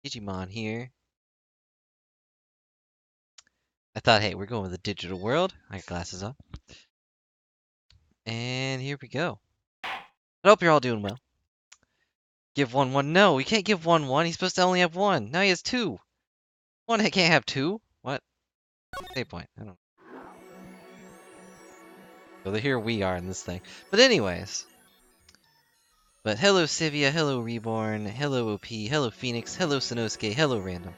Digimon here. I thought, hey, we're going with the digital world. I got glasses on. And here we go. I hope you're all doing well. Give 1-1. No, we can't give 1-1. He's supposed to only have one. Now he has two. One can't have two. What? Save point. I don't know. So here we are in this thing. But anyways. But hello Sivia, hello Reborn, hello OP, hello Phoenix, hello Sanosuke, hello Random.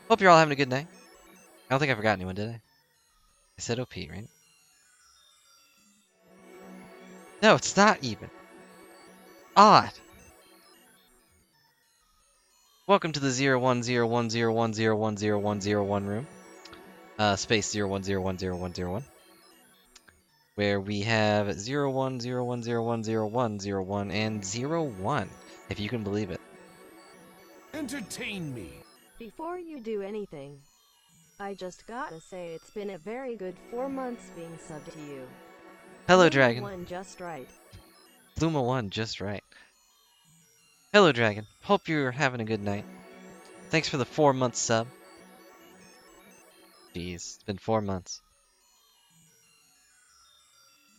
Hope you're all having a good night. I don't think I forgot anyone, did I? I said OP, right? No, it's not even. Odd. Welcome to the 01010101010101 room. Space 01010101. Where we have 0101010101 and 01. If you can believe it. Entertain me. Before you do anything, I just gotta say it's been a very good 4 months being subbed to you. Hello, Luma Dragon. Won just right. Luma won just right. Hello, Dragon. Hope you're having a good night. Thanks for the 4-month sub. Jeez, it's been 4 months.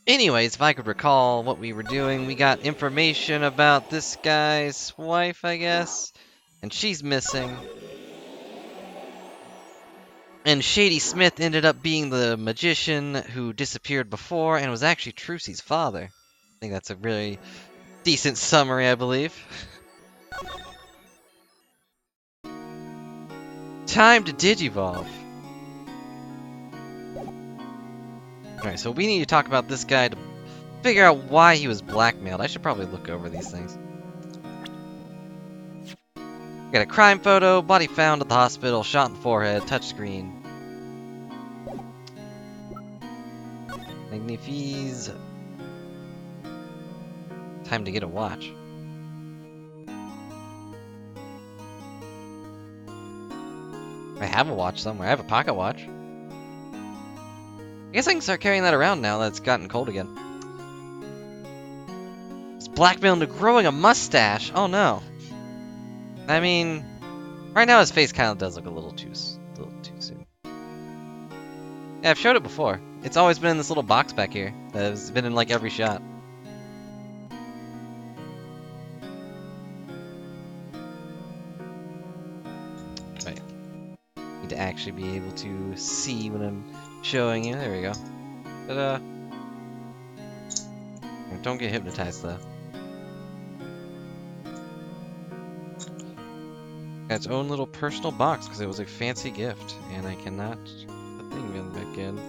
Anyways, if I could recall what we were doing, we got information about this guy's wife, I guess. And she's missing. And Shady Smith ended up being the magician who disappeared before and was actually Trucy's father. I think that's a really decent summary, I believe. Time to Digivolve. Alright, so we need to talk about this guy to figure out why he was blackmailed. I should probably look over these things. Got a crime photo, body found at the hospital, shot in the forehead, touchscreen. Magnifies. Time to get a watch. I have a watch somewhere. I have a pocket watch. I guess I can start carrying that around now that it's gotten cold again. It's blackmailed into growing a mustache. Oh no. I mean, right now his face kind of does look a little too soon. Yeah, I've showed it before. It's always been in this little box back here. It's been in like every shot. Right. Need to actually be able to see what I'm showing you. There we go. But don't get hypnotized though. Got its own little personal box because it was a fancy gift, and I cannot put the thing back in.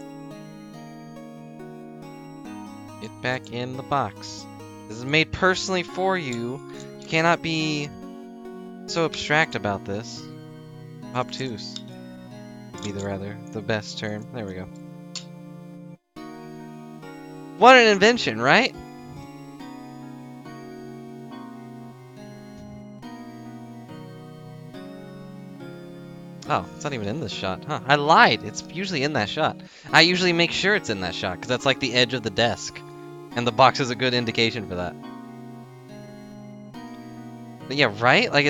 Get back in the box. This is made personally for you. You cannot be so abstract about this. Obtuse would be the best term. There we go. What an invention, right? Oh, it's not even in this shot. Huh, I lied. It's usually in that shot. I usually make sure it's in that shot, because that's like the edge of the desk. And the box is a good indication for that. But yeah, right? Like,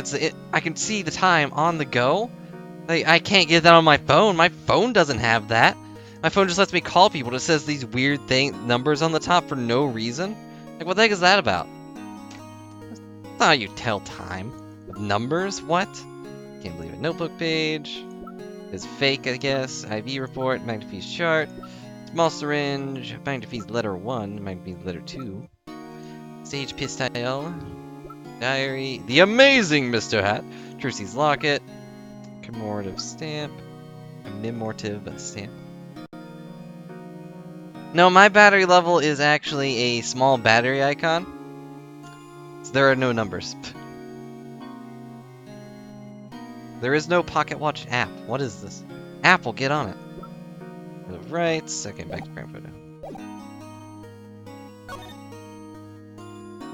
I can see the time on the go. Like, I can't get that on my phone. My phone doesn't have that. My phone just lets me call people. It says these weird numbers on the top for no reason. Like, what the heck is that about? That's not how you tell time. With numbers? What? Can't believe it. Notebook page. It's fake, I guess. IV report. Magnifies chart. Small syringe. Magnifies letter 1. Magnifies letter 2. Sage pistol. Diary. The amazing Mr. Hat. Trucy's locket. Commemorative stamp. Commemorative stamp. No, my battery level is actually a small battery icon. So there are no numbers. There is no Pocket Watch app. What is this? Apple, get on it. Right, second back to crime photo.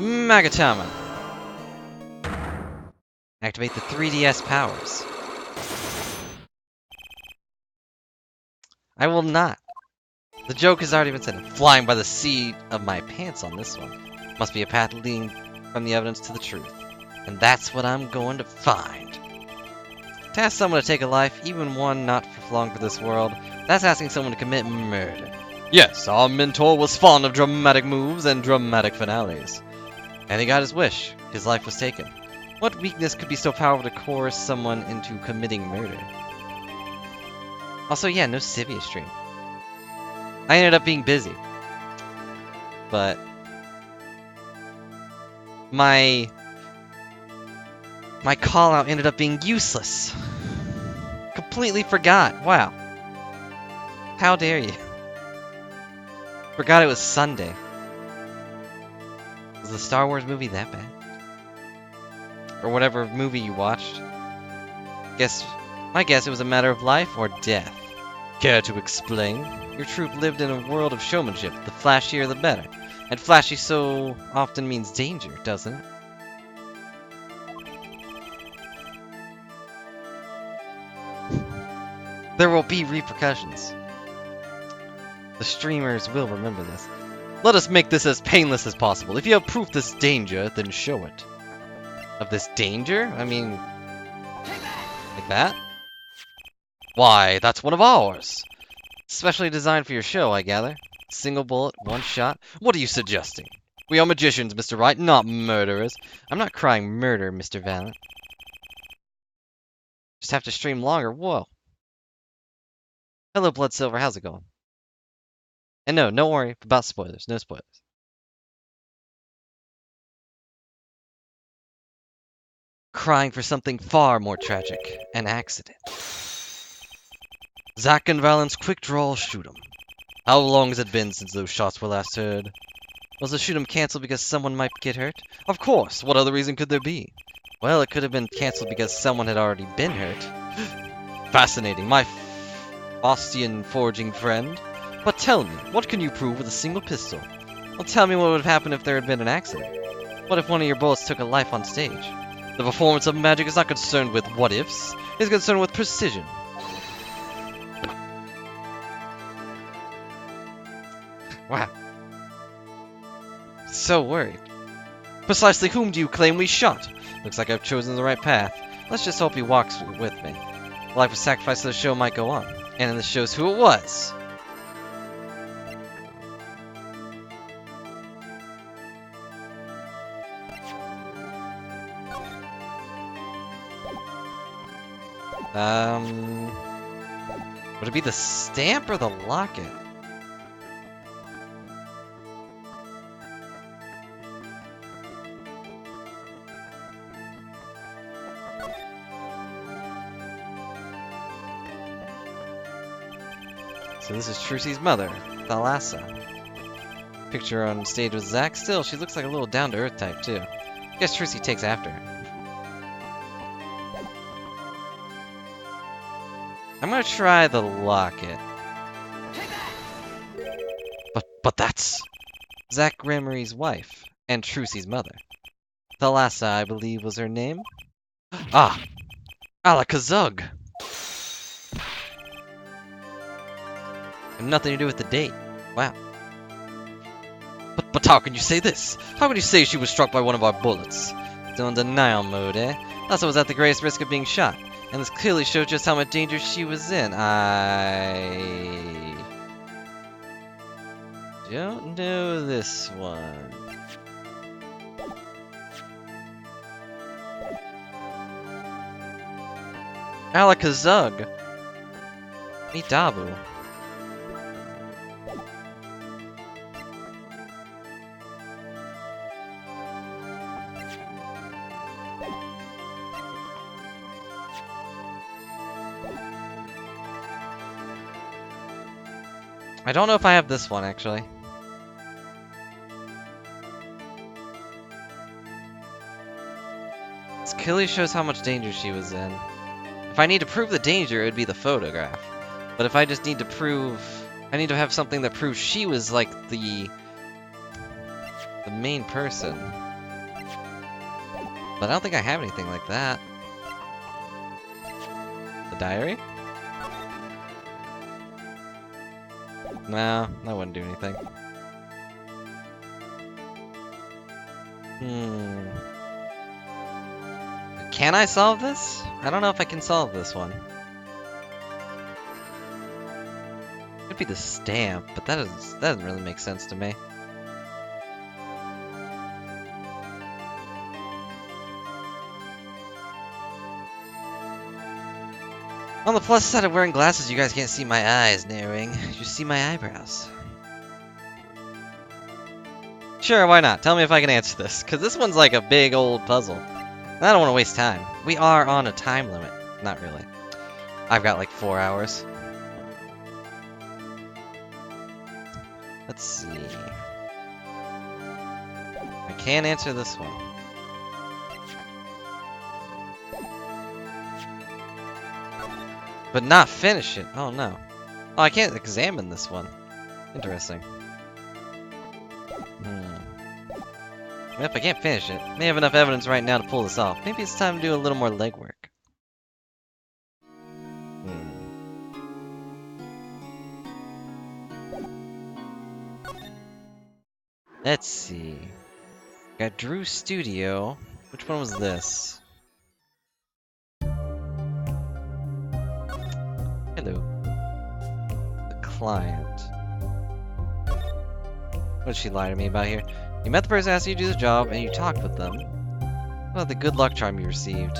Magatama. Activate the 3DS powers. I will not. The joke has already been said. I'm flying by the seat of my pants on this one. Must be a path leading from the evidence to the truth. And that's what I'm going to find. To ask someone to take a life, even one not long for this world, that's asking someone to commit murder. Yes, our mentor was fond of dramatic moves and dramatic finales. And he got his wish. His life was taken. What weakness could be so powerful to coerce someone into committing murder? Also, yeah, no Civia stream. I ended up being busy. But my call out ended up being useless. Completely forgot. Wow. How dare you? Forgot it was Sunday. Was the Star Wars movie that bad? Or whatever movie you watched? My guess it was a matter of life or death. Care to explain? Your troop lived in a world of showmanship. The flashier the better. And flashy so often means danger, doesn't it? There will be repercussions. The streamers will remember this. Let us make this as painless as possible. If you have proof this danger, then show it. Of this danger? I mean... like that? Why, that's one of ours! Specially designed for your show, I gather. Single bullet, one shot. What are you suggesting? We are magicians, Mr. Wright, not murderers. I'm not crying murder, Mr. Valiant. Just have to stream longer. Whoa. Hello, Blood Silver. How's it going? And no, don't worry about spoilers. No spoilers. Crying for something far more tragic. An accident. Zack and Valent's quick draw shoot 'em. How long has it been since those shots were last heard? Was the shoot 'em cancelled because someone might get hurt? Of course! What other reason could there be? Well, it could have been cancelled because someone had already been hurt. Fascinating, my Faustian forging friend. But tell me, what can you prove with a single pistol? Well, tell me what would have happened if there had been an accident. What if one of your bullets took a life on stage? The performance of magic is not concerned with what-ifs. It's concerned with precision. Wow. So worried. Precisely whom do you claim we shot? Looks like I've chosen the right path. Let's just hope he walks with me. The life of sacrifice of the show might go on. And this shows who it was. Would it be the stamp or the locket? So this is Trucy's mother, Thalassa. Picture on stage with Zack. Still, she looks like a little down-to-earth type, too. Guess Trucy takes after her. I'm gonna try the locket. But that's Zack Gramarie's wife, and Trucy's mother. Thalassa, I believe, was her name. Ah! Alakazug! And nothing to do with the date. Wow. But how can you say this? How can you say she was struck by one of our bullets? Still in denial mode, eh? Thalassa was at the greatest risk of being shot. And this clearly shows just how much danger she was in. I don't know this one. Alakazug. Meet Dabu. I don't know if I have this one, actually. This clearly shows how much danger she was in. If I need to prove the danger, it would be the photograph. But if I just need to prove... I need to have something that proves she was, like, the main person. But I don't think I have anything like that. The diary? No, that wouldn't do anything. Can I solve this? I don't know if I can solve this one. Could be the stamp, but that doesn't really make sense to me. On the plus side of wearing glasses, you guys can't see my eyes narrowing. You just see my eyebrows. Sure, why not? Tell me if I can answer this, because this one's like a big old puzzle. And I don't want to waste time. We are on a time limit. Not really. I've got like 4 hours. Let's see. I can answer this one. But not finish it. Oh no. Oh, I can't examine this one. Interesting. If I can't finish it, may have enough evidence right now to pull this off. Maybe it's time to do a little more legwork. Let's see. Got Drew Studio. Which one was this? Hello. The client. What did she lie to me about here? You met the person who asked you to do the job, and you talked with them. What about the good luck charm you received?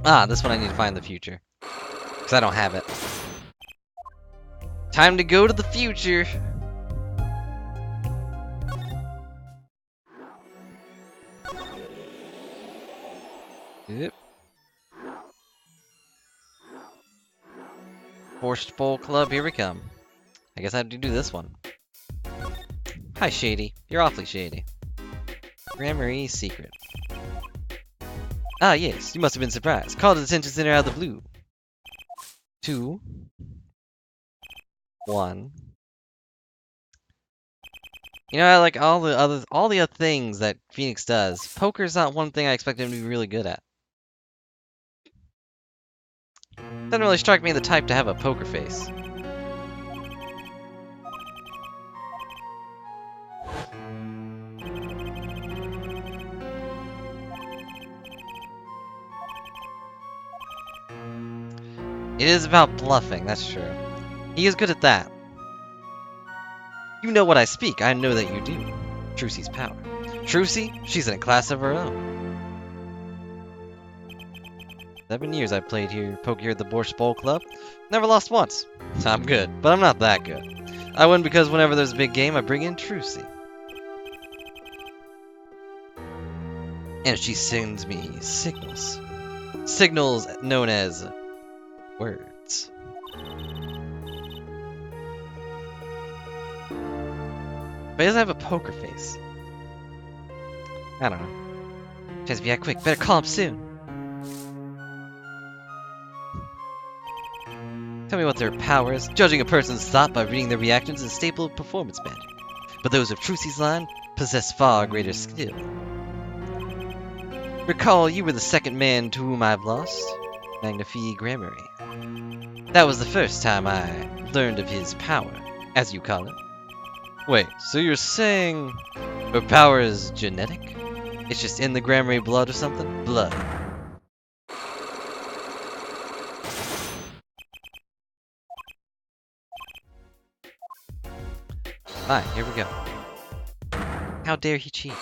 Ah, this one I need to find in the future. Because I don't have it. Time to go to the future! Yep. Borscht Bowl Club, here we come. I guess I have to do this one. Hi, Shady. You're awfully shady. Gramarye secret. Ah, yes. You must have been surprised. Called to the detention center out of the blue. 2, 1. You know, I like all the other things that Phoenix does. Poker's not one thing I expect him to be really good at. Doesn't really strike me the type to have a poker face. It is about bluffing, that's true. He is good at that. You know what I speak, I know that you do. Trucy's power. Trucy? She's in a class of her own. 7 years I've played here, poker here at the Borscht Bowl Club. Never lost once. I'm good, but I'm not that good. I win because whenever there's a big game, I bring in Trucy. And she sends me signals. Signals known as words. But he doesn't have a poker face. I don't know. Tries to be quick. Better call him soon. Tell me what their power is. Judging a person's thought by reading their reactions is a staple of performance magic. But those of Trucy's line possess far greater skill. Recall, you were the second man to whom I've lost. Magnifie Gramarye. That was the first time I learned of his power, as you call it. Wait, so you're saying her power is genetic? It's just in the Gramarye blood or something? Blood. Fine, here we go. How dare he cheat?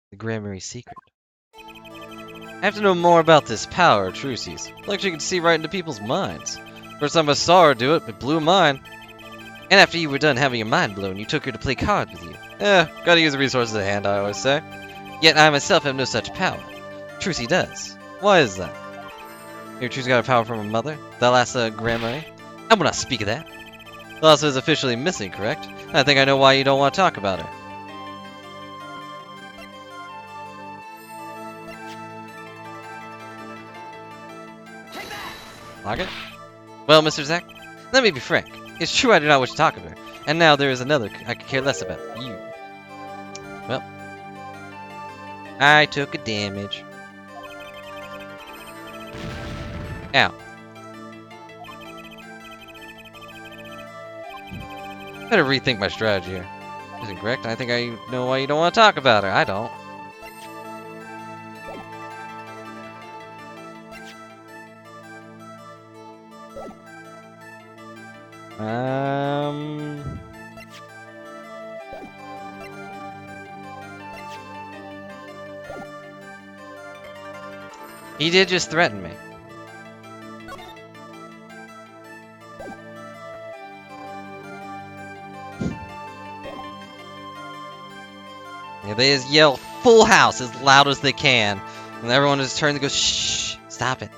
The Gramarye secret. I have to know more about this power of Trucy's. Like she can see right into people's minds. First time I saw her do it, it blew mine. And after you were done having your mind blown, you took her to play cards with you. Gotta use the resources at hand, I always say. Yet I myself have no such power. Trucy does. Why is that? Your Trucy got her power from her mother, the Thalassa Gramarye? I will not speak of that. Thalassa is officially missing, correct? I think I know why you don't want to talk about her. Lock it? Well, Mr. Zack, let me be frank. It's true I do not wish to talk of her, and now there is another I could care less about. You. Well, I took a damage. Ow. Better rethink my strategy here. Isn't correct. I think I know why you don't want to talk about her. I don't. He did just threaten me. Yeah, they just yell full house as loud as they can. And everyone just turns and goes, shh, stop it.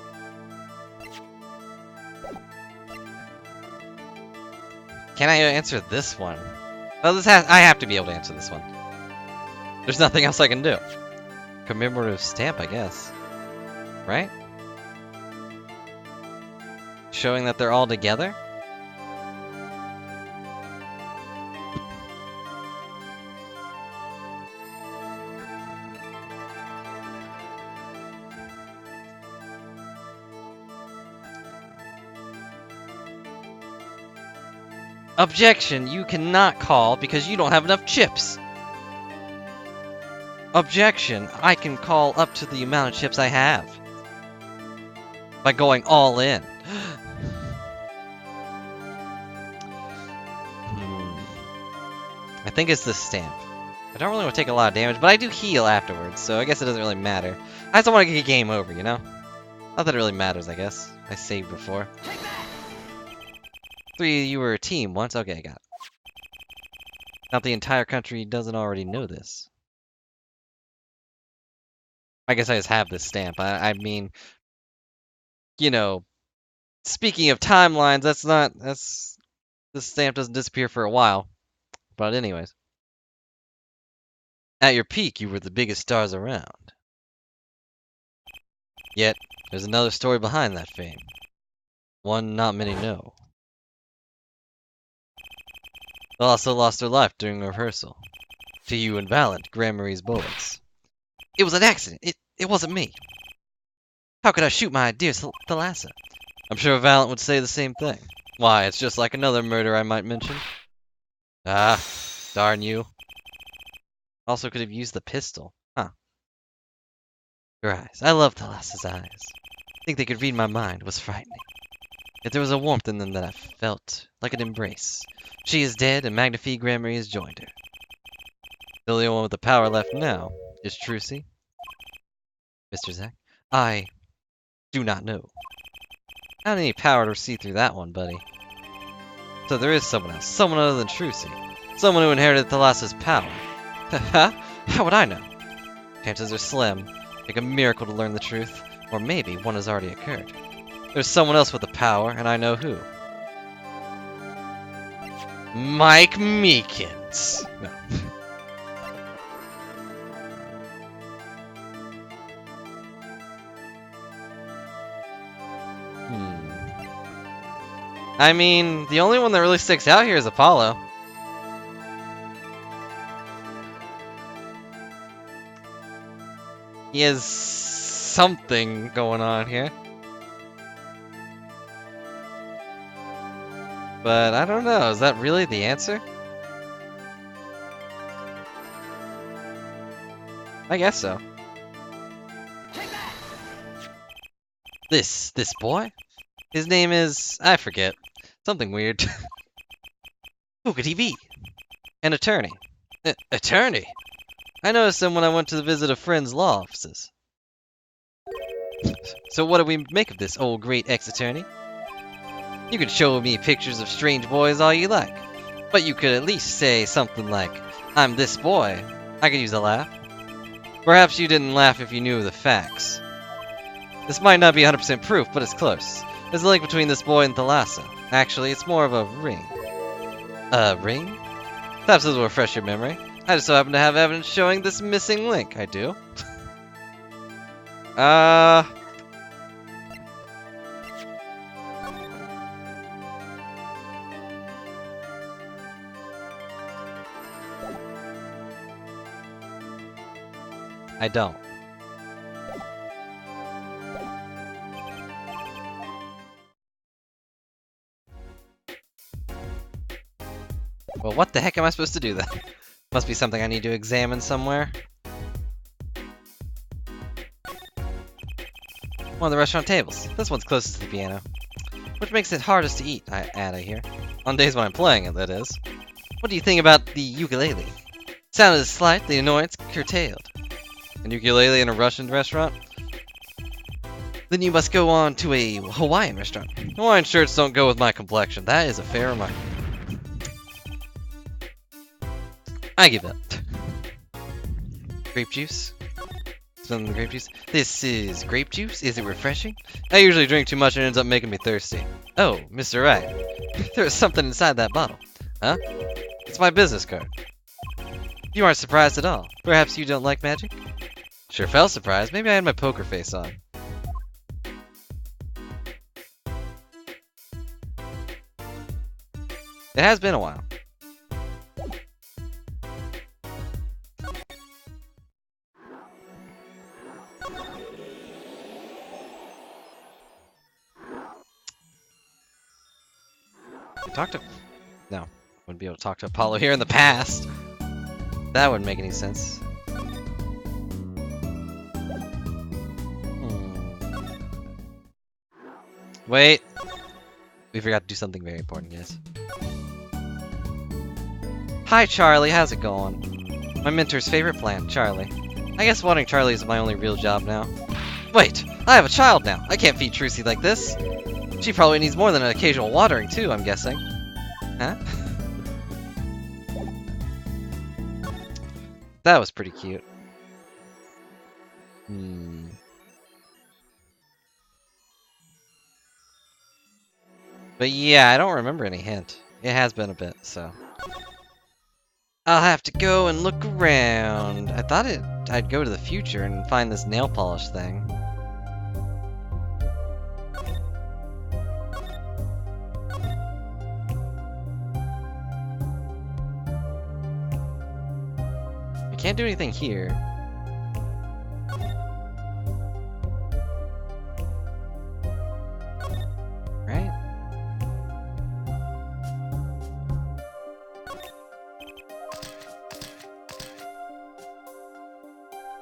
Can I answer this one? Well, I have to be able to answer this one. There's nothing else I can do. Commemorative stamp, I guess. Right? Showing that they're all together? Objection! You cannot call because you don't have enough chips! Objection! I can call up to the amount of chips I have. By going all in. I think it's the stamp. I don't really want to take a lot of damage, but I do heal afterwards, so I guess it doesn't really matter. I just don't want to get game over, you know? Not that it really matters, I guess. I saved before. 3, you were a team once? Okay, I got it. Not the entire country doesn't already know this. I guess I just have this stamp. I mean, you know, speaking of timelines, this stamp doesn't disappear for a while. But anyways. At your peak, you were the biggest stars around. Yet, there's another story behind that fame. One not many know. They also lost their life during rehearsal. To you and Valent, Grand Marie's boys. It was an accident. It wasn't me. How could I shoot my dear Thalassa? I'm sure Valent would say the same thing. Why, it's just like another murder I might mention. Ah, darn you. Also could have used the pistol. Huh. Your eyes. I love Thalassa's eyes. I think they could read my mind. It was frightening. Yet there was a warmth in them that I felt like an embrace. She is dead, and Magnifique Grand Marie has joined her. The only one with the power left now is Trucy. Mr. Zack, I do not know. I don't have any power to see through that one, buddy. So there is someone else. Someone other than Trucy. Someone who inherited Thalassa's power. Haha, how would I know? Chances are slim. Take a miracle to learn the truth. Or maybe one has already occurred. There's someone else with the power, and I know who. Mike Meekins. No. I mean, the only one that really sticks out here is Apollo. He has something going on here. But I don't know, is that really the answer? I guess so. This boy? His name is... I forget. Something weird. Who could he be? An attorney. Attorney? I noticed him when I went to visit a friend's law offices. So what do we make of this, old great ex-attorney? You could show me pictures of strange boys all you like. But you could at least say something like, I'm this boy. I could use a laugh. Perhaps you didn't laugh if you knew the facts. This might not be 100% proof, but it's close. There's a link between this boy and Thalassa. Actually, it's more of a ring. A ring? Perhaps this will refresh your memory. I just so happen to have evidence showing this missing link. I do. I don't. Well, what the heck am I supposed to do then? Must be something I need to examine somewhere. One of the restaurant tables. This one's closest to the piano, which makes it hardest to eat, I hear. On days when I'm playing it, that is. What do you think about the ukulele? Sound is slight, the annoyance curtailed. An ukulele in a Russian restaurant? Then you must go on to a Hawaiian restaurant. Hawaiian shirts don't go with my complexion. That is a fair remark. I give up. Grape juice? Smelling the grape juice? This is grape juice? Is it refreshing? I usually drink too much and it ends up making me thirsty. Oh, Mr. Right. There's something inside that bottle. Huh? It's my business card. You aren't surprised at all. Perhaps you don't like magic? Sure felt surprised. Maybe I had my poker face on. It has been a while. Talk to... No. Wouldn't be able to talk to Apollo here in the past. That wouldn't make any sense. Wait. We forgot to do something very important, guys. Hi, Charlie. How's it going? My mentor's favorite plant, Charlie. I guess watering Charlie is my only real job now. Wait! I have a child now! I can't feed Trucy like this! She probably needs more than an occasional watering, too, I'm guessing. Huh? That was pretty cute. But yeah, I don't remember any hint. It has been a bit, so... I'll have to go and look around. I thought I'd go to the future and find this nail polish thing. I can't do anything here. Right?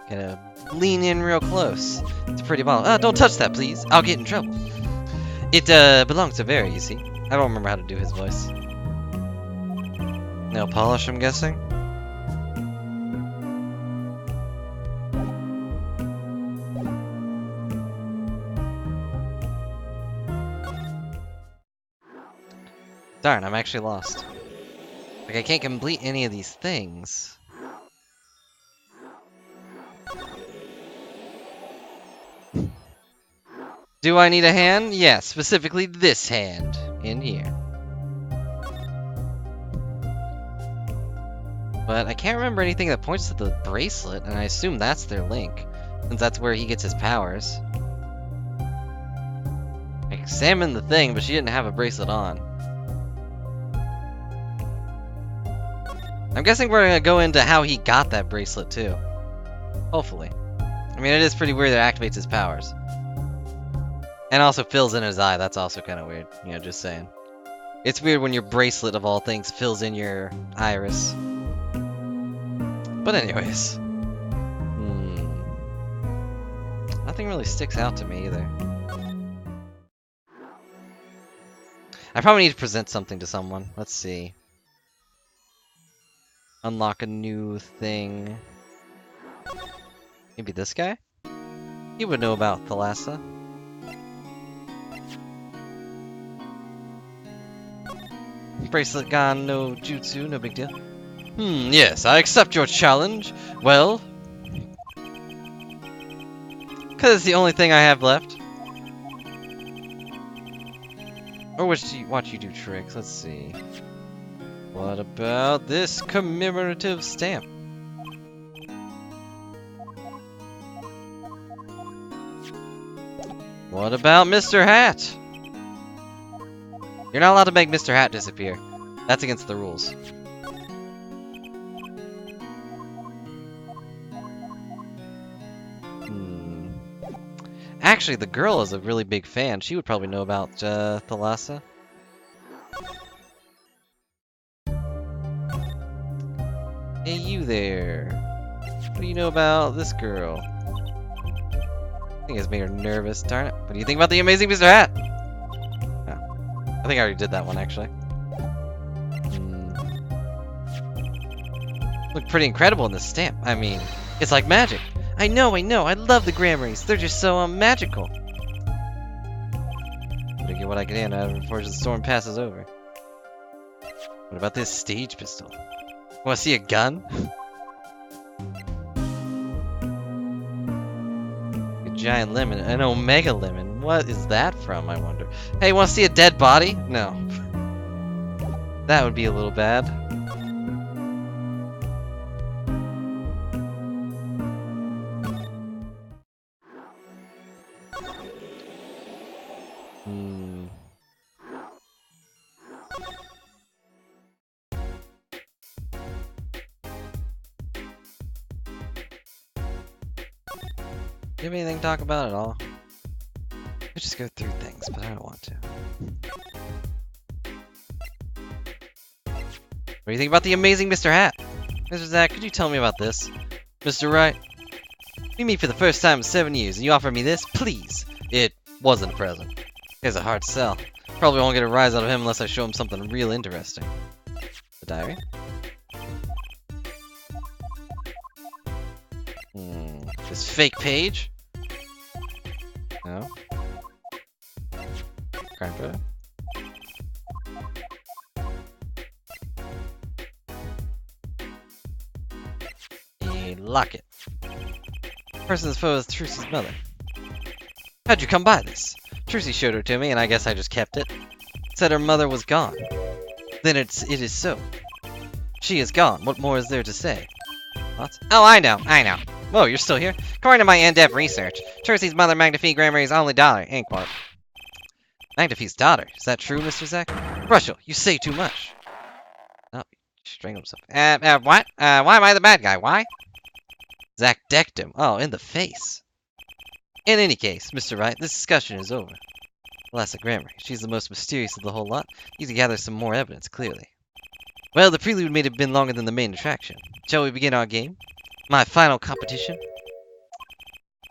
Gotta lean in real close. It's a pretty bottle. Oh, don't touch that, please. I'll get in trouble. It belongs to Barry, you see. I don't remember how to do his voice. Nail polish, I'm guessing. Darn, I'm actually lost. Like, I can't complete any of these things. Do I need a hand? Yeah, specifically this hand in here. But I can't remember anything that points to the bracelet, and I assume that's their link, since that's where he gets his powers. I examined the thing, but she didn't have a bracelet on. I'm guessing we're gonna go into how he got that bracelet too. Hopefully. I mean, it is pretty weird that it activates his powers. And also fills in his eye, that's also kind of weird. You know, just saying. It's weird when your bracelet, of all things, fills in your iris. But anyways. Nothing really sticks out to me either. I probably need to present something to someone. Let's see. Unlock a new thing. Maybe this guy? He would know about Thalassa. Bracelet gone, no jutsu, no big deal. Yes, I accept your challenge. Well... Because it's the only thing I have left. Or watch you do tricks, let's see. What about this commemorative stamp? What about Mr. Hat? You're not allowed to make Mr. Hat disappear. That's against the rules. Actually, the girl is a really big fan. She would probably know about Thalassa. Hey, you there. What do you know about this girl? I think it's made her nervous, darn it. What do you think about the amazing Mr. Hat? Oh, I think I already did that one, actually. Look pretty incredible in this stamp. I mean, it's like magic. I know. I love the Grammarys. They're just so, magical. Better get what I can out of it before the storm passes over. What about this stage pistol? Want to see a gun? A giant lemon. An omega lemon. What is that from, I wonder? Hey, want to see a dead body? No. That would be a little bad. Do you have anything to talk about at all? I just go through things, but I don't want to. What do you think about the amazing Mr. Hat? Mr. Zach, could you tell me about this? Mr. Wright? We meet for the first time in 7 years, and you offer me this? Please! It wasn't a present. It's a hard sell. Probably won't get a rise out of him unless I show him something real interesting. The diary? This fake page? No. Crime photo? A locket. Person's photo is Trucy's mother. How'd you come by this? Trucy showed her to me, and I guess I just kept it. Said her mother was gone. Then it is so. She is gone. What more is there to say? What? Oh, I know. Whoa, you're still here? According to my in-depth research, Trucy's mother, Magnifique Grammary's only daughter, ain't quote. Magnifique's daughter? Is that true, Mr. Zach? Russell, you say too much. Oh, he strangled himself. What? Why am I the bad guy? Why? Zach decked him. Oh, in the face. In any case, Mr. Wright, this discussion is over. Lassa Grammary, she's the most mysterious of the whole lot. You need to gather some more evidence, clearly. Well, the prelude may have been longer than the main attraction. Shall we begin our game? My final competition?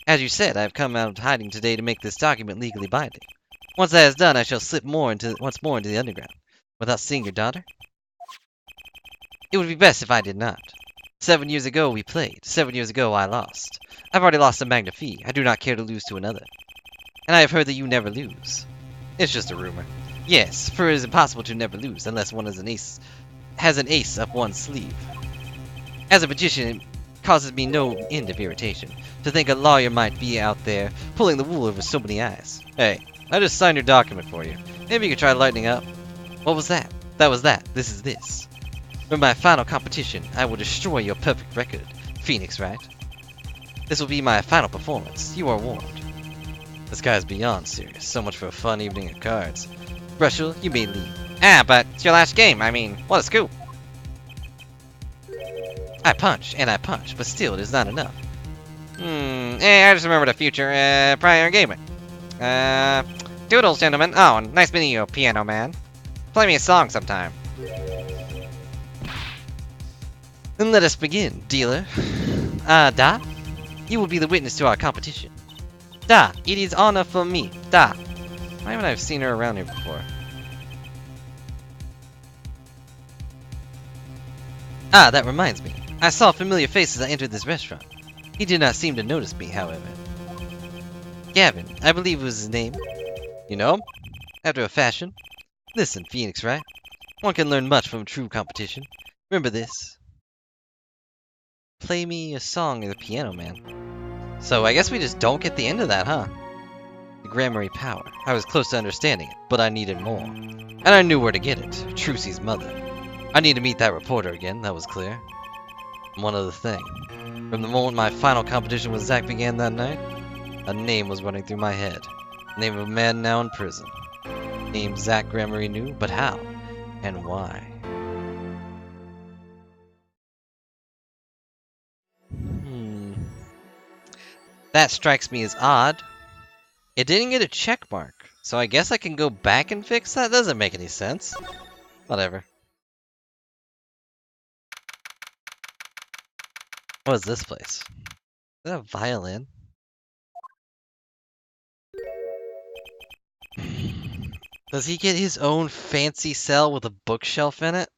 As you said, I have come out of hiding today to make this document legally binding. Once that is done, I shall slip once more into the underground, without seeing your daughter. It would be best if I did not. 7 years ago we played. 7 years ago I lost. I've already lost to Magnifique. I do not care to lose to another. And I have heard that you never lose. It's just a rumor. Yes, for it is impossible to never lose unless one has an ace up one's sleeve. As a magician, it causes me no end of irritation to think a lawyer might be out there pulling the wool over so many eyes. Hey, I just signed your document for you. Maybe you could try lightening up. What was that? That was that. This is this. For my final competition, I will destroy your perfect record. Phoenix, right? This will be my final performance. You are warned. This guy is beyond serious. So much for a fun evening of cards. Brushel, you may leave. Ah, but it's your last game. I mean, what a scoop. I punch, and I punch, but still it is not enough. I just remembered a future, prior engagement. Doodles, gentlemen. Oh, nice meeting you, piano man. Play me a song sometime. Then let us begin, dealer. Da? You will be the witness to our competition. Da, it is honor for me. Da. Why haven't I seen her around here before? Ah, that reminds me. I saw a familiar face as I entered this restaurant. He did not seem to notice me, however. Gavin, I believe was his name. You know him? After a fashion. Listen, Phoenix, right? One can learn much from true competition. Remember this. Play me a song of the piano man. So I guess we just don't get the end of that, huh? The Grammary power. I was close to understanding it, but I needed more. And I knew where to get it. Trucy's mother. I need to meet that reporter again, that was clear. One other thing. From the moment my final competition with Zach began that night, a name was running through my head. The name of a man now in prison. Name Zach Grammary knew, but how? And why? That strikes me as odd. It didn't get a check mark, so I guess I can go back and fix that? Doesn't make any sense. Whatever. What is this place? Is that a violin? Does he get his own fancy cell with a bookshelf in it?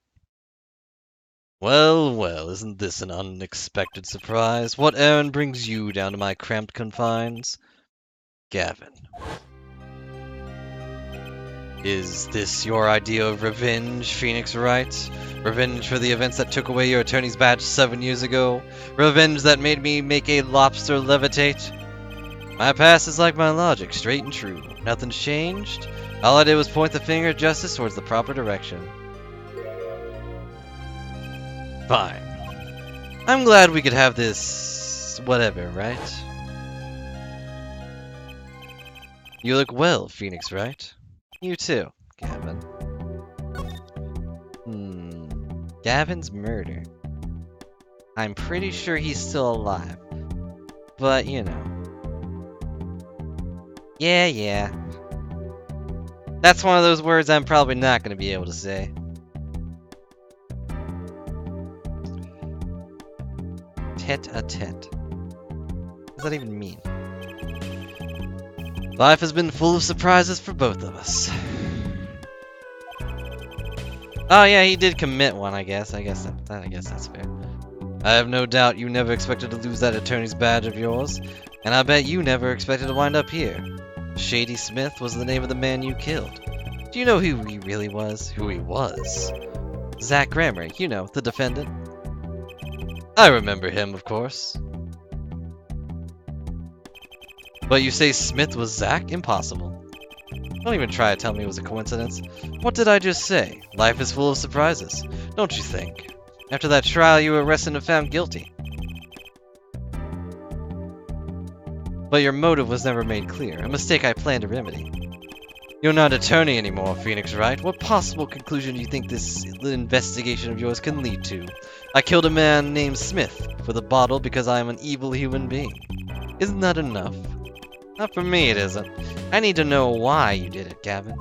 Well, well, isn't this an unexpected surprise? What errand brings you down to my cramped confines? Gavin. Is this your idea of revenge, Phoenix Wright? Revenge for the events that took away your attorney's badge 7 years ago? Revenge that made me make a lobster levitate? My past is like my logic, straight and true. Nothing's changed. All I did was point the finger of justice towards the proper direction. Fine. I'm glad we could have this... whatever, right? You look well, Phoenix Wright. You too, Gavin. Gavin's murder. I'm pretty sure he's still alive. But, you know. Yeah. That's one of those words I'm probably not going to be able to say. Tete-a-tete. What does that even mean? Life has been full of surprises for both of us. Oh yeah, he did commit one, I guess. I guess that's fair. I have no doubt you never expected to lose that attorney's badge of yours, and I bet you never expected to wind up here. Shady Smith was the name of the man you killed. Do you know who he really was? Who he was? Zach Gramery, you know, the defendant. I remember him, of course. But you say Smith was Zach? Impossible. Don't even try to tell me it was a coincidence. What did I just say? Life is full of surprises, don't you think? After that trial, you were arrested and found guilty. But your motive was never made clear, a mistake I plan to remedy. You're not an attorney anymore, Phoenix Wright. What possible conclusion do you think this investigation of yours can lead to? I killed a man named Smith with a bottle because I am an evil human being. Isn't that enough? Not for me, it isn't. I need to know why you did it, Gavin.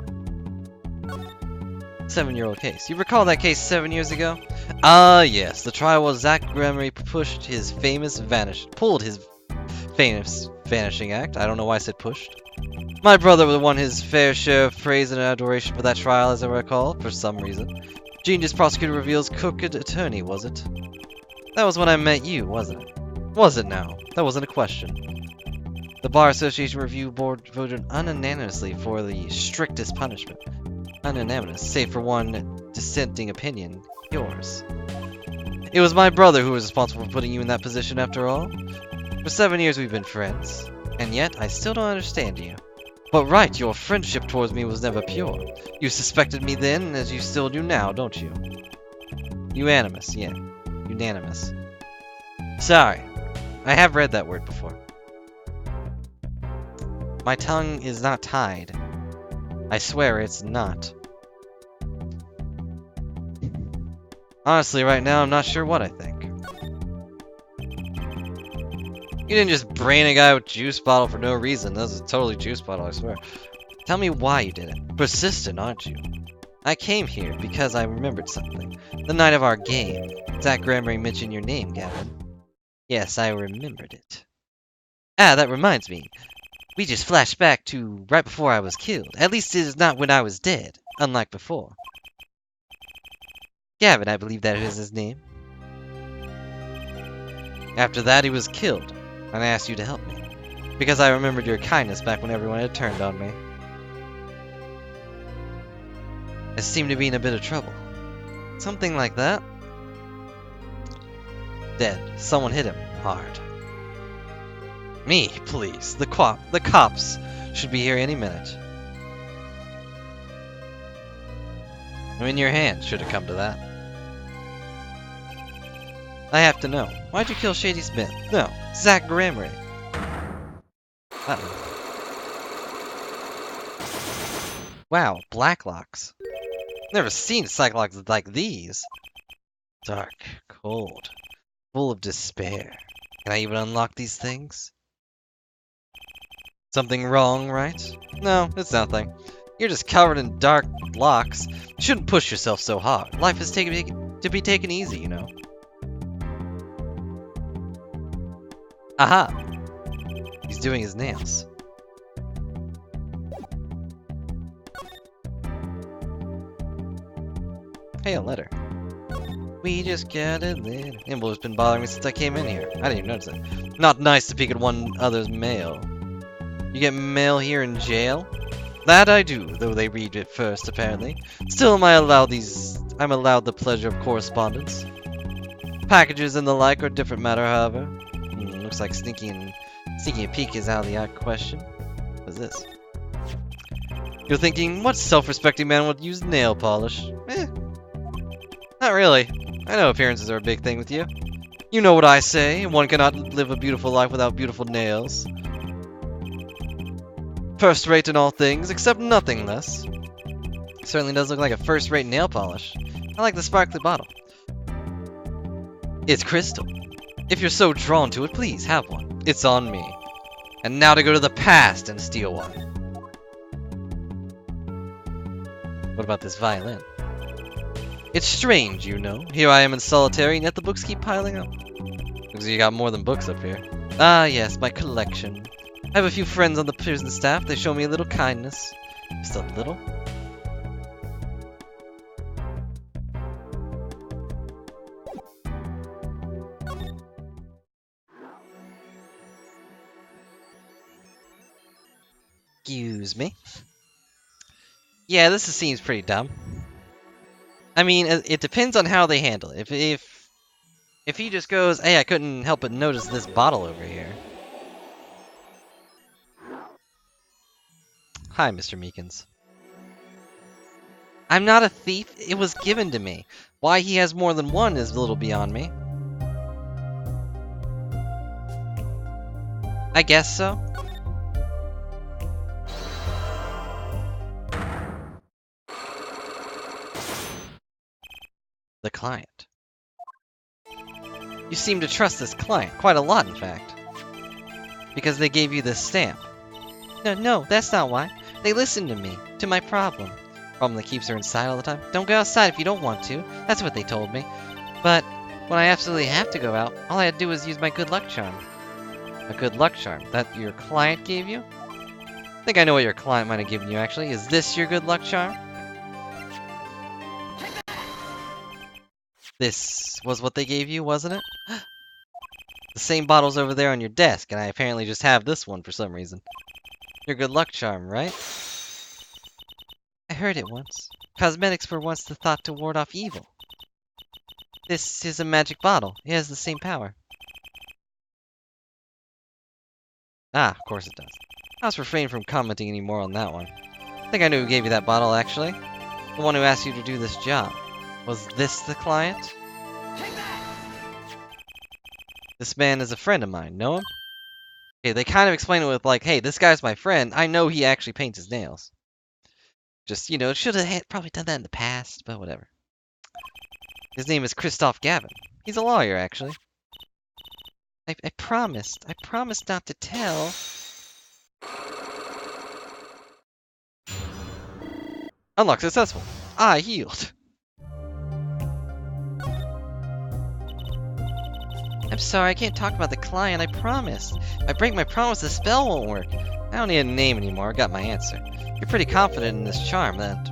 7-year-old case. You recall that case 7 years ago? Ah, yes. The trial was Zach Gramery pulled his famous vanishing act. I don't know why I said pushed. My brother won his fair share of praise and adoration for that trial, as I recall, for some reason. Genius prosecutor reveals crooked attorney, was it? That was when I met you, wasn't it? Was it now? That wasn't a question. The Bar Association Review Board voted unanimously for the strictest punishment. Unanimous, save for one dissenting opinion, yours. It was my brother who was responsible for putting you in that position after all. For 7 years we've been friends, and yet I still don't understand you. But right, your friendship towards me was never pure. You suspected me then, as you still do now, don't you? Unanimous, yeah. Unanimous. Sorry. I have read that word before. My tongue is not tied. I swear it's not. Honestly, right now, I'm not sure what I think. You didn't just brain a guy with juice bottle for no reason. That was a totally juice bottle, I swear. Tell me why you did it. Persistent, aren't you? I came here because I remembered something. The night of our game. Zach Gramery mentioned your name, Gavin. Yes, I remembered it. Ah, that reminds me. We just flashed back to right before I was killed. At least it is not when I was dead, unlike before. Gavin, I believe that is his name. After that, he was killed, and I asked you to help me, because I remembered your kindness back when everyone had turned on me. I seemed to be in a bit of trouble. Something like that. Dead. Someone hit him hard. Me, please. The cops should be here any minute. I'm in your hands, should it come to that. I have to know. Why'd you kill Shady Smith? No, Zach Gramery. Uh-oh. Wow, Blacklocks. Never seen Cyclocks like these. Dark, cold, full of despair. Can I even unlock these things? Something wrong, right? No, it's nothing. You're just covered in dark locks. You shouldn't push yourself so hard. Life is to be taken easy, you know. Aha! He's doing his nails. Hey, a letter. We just got a letter. Imble has been bothering me since I came in here. I didn't even notice it. Not nice to peek at one other's mail. You get mail here in jail? That I do, though they read it first, apparently. Still, I'm allowed the pleasure of correspondence. Packages and the like are a different matter, however. Looks like sneaking a peek is out of the question. What's this? You're thinking, what self-respecting man would use nail polish? Not really. I know appearances are a big thing with you. You know what I say, one cannot live a beautiful life without beautiful nails. First rate in all things, except nothing less. Certainly does look like a first-rate nail polish. I like the sparkly bottle. It's crystal. If you're so drawn to it, please have one. It's on me. And now to go to the past and steal one. What about this violin? It's strange, you know. Here I am in solitary, and yet the books keep piling up. Because you got more than books up here. Ah, yes, my collection. I have a few friends on the prison staff. They show me a little kindness. Just a little. Excuse me. Yeah, this seems pretty dumb. I mean, it depends on how they handle it. If he just goes, hey, I couldn't help but notice this bottle over here. Hi, Mr. Meekins. I'm not a thief. It was given to me. Why he has more than one is a little beyond me. I guess so. The client. You seem to trust this client, quite a lot in fact. Because they gave you this stamp. No, that's not why. They listened to me, to my problem. Problem that keeps her inside all the time. Don't go outside if you don't want to. That's what they told me. But when I absolutely have to go out, all I had to do was use my good luck charm. A good luck charm? That your client gave you? I think I know what your client might have given you actually. Is this your good luck charm? This was what they gave you, wasn't it? The same bottle's over there on your desk, and I apparently just have this one for some reason. Your good luck charm, right? I heard it once. Cosmetics were once the thought to ward off evil. This is a magic bottle. It has the same power. Ah, of course it does. I was refrained from commenting any more on that one. I think I knew who gave you that bottle, actually. The one who asked you to do this job. Was this the client? This man is a friend of mine. Know him? Okay, they kind of explain it with like, hey, this guy's my friend. I know he actually paints his nails. Just, you know, should have probably done that in the past, but whatever. His name is Christoph Gavin. He's a lawyer, actually. I promised not to tell. Unlock successful. I healed. I'm sorry, I can't talk about the client, I promised. If I break my promise, the spell won't work. I don't need a name anymore, I got my answer. You're pretty confident in this charm, that...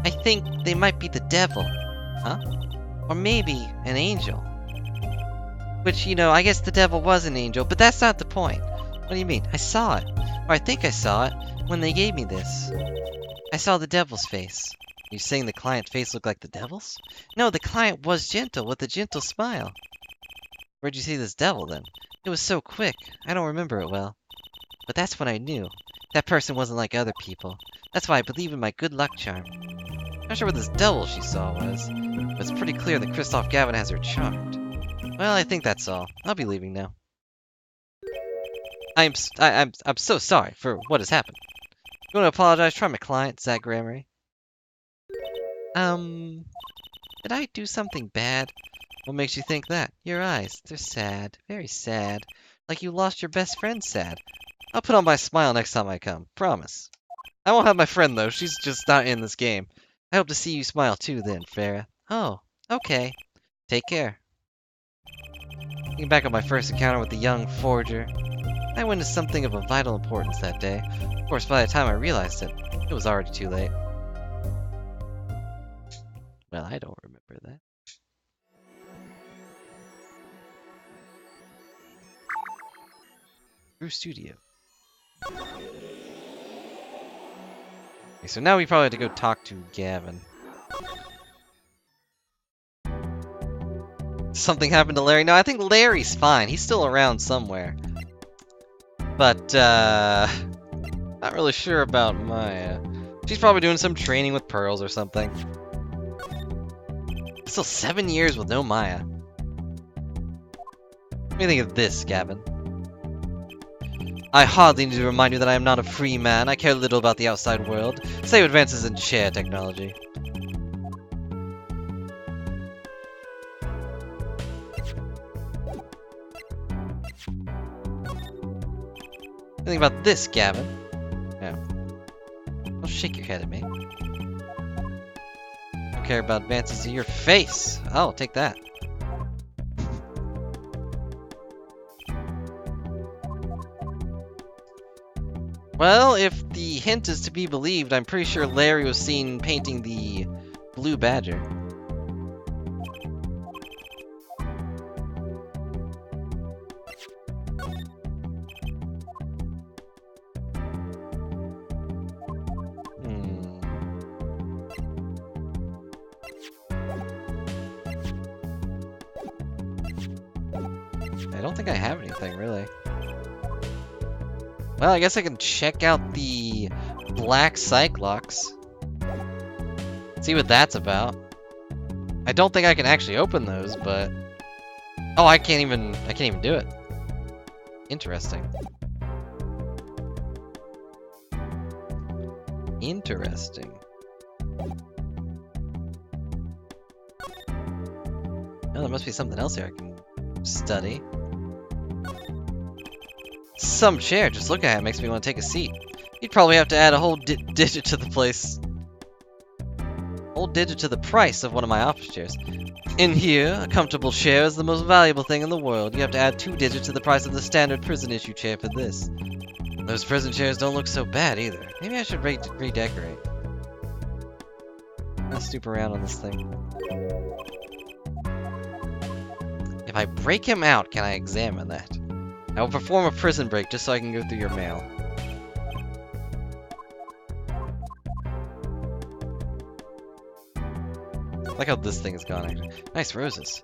I think they might be the devil. Huh? Or maybe an angel. Which, you know, I guess the devil was an angel, but that's not the point. What do you mean? I saw it. Or I think I saw it, when they gave me this. I saw the devil's face. You saying the client's face looked like the devil's? No, the client was gentle, with a gentle smile. Where'd you see this devil, then? It was so quick, I don't remember it well. But that's when I knew. That person wasn't like other people. That's why I believe in my good luck charm. Not sure what this devil she saw was, but it's pretty clear that Christoph Gavin has her charmed. Well, I think that's all. I'll be leaving now. I'm so sorry for what has happened. You want to apologize? Try my client, Zach Gramery. Did I do something bad? What makes you think that? Your eyes, they're sad. Very sad. Like you lost your best friend sad. I'll put on my smile next time I come. Promise. I won't have my friend, though. She's just not in this game. I hope to see you smile too then, Farah. Oh, okay. Take care. Thinking back on my first encounter with the young forger, I witnessed something of a vital importance that day. Of course, by the time I realized it, it was already too late. Well, I don't remember that. Through studio. Okay, so now we probably have to go talk to Gavin. Something happened to Larry? No, I think Larry's fine. He's still around somewhere. But, not really sure about Maya. She's probably doing some training with pearls or something. Still 7 years with no Maya. What do you think of this, Gavin? I hardly need to remind you that I am not a free man. I care little about the outside world, save advances in chair technology. Think about this, Gavin. Yeah. Don't shake your head at me. Don't care about advances in your face. Oh, take that. Well, if the hint is to be believed, I'm pretty sure Larry was seen painting the blue badger. I don't think I have anything, really. Well, I guess I can check out the Black Cyclops. See what that's about. I don't think I can actually open those, but... Oh, I can't even do it. Interesting. Interesting. Oh, there must be something else here I can study. Some chair, just look at it makes me want to take a seat. You'd probably have to add a whole digit to the place. Whole digit to the price of one of my office chairs. In here, a comfortable chair is the most valuable thing in the world. You have to add 2 digits to the price of the standard prison issue chair for this. Those prison chairs don't look so bad either. Maybe I should redecorate. I'll stoop around on this thing. If I break him out, can I examine that? I will perform a prison break just so I can go through your mail. I like how this thing is gone, actually. Nice roses.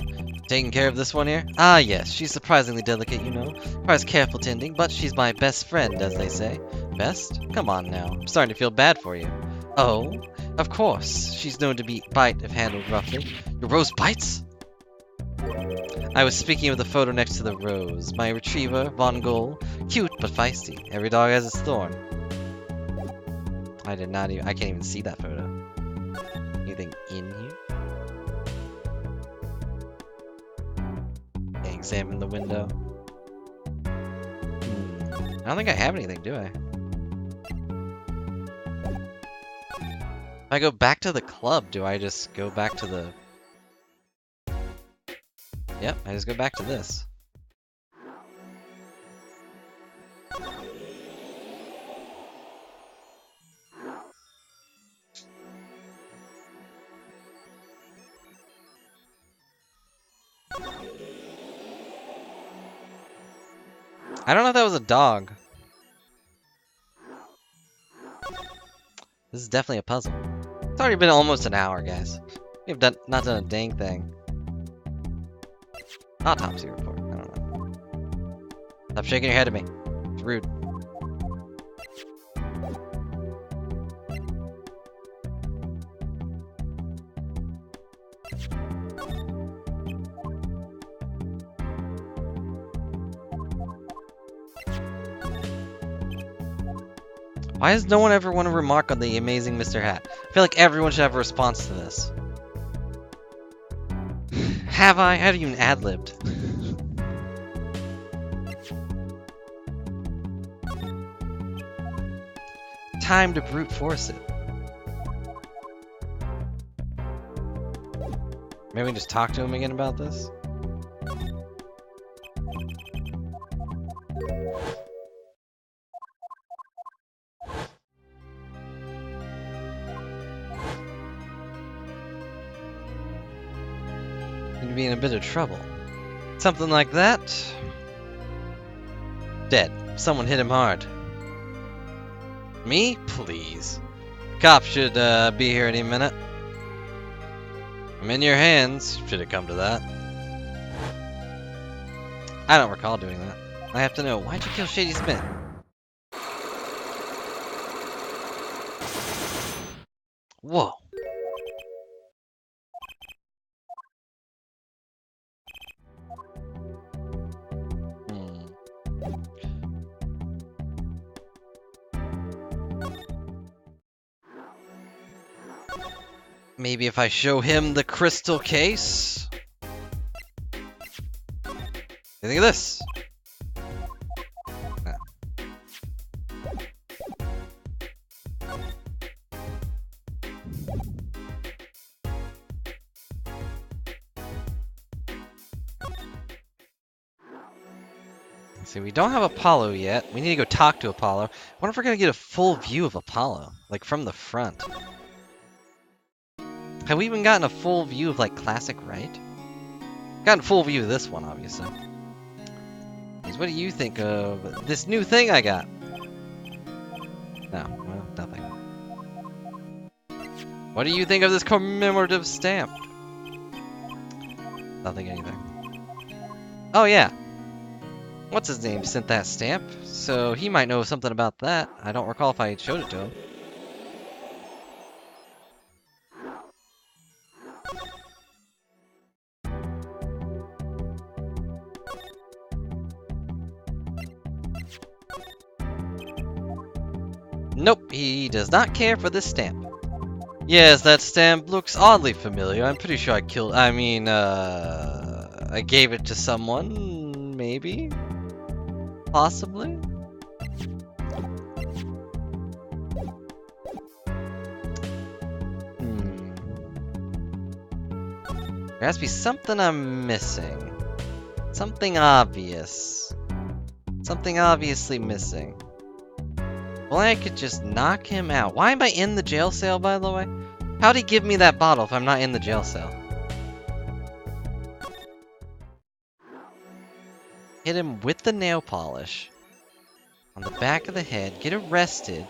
Taking care of this one here? Ah, yes. She's surprisingly delicate, you know. Requires careful tending, but she's my best friend, as they say. Best? Come on now. I'm starting to feel bad for you. Oh? Of course. She's known to bite if handled roughly. Your rose bites? I was speaking of the photo next to the rose. My retriever, Von Gogh. Cute, but feisty. Every dog has its thorn. I can't even see that photo. Anything in here? Examine the window. I don't think I have anything, do I? If I go back to the club, do I just go back to the... Yep, I just go back to this. I don't know if that was a dog. This is definitely a puzzle. It's already been almost an hour, guys. We've not done a dang thing. Autopsy report. I don't know. Stop shaking your head at me. It's rude. Why does no one ever want to remark on the amazing Mr. Hat? I feel like everyone should have a response to this. Have I? I haven't even ad-libbed. Time to brute force it. Maybe we can just talk to him again about this? to be in a bit of trouble. Something like that. Dead. Someone hit him hard. Me? Please. Cops should be here any minute. I'm in your hands, should it come to that. I don't recall doing that. I have to know, why'd you kill Shady Smith? Whoa. Maybe if I show him the crystal case? What do you think of this? Ah. See, we don't have Apollo yet. We need to go talk to Apollo. I wonder if we're gonna get a full view of Apollo, like from the front. Have we even gotten a full view of, like, Classic Right? Gotten a full view of this one, obviously. What do you think of this new thing I got? No, well, nothing. What do you think of this commemorative stamp? Nothing, anything. Oh, yeah. What's his name sent that stamp, so he might know something about that. I don't recall if I showed it to him. Nope, he does not care for this stamp. Yes, that stamp looks oddly familiar. I'm pretty sure I gave it to someone, maybe? Possibly? There has to be something I'm missing. Something obvious. Something obviously missing. Well, I could just knock him out. Why am I in the jail cell, by the way? How'd he give me that bottle if I'm not in the jail cell? Hit him with the nail polish on the back of the head, get arrested,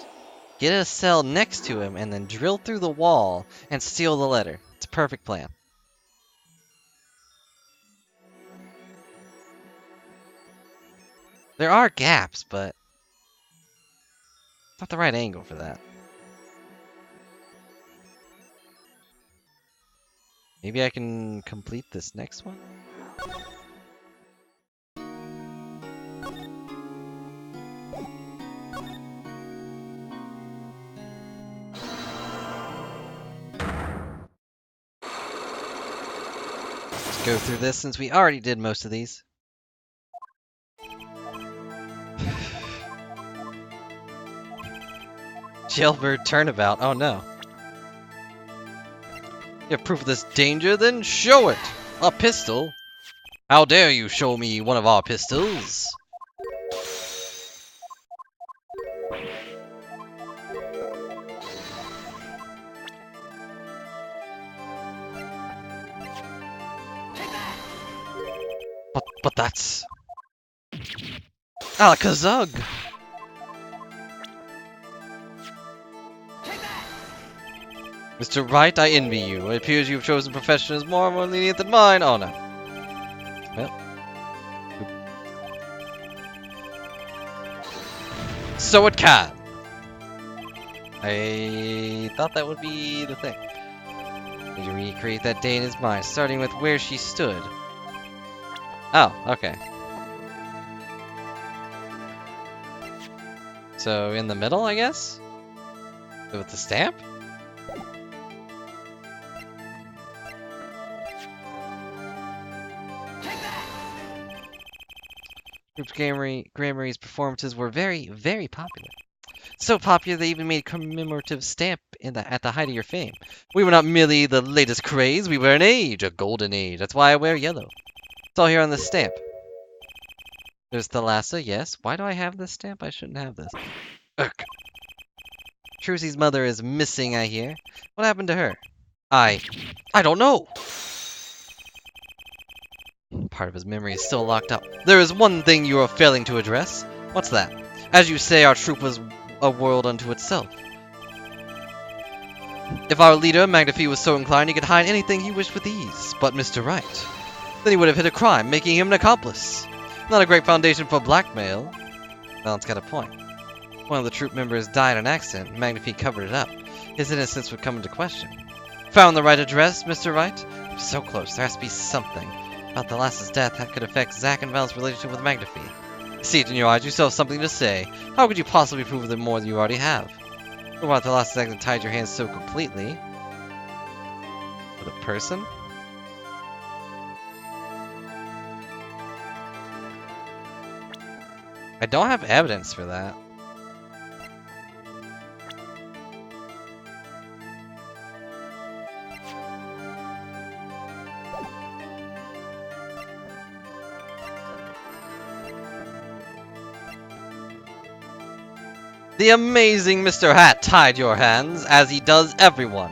get a cell next to him, and then drill through the wall and steal the letter. It's a perfect plan. There are gaps, but not the right angle for that. Maybe I can complete this next one? Let's go through this since we already did most of these. Jailbird turnabout. Oh no. You have proof of this danger? Then show it! A pistol? How dare you show me one of our pistols? But that's... Alakazam! Mr. Wright, I envy you. It appears you've chosen a profession as more lenient than mine. Oh no. Well. So it can. I thought that would be the thing. Need to recreate that day in his mind, starting with where she stood. Oh, okay. So in the middle, I guess? With the stamp? Group Gramarye's performances were very, very popular. So popular they even made a commemorative stamp at the height of your fame. We were not merely the latest craze, we were an age, a golden age. That's why I wear yellow. It's all here on this stamp. There's Thalassa, yes. Why do I have this stamp? I shouldn't have this. Ugh. Trucy's mother is missing, I hear. What happened to her? I don't know. part of his memory is still locked up. There is one thing you are failing to address. What's that? As you say, our troop was a world unto itself. If our leader, Magnifi, was so inclined, he could hide anything he wished with ease. But Mr. Wright, then he would have hit a crime, making him an accomplice. Not a great foundation for blackmail. Well, it's got a point. One of the troop members died in an accident. Magnifi covered it up. His innocence would come into question. Found the right address, Mr. Wright? So close. There has to be something about the Lassa's death that could affect Zack and Val's relationship with Magnifi. See it in your eyes. You still have something to say. How could you possibly prove them more than you already have? What about the Lassa's act that tied your hands so completely? With a person? I don't have evidence for that. The amazing Mr. Hat tied your hands, as he does everyone.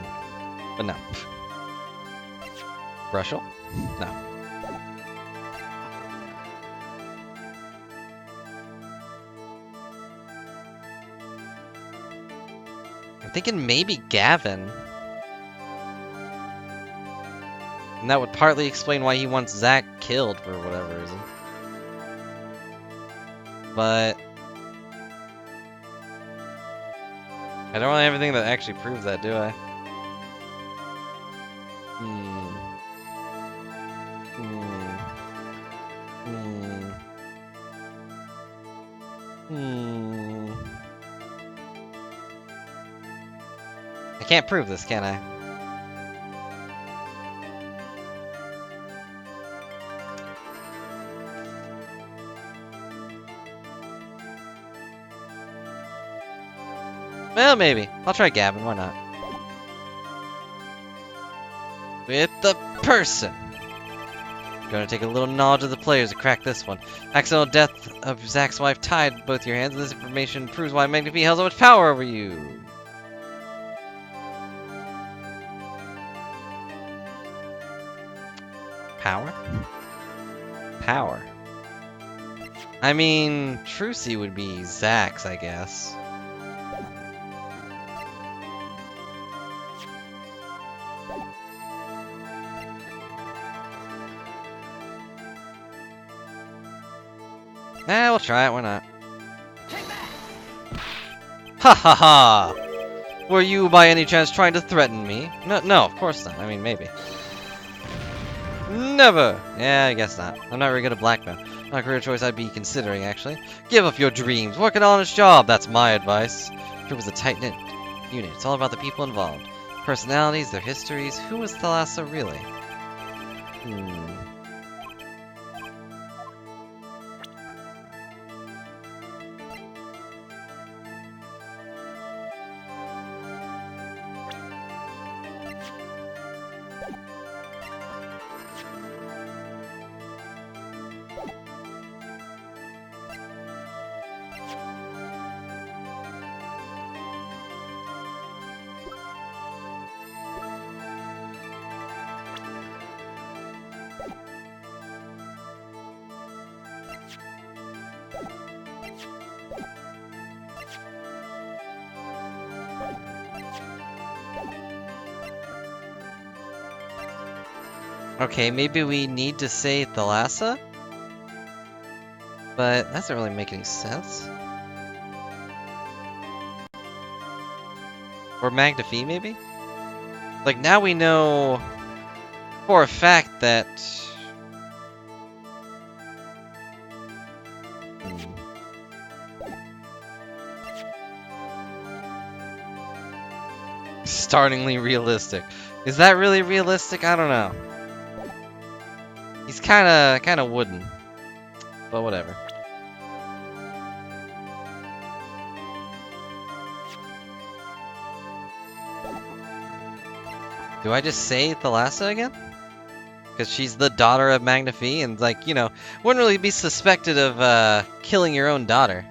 But no. Brushel? No. I'm thinking maybe Gavin. And that would partly explain why he wants Zack killed for whatever reason. But I don't really have anything that actually proves that, do I? I can't prove this, can I? Well, maybe. I'll try Gavin, why not? With the person! Gonna take a little knowledge of the players to crack this one. Accidental death of Zack's wife tied both your hands. This information proves why Magnifi has so much power over you. Power? Power. I mean, Trucy would be Zack's, I guess. We'll try it, why not? Ha ha ha! Were you by any chance trying to threaten me? No, of course not. I mean, maybe. Never! Yeah, I guess not. I'm not very good at blackmail. Not a career choice I'd be considering, actually. Give up your dreams. Work an honest job. That's my advice. Group is a tight-knit unit. It's all about the people involved. Personalities, their histories. Who was Thalassa really? Okay, maybe we need to say Thalassa? But that doesn't really make any sense. Or Magnifi, maybe? Like, now we know for a fact that... Startlingly realistic. Is that really realistic? I don't know. He's kinda wooden. But whatever. Do I just say Thalassa again? Because she's the daughter of Magnifi and, like, you know, wouldn't really be suspected of killing your own daughter.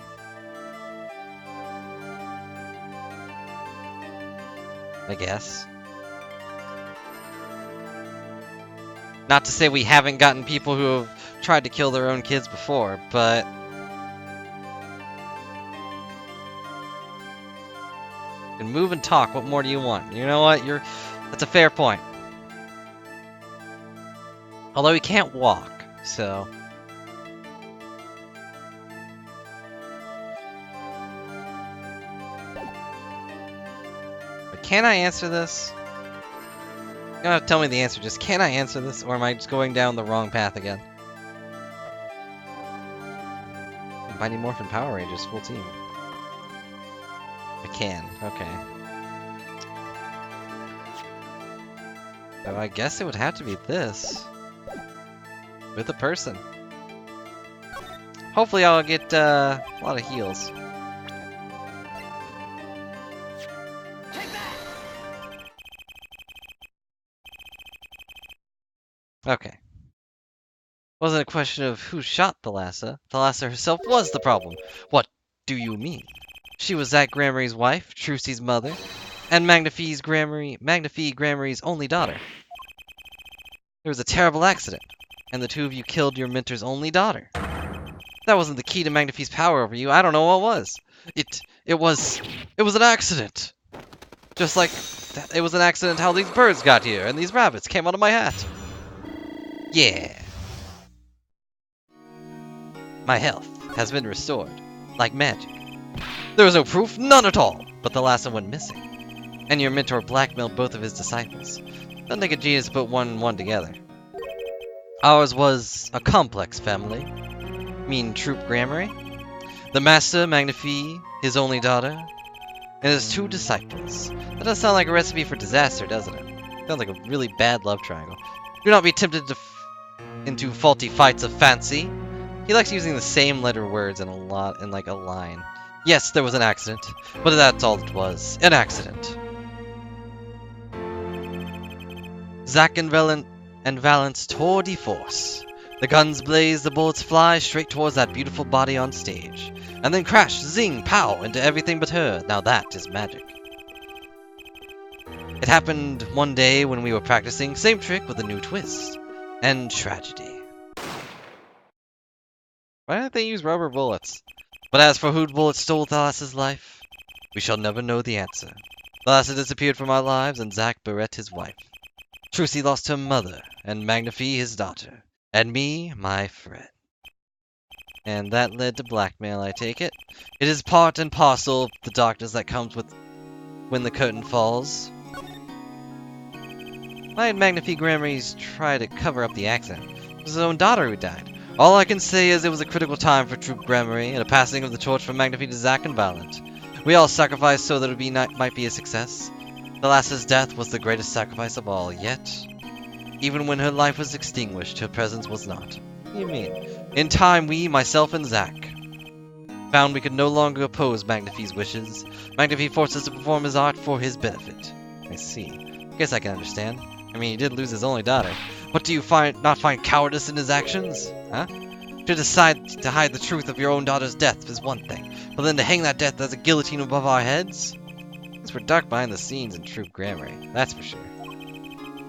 I guess. Not to say we haven't gotten people who have tried to kill their own kids before, but... You can move and talk, what more do you want? You know what, that's a fair point. Although he can't walk, so... But can I answer this? You're gonna have to tell me the answer. Just can I answer this, or am I just going down the wrong path again? Mighty Morphin Power Rangers, full team. I can. Okay. So I guess it would have to be this. With a person. Hopefully I'll get a lot of heals. Okay. Wasn't a question of who shot Thalassa. Thalassa herself was the problem. What do you mean? She was Zack Gramarye's wife, Trucy's mother, and Magnifie Gramarye's only daughter. There was a terrible accident, and the two of you killed your mentor's only daughter. That wasn't the key to Magnifie's power over you. I don't know what was. It was an accident. Just like it was an accident how these birds got here and these rabbits came out of my hat. Yeah. My health has been restored, like magic. There was no proof, none at all, but the last one went missing. And your mentor blackmailed both of his disciples. Doesn't take a genius to put one and one together. Ours was a complex family. Mean Troop Gramarye. The master, Magnifie, his only daughter, and his two disciples. That does sound like a recipe for disaster, doesn't it? Sounds like a really bad love triangle. Do not be tempted into faulty fights of fancy. He likes using the same letter words in like a line. Yes, there was an accident, but that's all it was. An accident. Zack and Valence tour de force. The guns blaze, the bullets fly straight towards that beautiful body on stage. And then crash, zing, pow, into everything but her. Now that is magic. It happened one day when we were practicing, same trick with a new twist. And tragedy. Why didn't they use rubber bullets? But as for whose bullet stole Thalassa's life, we shall never know the answer. Thalassa disappeared from our lives, and Zack bereft his wife. Trucy lost her mother, and Magnifie his daughter. And me, my friend. And that led to blackmail, I take it. It is part and parcel of the darkness that comes with when the curtain falls. Why had Magnifie Gramarye's try to cover up the accident? It was his own daughter who died. All I can say is it was a critical time for Troop Gramarye, and a passing of the torch from Magnifie to Zack and Valent. We all sacrificed so that it might be a success. Thalassa's death was the greatest sacrifice of all, yet, even when her life was extinguished, her presence was not. What do you mean? In time, we, myself and Zack, found we could no longer oppose Magnifie's wishes. Magnifie forced us to perform his art for his benefit. I see. I guess I can understand. I mean, he did lose his only daughter. But do you not find cowardice in his actions? Huh? To decide to hide the truth of your own daughter's death is one thing, but then to hang that death as a guillotine above our heads? Things were dark behind the scenes in Troop Gramarye, that's for sure.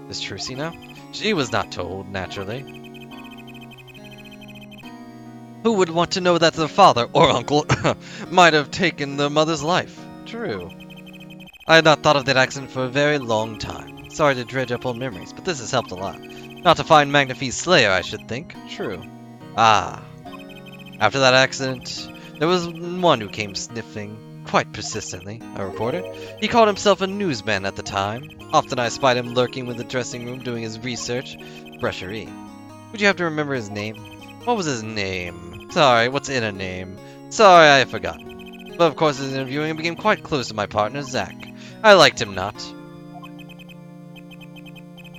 Does Trucy know? She was not told, naturally. Who would want to know that their father, or uncle, might have taken their mother's life? True. I had not thought of that accident for a very long time. Sorry to dredge up old memories, but this has helped a lot. Not to find Magnifie's slayer, I should think. True. Ah. After that accident, there was one who came sniffing quite persistently, a reporter. He called himself a newsman at the time. Often I spied him lurking in the dressing room doing his research. Brusherie. Would you have to remember his name? What was his name? Sorry, what's in a name? Sorry, I have forgotten. But of course, his interviewing became quite close to my partner, Zack. I liked him not.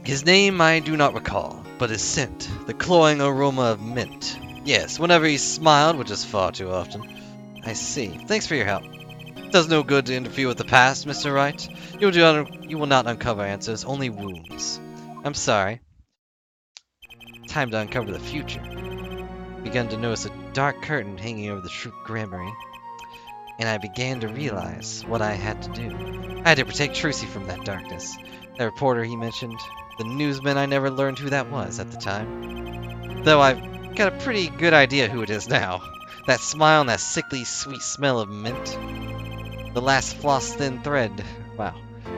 His name I do not recall, but his scent, the cloying aroma of mint. Yes, whenever he smiled, which is far too often. I see. Thanks for your help. It does no good to interfere with the past, Mr. Wright. You will not uncover answers, only wounds. I'm sorry. Time to uncover the future. Began to notice a dark curtain hanging over the Troop Gramarye, and I began to realize what I had to do. I had to protect Trucy from that darkness. That reporter he mentioned, The newsman, I never learned who that was at the time. Though I've got a pretty good idea who it is now. That smile and that sickly sweet smell of mint. The last floss thin thread. Wow.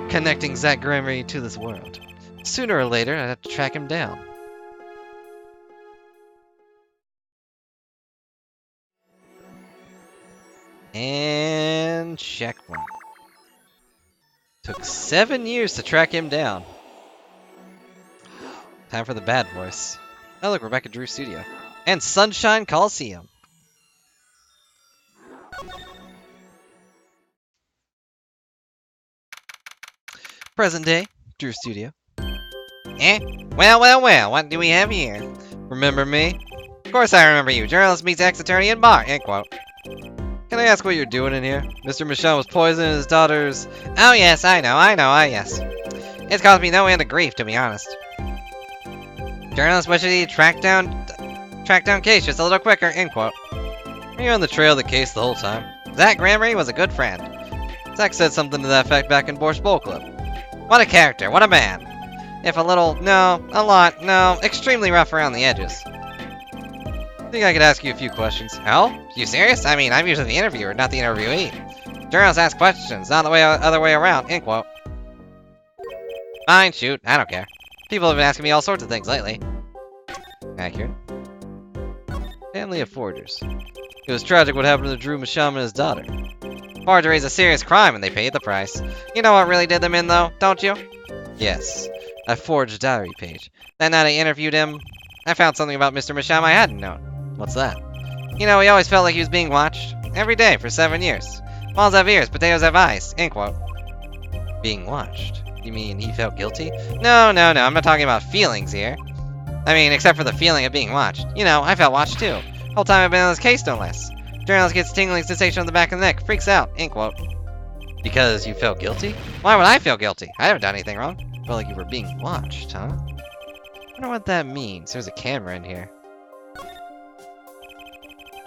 Connecting Zach Gremory to this world. Sooner or later, I'd have to track him down. And checkpoint. Took 7 years to track him down. Time for the bad voice. Oh look, we're back at Drew Studio. And Sunshine Coliseum. Present day, Drew Studio. Well, what do we have here? Remember me? Of course I remember you. Journalist meets ex-attorney in bar, end quote. Can I ask what you're doing in here? Mr. Michon was poisoning his daughter's... Oh yes, I know, yes. It's caused me no end of grief, to be honest. Journalist wishes he track down case just a little quicker, end quote. Were you on the trail of the case the whole time? Zach Gremory was a good friend. Zach said something to that effect back in Borscht Bowl Club. What a character, what a man. If a little, no, a lot, no, extremely rough around the edges. Think I could ask you a few questions. Hell? You serious? I mean, I'm usually the interviewer, not the interviewee. Journalists ask questions, not the other way around, end quote. Fine, shoot, I don't care. People have been asking me all sorts of things lately. Accurate. Family of forgers. It was tragic what happened to Drew Michon and his daughter. Forgery is a serious crime and they paid the price. You know what really did them in though, don't you? Yes. I forged a diary page. That night I interviewed him. I found something about Mr. Michon I hadn't known. What's that? You know, he always felt like he was being watched. Every day for 7 years. Balls have ears, potatoes have eyes. End quote. Being watched? You mean he felt guilty? No, I'm not talking about feelings here. I mean, except for the feeling of being watched. You know, I felt watched too. Whole time I've been on this case, no less. Journalist gets tingling sensation on the back of the neck, freaks out, end quote. Because you felt guilty? Why would I feel guilty? I haven't done anything wrong. Felt like you were being watched, huh? I wonder what that means. There's a camera in here.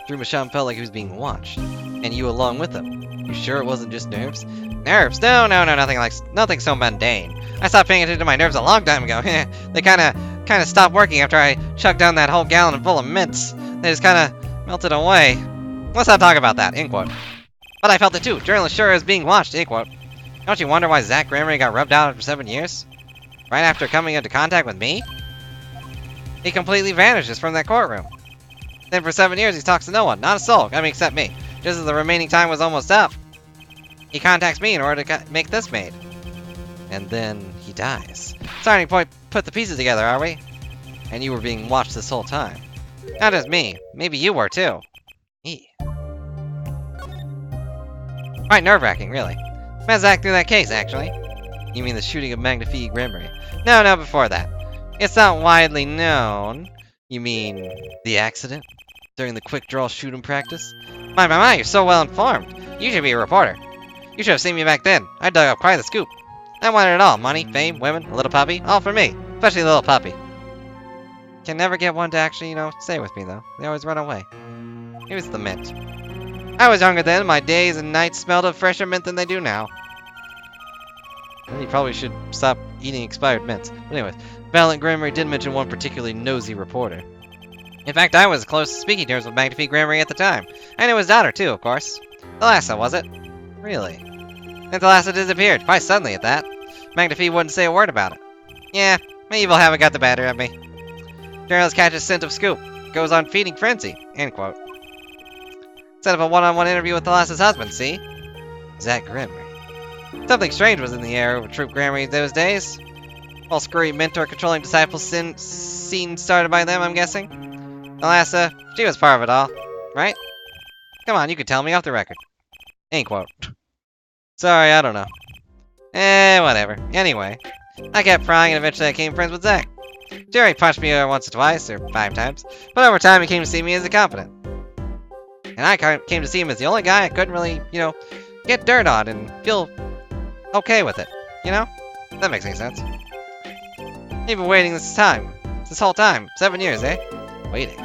Drew Michon felt like he was being watched, and you along with him. You sure it wasn't just nerves? Nerves? No, nothing so mundane. I stopped paying attention to my nerves a long time ago. They kinda stopped working after I chucked down that whole gallon full of mints. They just kinda melted away. Let's not talk about that, end quote. But I felt it too. Journalist sure is being watched, end quote. Don't you wonder why Zach Gremory got rubbed out after 7 years? Right after coming into contact with me? He completely vanishes from that courtroom. Then for 7 years he talks to no one, not a soul, I mean except me. Just as the remaining time was almost up. He contacts me in order to make this made. And then he dies. Starting point, put the pieces together, are we? And you were being watched this whole time. Not just me, maybe you were too. Me. Quite nerve-wracking, really. Met Zach through that case, actually. You mean the shooting of Magnifique Gremory? No, before that. It's not widely known. You mean the accident? During the quick draw shoot-'em practice? My, you're so well informed. You should be a reporter. You should have seen me back then. I dug up quite the scoop. I wanted it all. Money, fame, women, a little puppy. All for me. Especially the little puppy. Can never get one to actually, stay with me, though. They always run away. It was the mint. I was younger then. My days and nights smelled of fresher mint than they do now. Well, you probably should stop eating expired mints. But anyways, Valiant Gremory did mention one particularly nosy reporter. In fact, I was close to speaking terms with Magnifique Gremory at the time. I knew his daughter, too, of course. Thalassa, was it? Really? Then Thalassa disappeared, quite suddenly at that. Magnifique wouldn't say a word about it. Yeah, my evil habit got the better of me. Journalist catches scent of scoop. Goes on feeding frenzy. End quote. Set up a one-on-one interview with Thalassa's husband, see? Zach Gremory. Something strange was in the air with Troop Gremory those days. All scurry mentor-controlling disciple scene started by them, I'm guessing. Thalassa, she was part of it all, right? Come on, you can tell me off the record. End quote. Sorry, I don't know. Whatever. Anyway, I kept prying and eventually I became friends with Zach. Jerry punched me once or twice, or 5 times, but over time he came to see me as a competent. And I came to see him as the only guy I couldn't really, get dirt on and feel okay with it. If that makes any sense. You've been waiting this whole time, 7 years, eh? Waiting.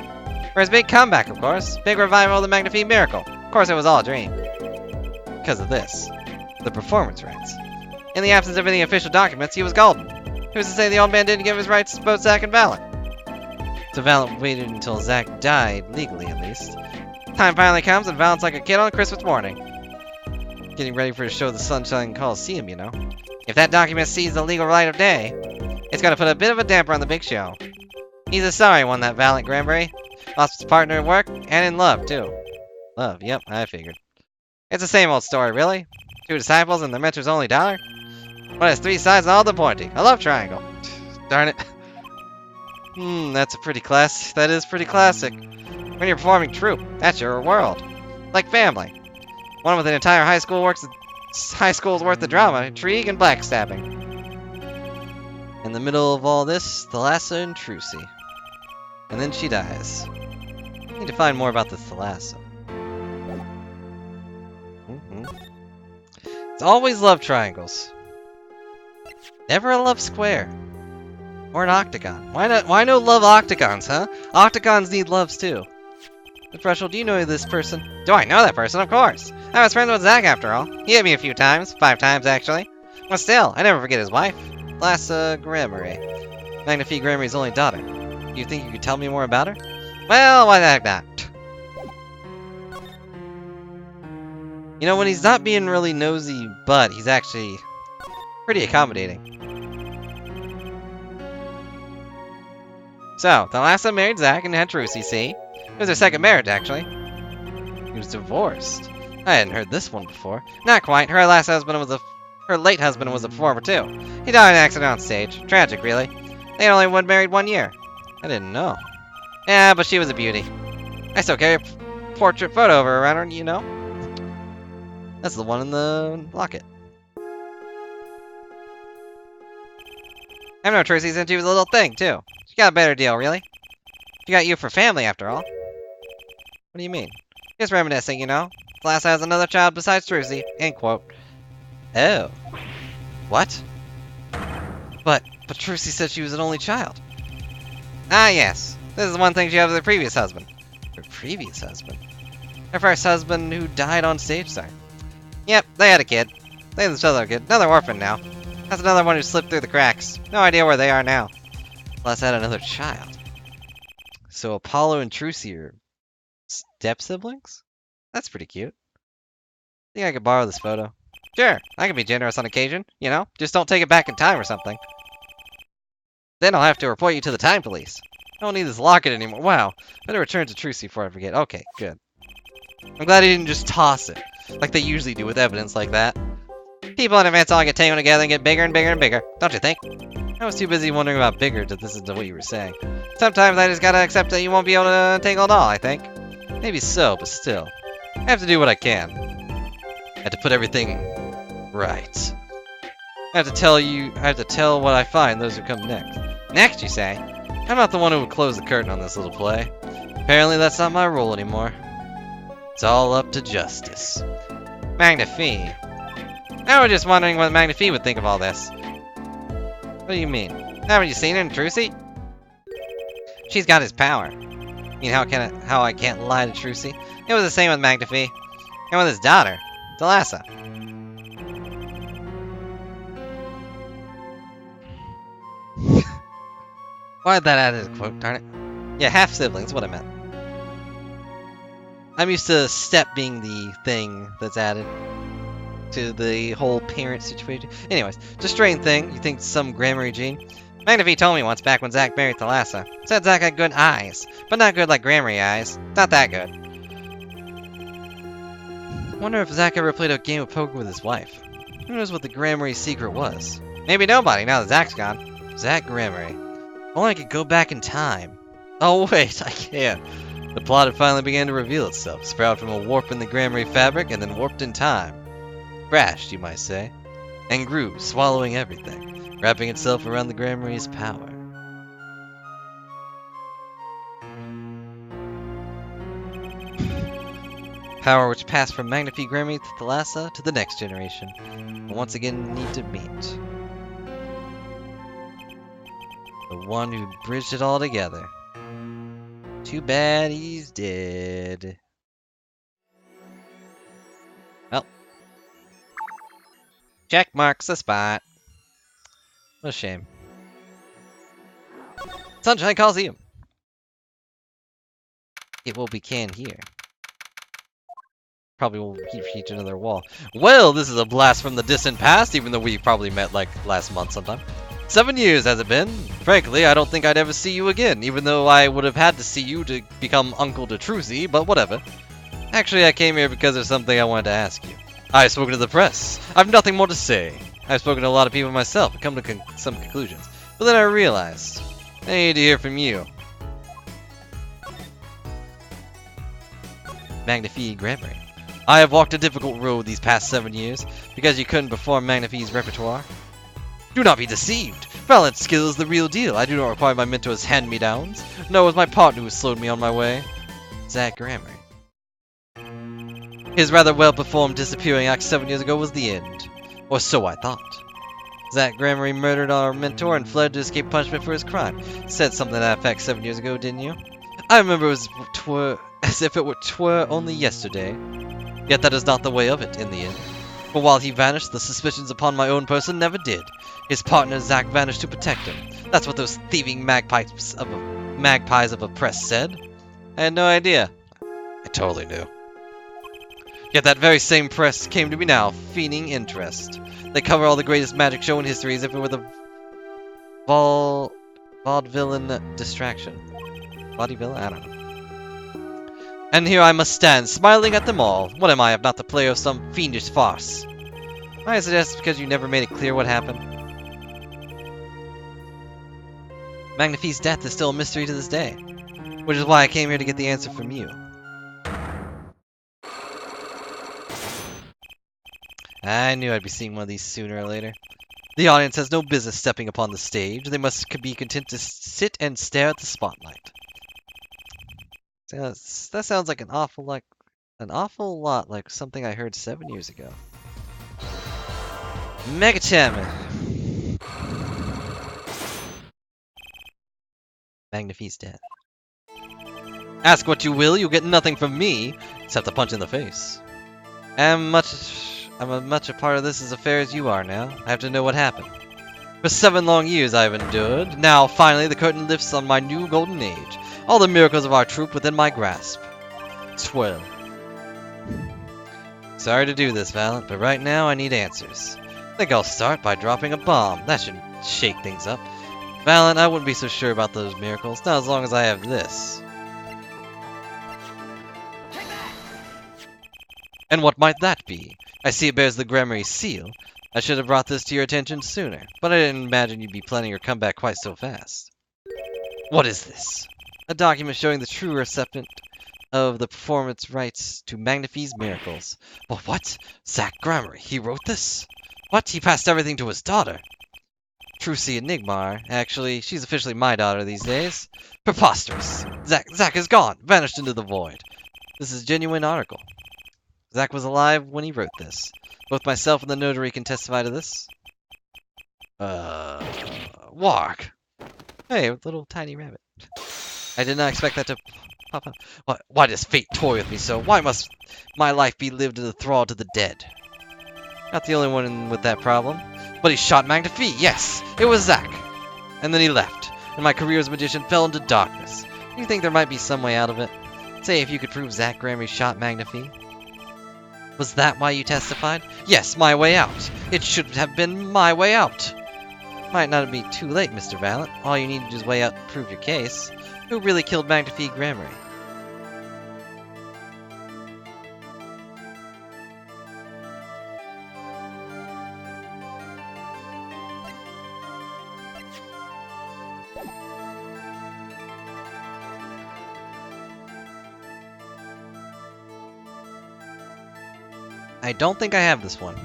For his big comeback, of course. Big revival of the Magnifique Miracle. Of course, it was all a dream. Because of this. The performance rights. In the absence of any official documents, he was golden. Who's to say the old man didn't give his rights to both Zack and Valen? So Valen waited until Zack died, legally at least. Time finally comes and Valen's like a kid on Christmas morning. Getting ready for a show at the Sunshine Coliseum, you know. If that document sees the legal light of day, it's gonna put a bit of a damper on the big show. He's a sorry one, that Valen Granbury. Lost his partner in work and in love, too. Love, yep, I figured. It's the same old story, really. Two disciples and their mentor's only daughter. But it's three sides and all the pointy. A love triangle. Darn it. That's a pretty class. That is pretty classic. When you're performing troupe, that's your world. Like family. One with an entire high school's worth of drama, intrigue, and backstabbing. In the middle of all this, Thalassa and Trucy. And then she dies. Need to find more about the Thalassa. It's always love triangles. Never a love square. Or an octagon. Why no love octagons, huh? Octagons need loves too. Threshold, do you know this person? Do I know that person? Of course. I was friends with Zack after all. He hit me a few times. 5 times, actually. But still, I never forget his wife. Thalassa Granbury. Magnifique Granbury's only daughter. Do you think you could tell me more about her? Well, why the heck not? You know, when he's not being really nosy, but he's actually pretty accommodating. So, Thalassa married Zack and had Trucy, see? It was her second marriage, actually. He was divorced. I hadn't heard this one before. Not quite. Her late husband was a performer, too. He died in an accident on stage. Tragic, really. They had only been married 1 year. I didn't know. Yeah, but she was a beauty. I still carry a portrait photo of her around her, you know? That's the one in the locket. I know Trucy sent you a little thing, too. She got a better deal, really. She got you for family, after all. What do you mean? Just reminiscing, you know. Thalassa has another child besides Trucy. End quote. Oh. What? But Trucy said she was an only child. Ah, yes. This is the one thing she had with her previous husband. Her previous husband? Her first husband who died on stage, sorry. Yep, they had a kid. They themselves are a kid. Another orphan now. That's another one who slipped through the cracks. No idea where they are now. Plus had another child. So Apollo and Trucy are step-siblings? That's pretty cute. Think I could borrow this photo? Sure, I can be generous on occasion, you know? Just don't take it back in time or something. Then I'll have to report you to the time police. I don't need this locket anymore. Wow. Better return to Trucy before I forget. Okay, good. I'm glad he didn't just toss it, like they usually do with evidence like that. People in events all get taken together and get bigger and bigger and bigger, don't you think? I was too busy wondering about bigger to listen to what you were saying. Sometimes I just gotta accept that you won't be able to take it all, I think. Maybe so, but still. I have to do what I can. I have to put everything right. I have to tell what I find those who come next. Next, you say? I'm not the one who would close the curtain on this little play. Apparently that's not my role anymore. It's all up to justice. Magnifique. I was just wondering what Magnifique would think of all this. What do you mean? Haven't you seen her in Trucy? She's got his power. I mean, how I can't lie to Trucy? It was the same with Magnifique. And with his daughter, Thalassa. Why'd that add as a quote, darn it? Yeah, half-siblings, what I meant. I'm used to step being the thing that's added to the whole parent situation. Anyways, just strange thing. You think some Granbury gene? Magnifique told me once back when Zack married Thalassa. Said Zack had good eyes, but not good like Granbury eyes. Not that good. Wonder if Zack ever played a game of poker with his wife. Who knows what the Granbury secret was? Maybe nobody, now that Zack's gone. Zack Granbury. Only I could go back in time. Oh wait, I can't. The plot had finally began to reveal itself, sprouted from a warp in the Granbury fabric and then warped in time. Crashed, you might say, and grew, swallowing everything, wrapping itself around the Granbury's power. Power which passed from Magnifique Granbury to Thalassa to the next generation, and once again need to meet. The one who bridged it all together. Too bad he's dead. Well. Check marks the spot. What a shame. Sunshine Coliseum. It will be canned here. Probably will reach another wall. Well, this is a blast from the distant past, even though we probably met like last month sometime. 7 years has it been? Frankly, I don't think I'd ever see you again, even though I would have had to see you to become Uncle to Trucy, but whatever. Actually, I came here because there's something I wanted to ask you. I've spoken to the press. I've nothing more to say. I've spoken to a lot of people myself and come to some conclusions. But then I realized, I need to hear from you. Magnifique Grammar. I have walked a difficult road these past 7 years, because you couldn't perform Magnifique's repertoire. Do not be deceived. Valiant's skill is the real deal. I do not require my mentor's hand-me-downs. No, it was my partner who slowed me on my way. Zach Grammar. His rather well-performed disappearing act 7 years ago was the end. Or so I thought. Zach Grammar murdered our mentor and fled to escape punishment for his crime. Said something to that effect 7 years ago, didn't you? I remember it was as if it were only yesterday. Yet that is not the way of it, in the end. For while he vanished, the suspicions upon my own person never did. His partner Zach vanished to protect him. That's what those thieving magpies of a press said. I had no idea. I totally knew. Yet that very same press came to me now, feigning interest. They cover all the greatest magic show in history as if it were the vaudevillain distraction. Vaudevillain? I don't know. And here I must stand, smiling at them all. What am I, if not the player of some fiendish farce? I suggest it's because you never made it clear what happened. Magnifique's death is still a mystery to this day, which is why I came here to get the answer from you. I knew I'd be seeing one of these sooner or later. The audience has no business stepping upon the stage. They must be content to sit and stare at the spotlight. That sounds like an awful lot like something I heard 7 years ago. Megachairman. Magnifique's death. Ask what you will, you'll get nothing from me, except a punch in the face. I'm as much a part of this affair as you are now. I have to know what happened. For 7 long years I have endured. Now, finally, the curtain lifts on my new golden age. All the miracles of our troop within my grasp. Swell. Sorry to do this, Valiant, but right now I need answers. I think I'll start by dropping a bomb. That should shake things up. Valiant, I wouldn't be so sure about those miracles, not as long as I have this. And what might that be? I see it bears the Grammar seal. I should have brought this to your attention sooner, but I didn't imagine you'd be planning your comeback quite so fast. What is this? A document showing the true recipient of the performance rights to Magnifique's miracles. But what? Zach Grammar, he wrote this? What? He passed everything to his daughter? Trucy Enigmar. Actually, she's officially my daughter these days. Preposterous. Zach is gone, vanished into the void. This is a genuine article. Zach was alive when he wrote this. Both myself and the notary can testify to this. Warg. Hey, little tiny rabbit. I did not expect that to pop up. Why does fate toy with me so? Why must my life be lived as a thrall to the dead? Not the only one with that problem. But he shot Magnifique, yes! It was Zach! And then he left, and my career as a magician fell into darkness. Do you think there might be some way out of it? Say if you could prove Zach Grammar shot Magnifique. Was that why you testified? Yes, my way out. It should have been my way out. Might not be too late, Mr. Valiant. All you need to do is way out to prove your case. Who really killed Magnifique Grammar? I don't think I have this one.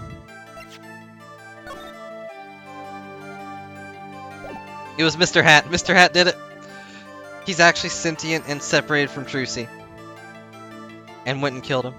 It was Mr. Hat. Mr. Hat did it. He's actually sentient and separated from Trucy. And went and killed him.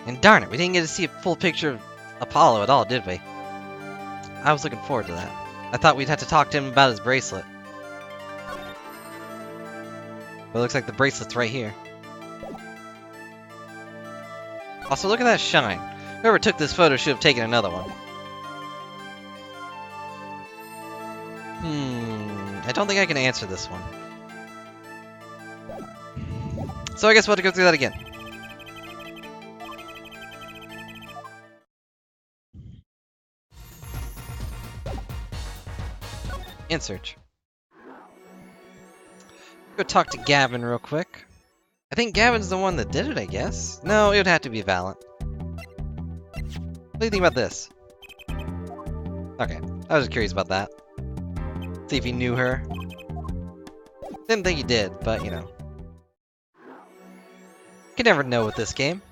And darn it, we didn't get to see a full picture of Apollo at all, did we? I was looking forward to that. I thought we'd have to talk to him about his bracelet. But it looks like the bracelet's right here. Also, look at that shine. Whoever took this photo should have taken another one. I don't think I can answer this one. So I guess we'll have to go through that again. In search. Go talk to Gavin real quick. I think Gavin's the one that did it, I guess. No, it would have to be Valent. What do you think about this? Okay, I was just curious about that. See if he knew her. Didn't think he did, but you know. You never know with this game.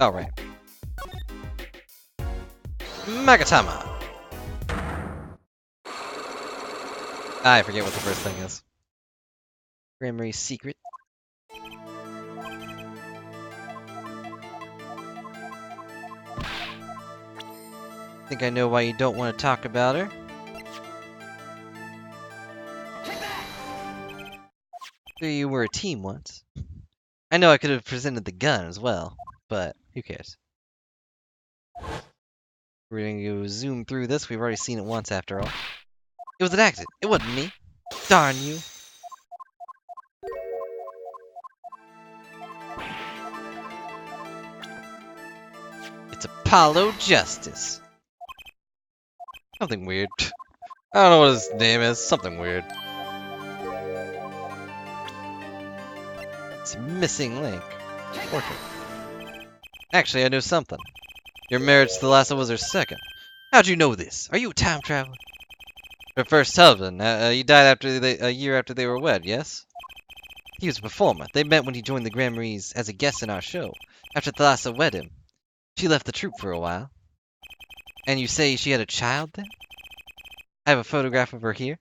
Alright. Magatama! I forget what the first thing is. Gramarye's secret. Think I know why you don't want to talk about her. So you were a team once. I know I could have presented the gun as well, but who cares? We're gonna go zoom through this. We've already seen it once after all. It was an accident. It wasn't me. Darn you. It's Apollo Justice. Something weird. I don't know what his name is. Something weird. It's Missing Link. Portrait. Actually, I know something. Your marriage to Thalassa was her second. How'd you know this? Are you a time traveler? Her first husband. He died after a year after they were wed, yes? He was a performer. They met when he joined the Gramaryes as a guest in our show. After Thalassa wed him, she left the troupe for a while. And you say she had a child then? I have a photograph of her here.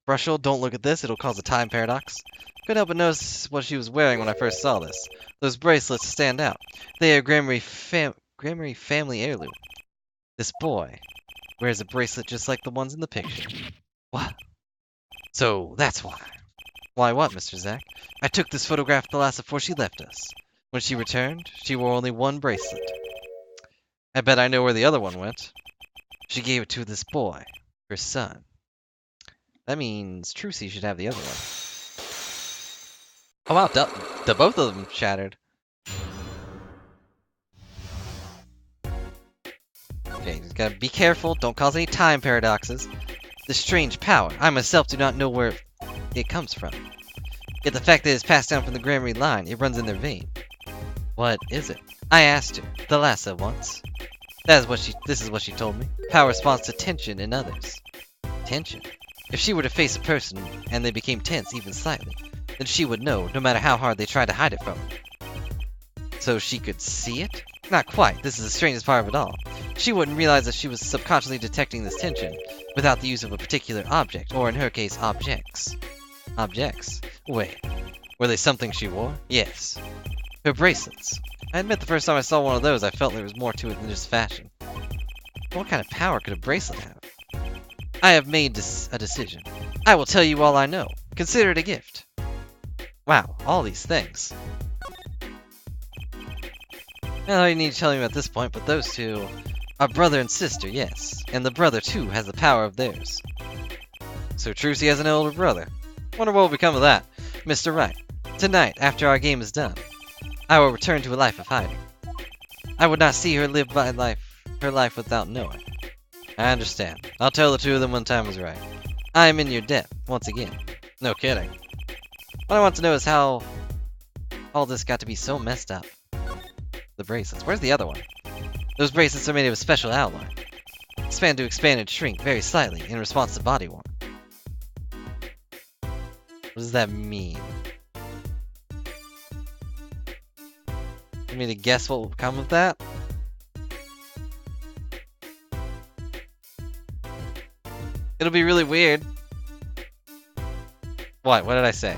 Brushel, don't look at this. It'll cause a time paradox. Couldn't help but notice what she was wearing when I first saw this. Those bracelets stand out. They are Gramarye family heirloom. This boy wears a bracelet just like the ones in the picture. What? So that's why. Why what, Mr. Zack? I took this photograph of Thalassa before she left us. When she returned, she wore only one bracelet. I bet I know where the other one went. She gave it to this boy, her son. That means Trucy should have the other one. Oh wow, the both of them shattered. Okay, just gotta be careful, don't cause any time paradoxes. This strange power, I myself do not know where it comes from. Yet the fact that it's passed down from the Gramarye line, it runs in their vein. What is it? I asked her, Thalassa, once. This is what she told me. Power responds to tension in others. Tension? If she were to face a person and they became tense even slightly, then she would know, no matter how hard they tried to hide it from her. So she could see it? Not quite. This is the strangest part of it all. She wouldn't realize that she was subconsciously detecting this tension without the use of a particular object, or in her case, objects. Objects? Wait. Were they something she wore? Yes. Her bracelets. I admit the first time I saw one of those, I felt there was more to it than just fashion. What kind of power could a bracelet have? I have made a decision. I will tell you all I know. Consider it a gift. Wow, all these things. Not all you need to tell me at this point, but those two are brother and sister, yes. And the brother, too, has the power of theirs. So Trucy has an older brother. Wonder what will become of that. Mr. Wright, tonight, after our game is done, I will return to a life of hiding. I would not see her live her life without knowing. I understand. I'll tell the two of them when time is right. I am in your debt, once again. No kidding. What I want to know is how all this got to be so messed up. The bracelets. Where's the other one? Those bracelets are made of a special alloy. Expand to expand and shrink very slightly in response to body warmth. What does that mean? You mean to guess what will come of that? It'll be really weird. What? What did I say?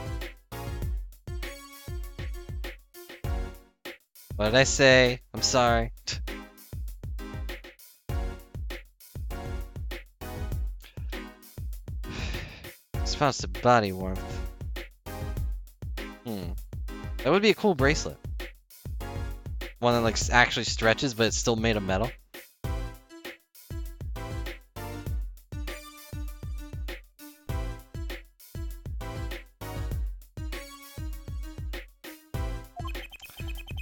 What did I say? I'm sorry. response to body warmth. That would be a cool bracelet. One that like actually stretches, but it's still made of metal.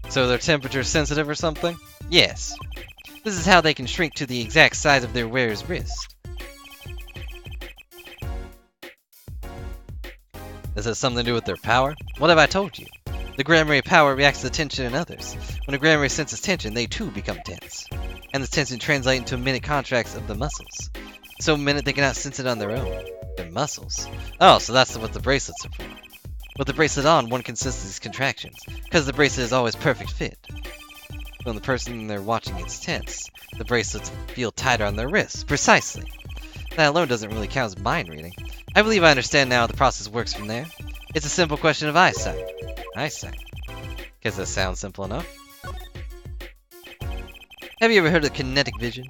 So they're temperature sensitive or something? Yes. This is how they can shrink to the exact size of their wearer's wrist. This has something to do with their power? What have I told you? The Gramarye power reacts to tension in others. When a Gramarye senses tension, they too become tense. And this tension translates into minute contracts of the muscles. So minute they cannot sense it on their own. Their muscles. Oh, so that's what the bracelets are for. With the bracelet on, one can sense these contractions, because the bracelet is always perfect fit. When the person they're watching gets tense, the bracelets feel tighter on their wrists. Precisely. That alone doesn't really count as mind reading. I believe I understand now how the process works from there. It's a simple question of eyesight. Eyesight. Guess that sounds simple enough. Have you ever heard of kinetic vision?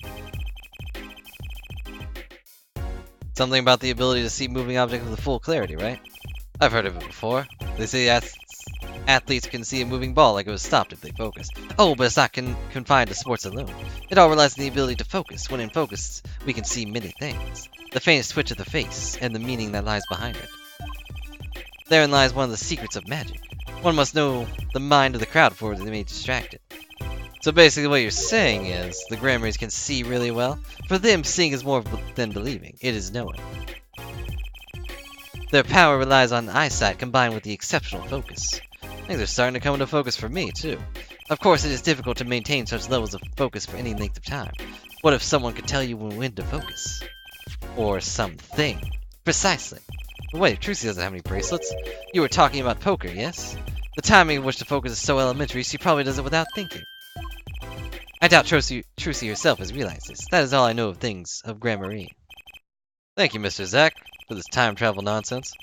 Something about the ability to see moving objects with full clarity, right? I've heard of it before. They say athletes can see a moving ball like it was stopped if they focus. Oh, but it's not confined to sports alone. It all relies on the ability to focus. When in focus, we can see many things. The faintest twitch of the face, and the meaning that lies behind it. Therein lies one of the secrets of magic. One must know the mind of the crowd before they may distract it. So basically what you're saying is, the Gramaryes can see really well. For them, seeing is more than believing. It is knowing. Their power relies on eyesight combined with the exceptional focus. Things are starting to come into focus for me, too. Of course, it is difficult to maintain such levels of focus for any length of time. What if someone could tell you when to focus? Or something. Precisely. But wait, Trucy doesn't have any bracelets. You were talking about poker, yes? The timing in which to focus is so elementary, she probably does it without thinking. I doubt Trucy herself has realized this. That is all I know of things of Gramarye. Thank you, Mr. Zack, for this time travel nonsense.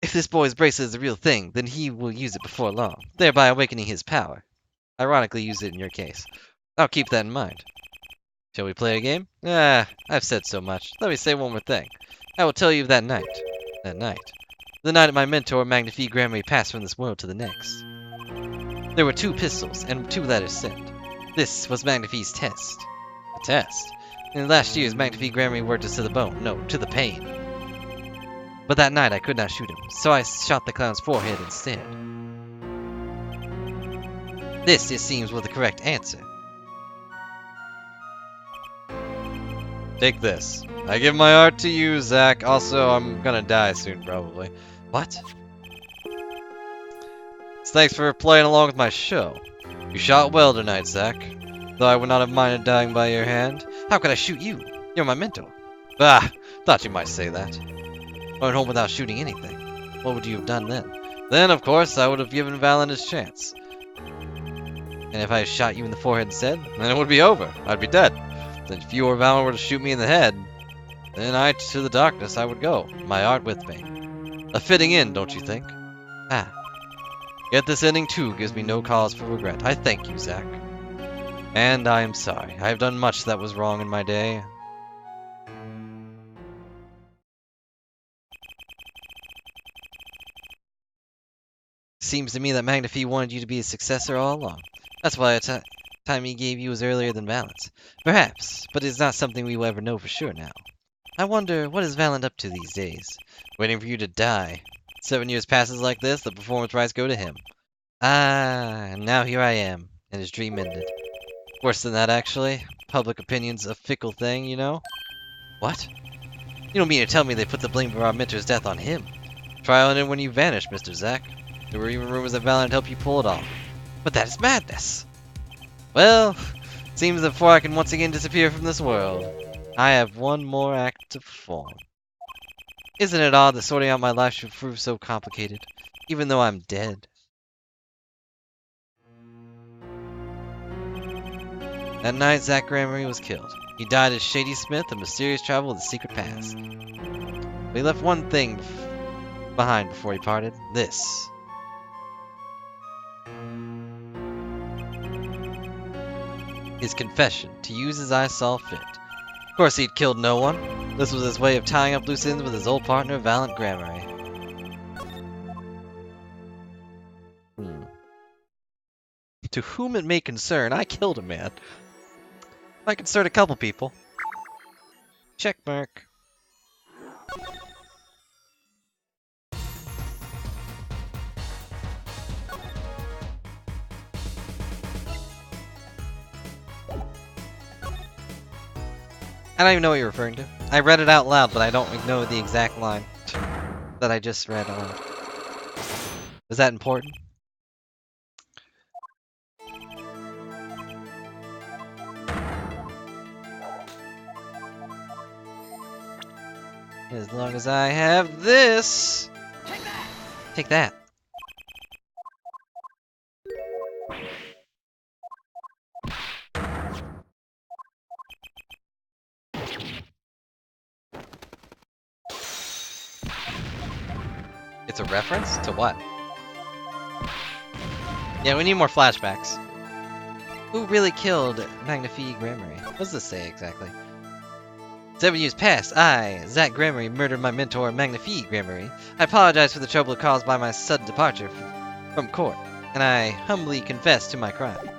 If this boy's bracelet is the real thing, then he will use it before long, thereby awakening his power. Ironically, use it in your case. I'll keep that in mind. Shall we play a game? I've said so much. Let me say one more thing. I will tell you of that night. That night. The night my mentor, Magnifique Gramarye, passed from this world to the next. There were 2 pistols and 2 letters sent. This was Magnifique's test. A test? In the last years, Magnifique Gramarye worked us to the bone. No, to the pain. But that night I could not shoot him, so I shot the clown's forehead instead. This, it seems, was the correct answer. Take this. I give my art to you, Zack. Also, I'm gonna die soon, probably. What? Thanks for playing along with my show. You shot well tonight, Zack. Though I would not have minded dying by your hand. How could I shoot you? You're my mentor. Ah, thought you might say that. I went home without shooting anything. What would you have done then? Then, of course, I would have given Valen his chance. And if I had shot you in the forehead instead, then it would be over. I'd be dead. Then if you or Valen were to shoot me in the head, then to the darkness I would go, my art with me. A fitting end, don't you think? Ah. Yet this ending, too, gives me no cause for regret. I thank you, Zack. And I am sorry. I have done much that was wrong in my day. Seems to me that Magnifique wanted you to be his successor all along. That's why the time he gave you was earlier than Valen's. Perhaps, but it's not something we will ever know for sure now. I wonder, what is Valen up to these days? Waiting for you to die. 7 years passes like this, the performance rights go to him. Ah, and now here I am, and his dream ended. Worse than that, actually. Public opinion's a fickle thing, you know? What? You don't mean to tell me they put the blame for our mentor's death on him? Trial ended when you vanished, Mr. Zack. There were even rumors that Valen helped you pull it off. But that is madness! Well, it seems that before I can once again disappear from this world, I have one more act to perform. Isn't it odd that sorting out my life should prove so complicated, even though I'm dead? That night, Zack Gramarye was killed. He died as Shady Smith, a mysterious traveler with a secret past. But he left one thing behind before he parted. This. His confession, to use as I saw fit. Of course he'd killed no one. This was his way of tying up loose ends with his old partner, Valiant Gramarye. To whom it may concern, I killed a man. Might concern a couple people. Check mark. I don't even know what you're referring to. I read it out loud, but I don't know the exact line that I just read on. Is that important? As long as I have this. Take that. It's a reference to what? Yeah, we need more flashbacks. Who really killed Magnifie Gramarye? What does this say exactly? 7 years past, I, Zack Gramarye, murdered my mentor, Magnifie Gramarye. I apologize for the trouble caused by my sudden departure from court, and I humbly confess to my crime.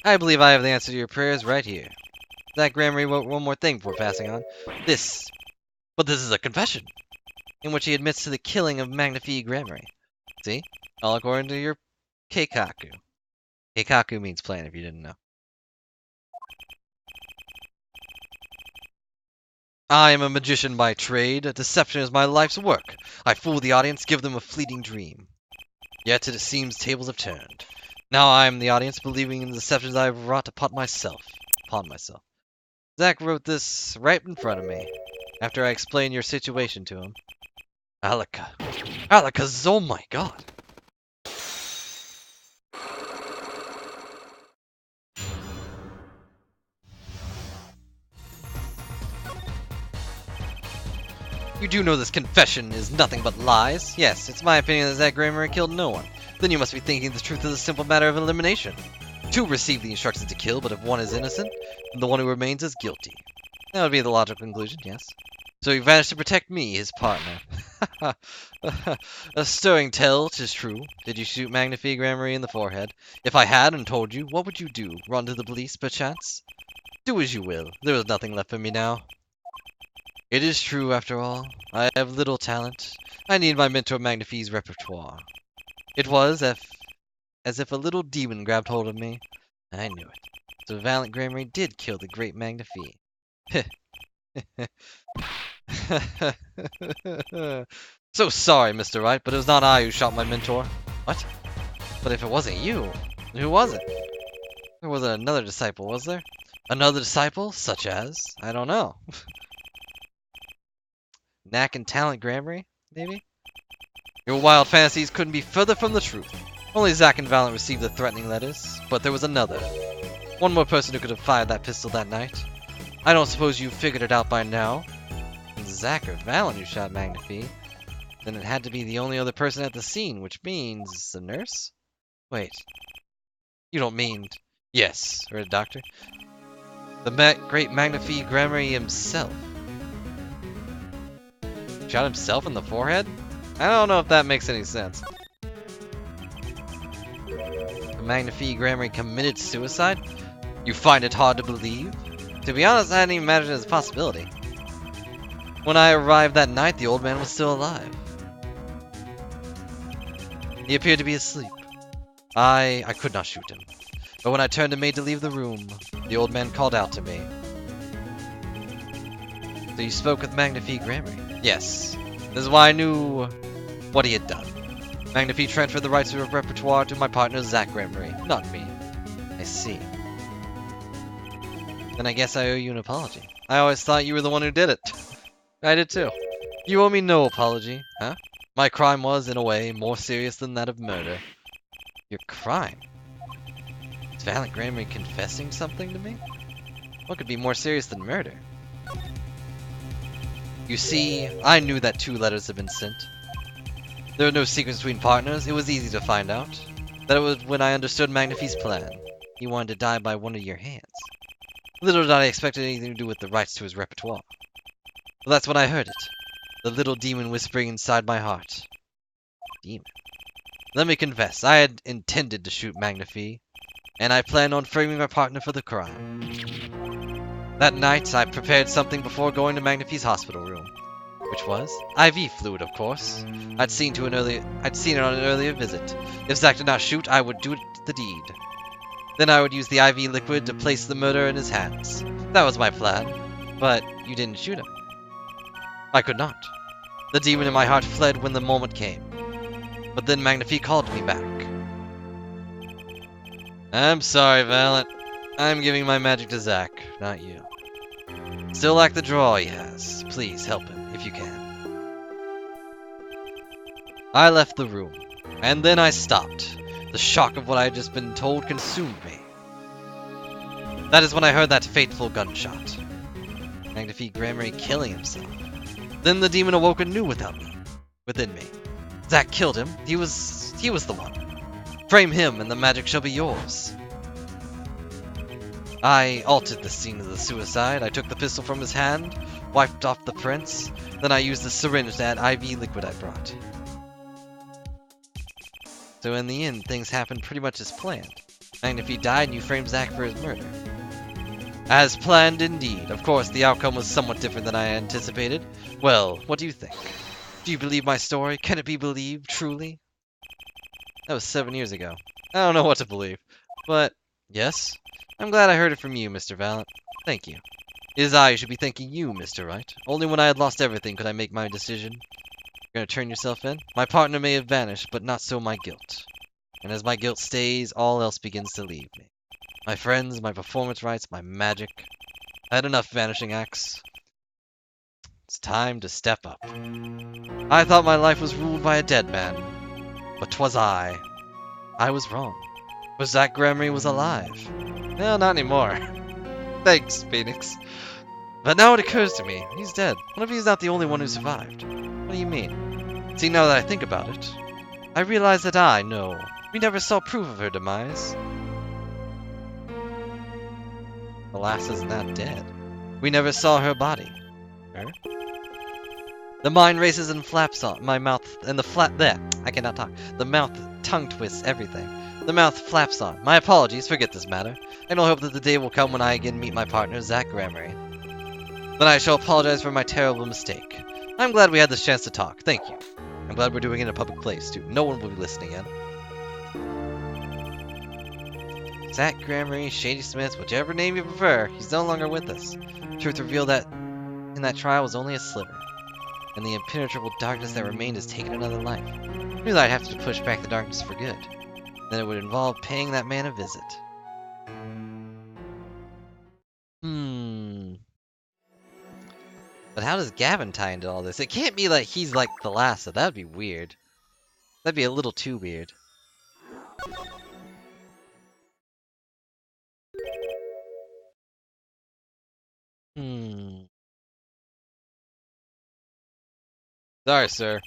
I believe I have the answer to your prayers right here. Zack Gramarye wrote one more thing before passing on. But this is a confession, in which he admits to the killing of Magnifie Gramarye. See? All according to your Keikaku. Keikaku means plan, if you didn't know. I am a magician by trade. Deception is my life's work. I fool the audience, give them a fleeting dream. Yet it seems tables have turned. Now I am the audience, believing in the deceptions I have wrought upon myself. Zack wrote this right in front of me, after I explained your situation to him. Alaka. Oh my god. You do know this confession is nothing but lies? Yes, it's my opinion that Zack Gramarye killed no one. Then you must be thinking the truth is a simple matter of elimination. Two receive the instructions to kill, but if one is innocent, then the one who remains is guilty. That would be the logical conclusion, yes. So he vanished to protect me, his partner. A stirring tale, 'tis true. Did you shoot Magnifie Gramarye in the forehead? If I had and told you, what would you do? Run to the police, perchance? Do as you will. There is nothing left for me now. It is true, after all. I have little talent. I need my mentor Magnifie's repertoire. It was as if a little demon grabbed hold of me. I knew it. So Valiant Gramarye did kill the great Magnifie. So sorry, Mr. Wright, but it was not I who shot my mentor. What? But if it wasn't you, who was it? There wasn't another disciple, was there? Another disciple? Such as? I don't know. Knack and talent Gramarye, maybe? Your wild fantasies couldn't be further from the truth. Only Zack and Valiant received the threatening letters, but there was another. One more person who could have fired that pistol that night. I don't suppose you've figured it out by now. If Zack or Valiant who shot Magnifie, then it had to be the only other person at the scene, which means the nurse? Wait. You don't mean... Yes, or a doctor. The great Magnifie Gramarye himself. Shot himself in the forehead? I don't know if that makes any sense. Magnifie Gramarye committed suicide? You find it hard to believe? To be honest, I hadn't even imagined it as a possibility. When I arrived that night, the old man was still alive. He appeared to be asleep. I could not shoot him. But when I turned and made to leave the room, the old man called out to me. So you spoke with Magnifie Gramarye? Yes. This is why I knew what he had done. Magnifie transferred the rights to her repertoire to my partner Zack Gramarye, not me. I see. Then I guess I owe you an apology. I always thought you were the one who did it. I did too. You owe me no apology, huh? My crime was, in a way, more serious than that of murder. Your crime? Is Valiant Gramarye confessing something to me? What could be more serious than murder? You see, I knew that 2 letters had been sent. There were no secrets between partners. It was easy to find out. That it was when I understood Magnifie's plan. He wanted to die by one of your hands. Little did I expect anything to do with the rights to his repertoire. Well, that's when I heard it. The little demon whispering inside my heart. Demon. Let me confess, I had intended to shoot Magnifi, and I planned on framing my partner for the crime. That night, I prepared something before going to Magnifi's hospital room. Which was? IV fluid, of course. I'd seen it on an earlier visit. If Zack did not shoot, I would do the deed. Then I would use the IV liquid to place the murder in his hands. That was my plan. But you didn't shoot him. I could not. The demon in my heart fled when the moment came. But then Magnifi called me back. I'm sorry, Valent. I'm giving my magic to Zack, not you. Still like the draw he has. Please help him, if you can. I left the room, and then I stopped. The shock of what I had just been told consumed me. That is when I heard that fateful gunshot. Magnifi Gramarye killing himself. Then the demon awoke anew within me. Zack killed him. He was the one. Frame him, and the magic shall be yours. I altered the scene of the suicide. I took the pistol from his hand, wiped off the prints, then I used the syringe to add IV liquid I brought. So in the end, things happened pretty much as planned. Magnifi died and you framed Zack for his murder. As planned indeed. Of course, the outcome was somewhat different than I anticipated. Well, what do you think? Do you believe my story? Can it be believed, truly? That was 7 years ago. I don't know what to believe. But, yes, I'm glad I heard it from you, Mr. Valent. Thank you. It is I who should be thanking you, Mr. Wright. Only when I had lost everything could I make my decision. You're gonna turn yourself in? My partner may have vanished, but not so my guilt. And as my guilt stays, all else begins to leave me. My friends, my performance rights, my magic. I had enough vanishing acts. It's time to step up. I thought my life was ruled by a dead man. But 'twas I. I was wrong. For Zack Gramarye was alive. Well, not anymore. Thanks, Phoenix. But now it occurs to me, he's dead. What if he's not the only one who survived? What do you mean? See, now that I think about it, I realize that we never saw proof of her demise. The lass is not dead. We never saw her body. Her? The mind races and flaps on my mouth, and I cannot talk. The mouth tongue twists everything. The mouth flaps on. My apologies, forget this matter. I don't hope that the day will come when I again meet my partner, Zack Gramarye. Then I shall apologize for my terrible mistake. I'm glad we had this chance to talk. Thank you. I'm glad we're doing it in a public place, too. No one will be listening in. Zack Gramarye, Shady Smith, whichever name you prefer, he's no longer with us. Truth revealed that in that trial was only a sliver. And the impenetrable darkness that remained has taken another life. I knew that I'd have to push back the darkness for good. Then it would involve paying that man a visit. But how does Gavin tie into all this? It can't be like he's like the last, so that'd be weird. That'd be a little too weird. Sorry, sir.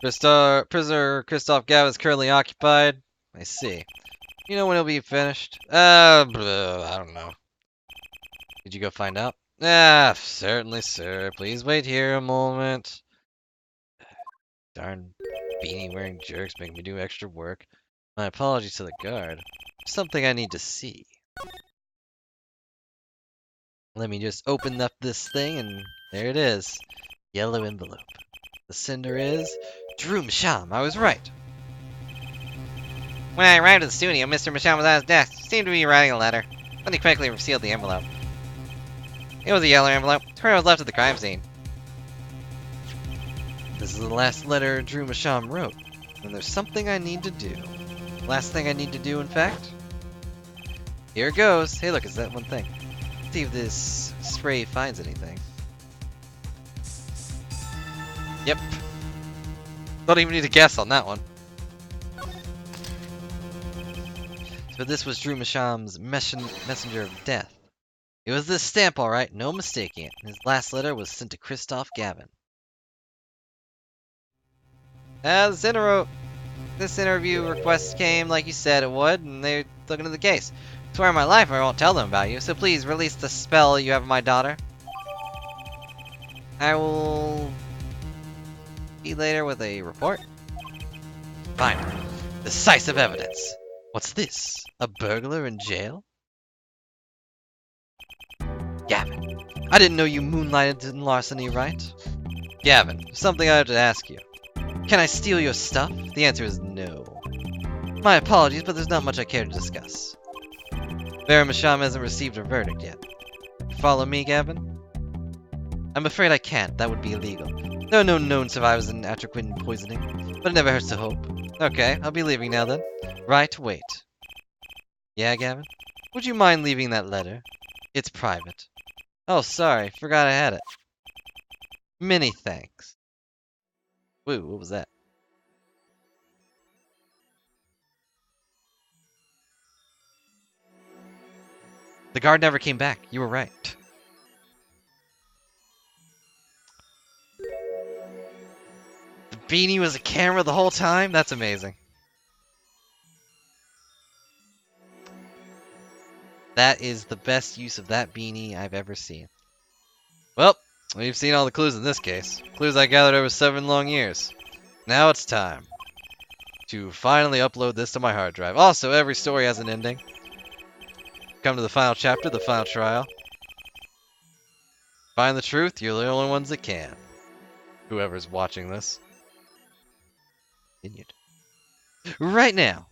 Prisoner Christoph Gavin is currently occupied. I see. You know when he'll be finished? I don't know. Did you go find out? Certainly, sir. Please wait here a moment. Darn beanie-wearing jerks make me do extra work. My apologies to the guard. Something I need to see. Let me just open up this thing, and there it is. Yellow envelope. The sender is Drew Masham. I was right. When I arrived at the studio, Mr. Masham was at his desk. He seemed to be writing a letter. Then he quickly sealed the envelope. It was a yellow envelope. It's where I was left at the crime scene. This is the last letter Drew Masham wrote. And there's something I need to do. Last thing I need to do, in fact. Here it goes. Hey, look, it's that one thing. Let's see if this spray finds anything. Yep. Don't even need to guess on that one. So this was Drew Masham's messenger of death. It was this stamp, alright, no mistaking it. His last letter was sent to Christoph Gavin. The sender wrote, This interview request came like you said it would, and they're looking into the case. I swear on my life I won't tell them about you, so please release the spell you have on my daughter. I will be later with a report. Fine. Decisive evidence. What's this? A burglar in jail? Gavin, I didn't know you moonlighted in larceny, right? Gavin, something I have to ask you. Can I steal your stuff? The answer is no. My apologies, but there's not much I care to discuss. Baron Masham hasn't received a verdict yet. Follow me, Gavin? I'm afraid I can't. That would be illegal. There are no known survivors in atroquin poisoning, but it never hurts to hope. Okay, I'll be leaving now then. Right, wait. Yeah, Gavin? Would you mind leaving that letter? It's private. Oh, sorry. Forgot I had it. Many thanks. Woo, what was that? The guard never came back. You were right. The beanie was a camera the whole time? That's amazing. That is the best use of that beanie I've ever seen. Well, we've seen all the clues in this case. Clues I gathered over 7 long years. Now it's time to finally upload this to my hard drive. Also, every story has an ending. Come to the final chapter, the final trial. Find the truth, you're the only ones that can. Whoever's watching this. Continued. Right now.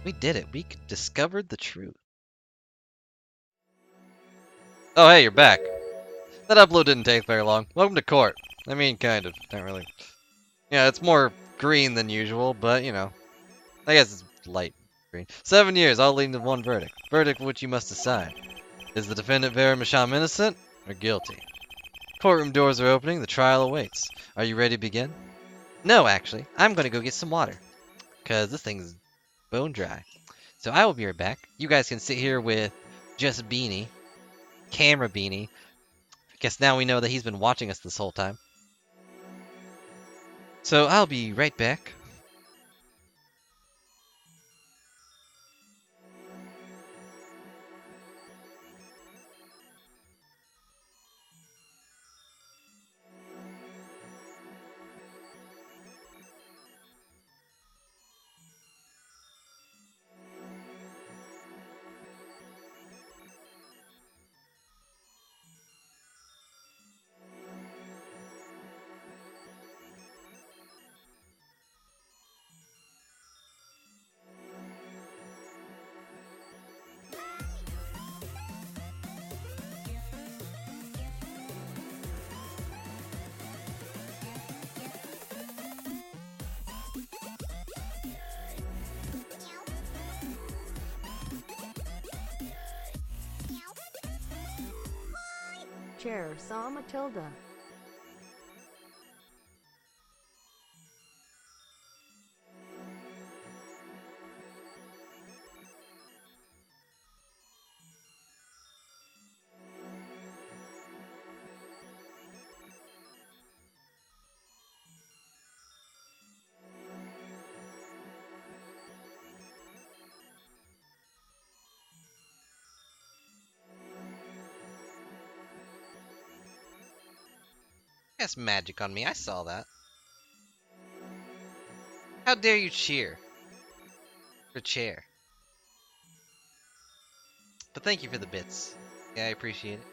We did it. We discovered the truth. Oh, hey, you're back. That upload didn't take very long. Welcome to court. I mean, kind of. Not really. Yeah, it's more green than usual, but, you know. I guess it's light green. 7 years, all leading to one verdict. Verdict which you must decide. Is the defendant Baron Masham innocent or guilty? Courtroom doors are opening. The trial awaits. Are you ready to begin? No, actually. I'm going to go get some water. Because this thing's bone dry. So I will be right back. You guys can sit here with just Beanie. Camera Beanie. I guess now we know that he's been watching us this whole time. So I'll be right back. Chair saw Matilda. That's magic on me. I saw that. How dare you cheer for chair? But thank you for the bits. Yeah, I appreciate it.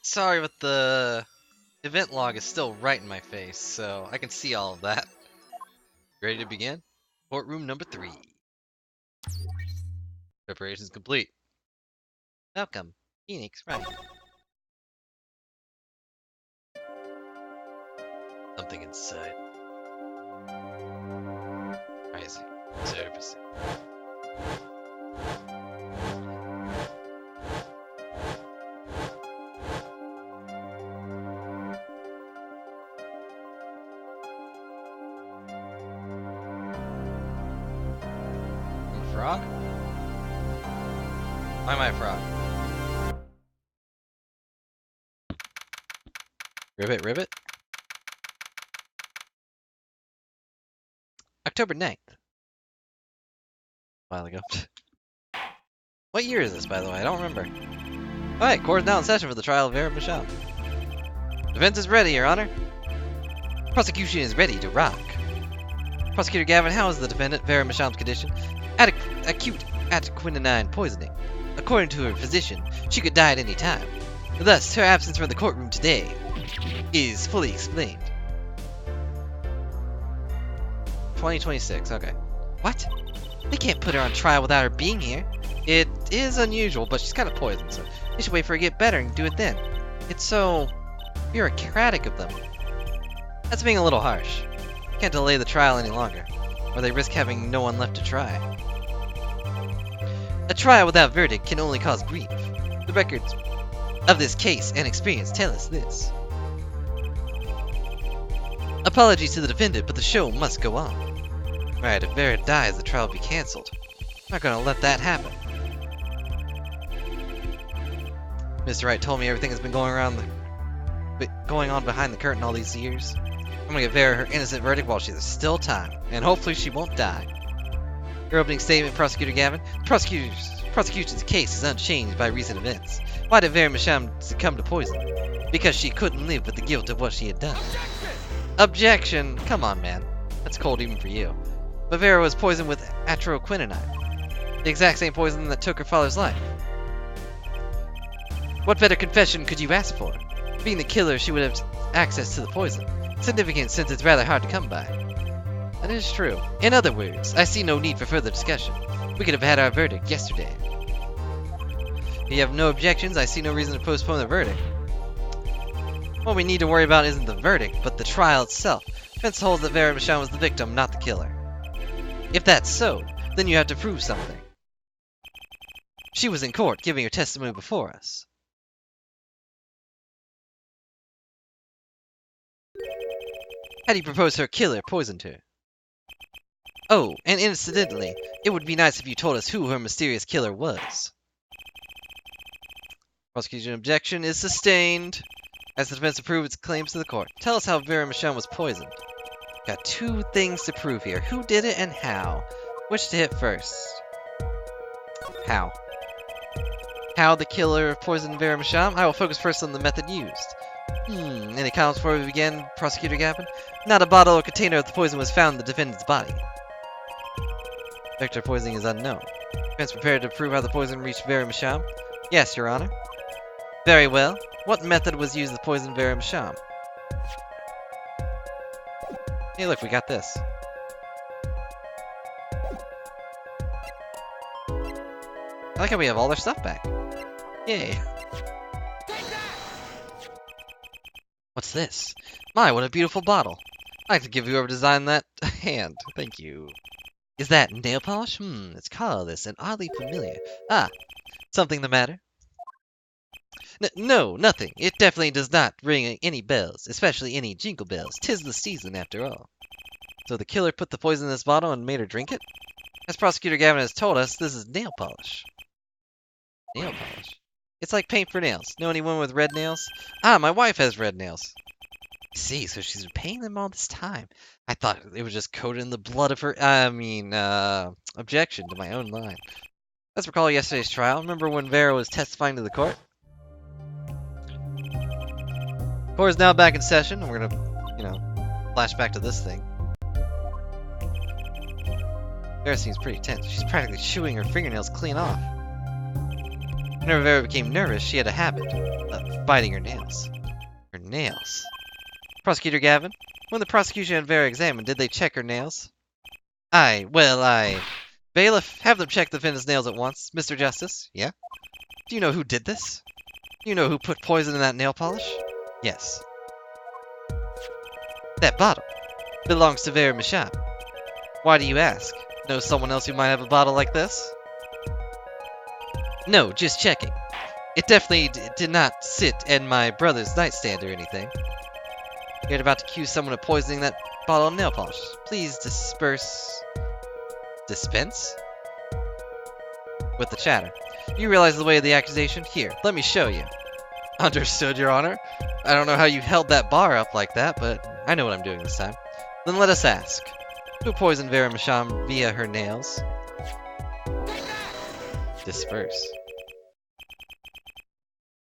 Sorry, but the event log is still right in my face, so I can see all of that. Ready to begin? Courtroom number 3. Preparations complete. Welcome, Phoenix Wright. Something inside. Rising. Servicing. frog? Why am I a frog? Ribbit, ribbit. October 9th. A while ago. What year is this, by the way? I don't remember. Alright, court is now in session for the trial of Vera Masham. Defense is ready, Your Honor. Prosecution is ready to rock. Prosecutor Gavin, how is the defendant, Vera Masham's condition? Acute quinine poisoning. According to her physician, she could die at any time. Thus, her absence from the courtroom today is fully explained. 2026, okay. What? They can't put her on trial without her being here. It is unusual, but she's kind of poisoned, so they should wait for her to get better and do it then. It's so bureaucratic of them. That's being a little harsh. Can't delay the trial any longer, or they risk having no one left to try. A trial without verdict can only cause grief. The records of this case and experience tell us this. Apologies to the defendant, but the show must go on. Right, if Vera dies, the trial will be cancelled. I'm not gonna let that happen. Mr. Wright told me everything has been going on behind the curtain all these years. I'm gonna give Vera her innocent verdict while there's still time, and hopefully she won't die. Your opening statement, Prosecutor Gavin. The prosecution's case is unchanged by recent events. Why did Vera Masham succumb to poison? Because she couldn't live with the guilt of what she had done. Objection! Come on, man. That's cold even for you. But Vera was poisoned with atroquinine, the exact same poison that took her father's life. What better confession could you ask for? Being the killer, she would have access to the poison. Significant since it's rather hard to come by. That is true. In other words, I see no need for further discussion. We could have had our verdict yesterday. If you have no objections, I see no reason to postpone the verdict. What we need to worry about isn't the verdict, but the trial itself. Defense holds that Vera Masham was the victim, not the killer. If that's so, then you have to prove something. She was in court, giving her testimony before us. How do you propose her killer poisoned her? Oh, and incidentally, it would be nice if you told us who her mysterious killer was. Prosecution objection is sustained. As the defense approves its claims to the court. Tell us how Vera Masham was poisoned. Got two things to prove here. Who did it and how? Which to hit first? How? How the killer poisoned Vera Masham? I will focus first on the method used. Any comments before we begin, Prosecutor Gavin? Not a bottle or container of the poison was found in the defendant's body. Vector poisoning is unknown. Defense prepared to prove how the poison reached Vera Masham? Yes, Your Honor. Very well. What method was used to poison Vera Masham? Hey, look, we got this. I like how we have all their stuff back. Yay. What's this? My, what a beautiful bottle. I'd like to give whoever designed that a hand. Thank you. Is that nail polish? It's colorless and oddly familiar. Ah, something the matter? No, nothing. It definitely does not ring any bells, especially any jingle bells. 'Tis the season, after all. So the killer put the poison in this bottle and made her drink it? As Prosecutor Gavin has told us, this is nail polish. Nail polish? It's like paint for nails. Know anyone with red nails? Ah, my wife has red nails. See, so she's been painting them all this time. I thought it was just coated in the blood of her... objection to my own line. Let's recall yesterday's trial. Remember when Vera was testifying to the court? Court is now back in session. We're gonna, flash back to this thing. Vera seems pretty tense. She's practically chewing her fingernails clean off. Whenever Vera became nervous, she had a habit of biting her nails. Her nails. Prosecutor Gavin, when the prosecution had Vera examined, did they check her nails? Bailiff, have them check the defendant's nails at once. Mr. Justice, yeah? Do you know who did this? Do you know who put poison in that nail polish? Yes. That bottle belongs to Vera Masham. Why do you ask? Know someone else who might have a bottle like this? No, just checking. It definitely did not sit in my brother's nightstand or anything. You're about to accuse someone of poisoning that bottle of nail polish. Please dispense? with the chatter. You realize the weight of the accusation? Here, let me show you. Understood, Your Honor. I don't know how you held that bar up like that, but I know what I'm doing this time. Then let us ask. Who poisoned Vera Masham via her nails? Disperse.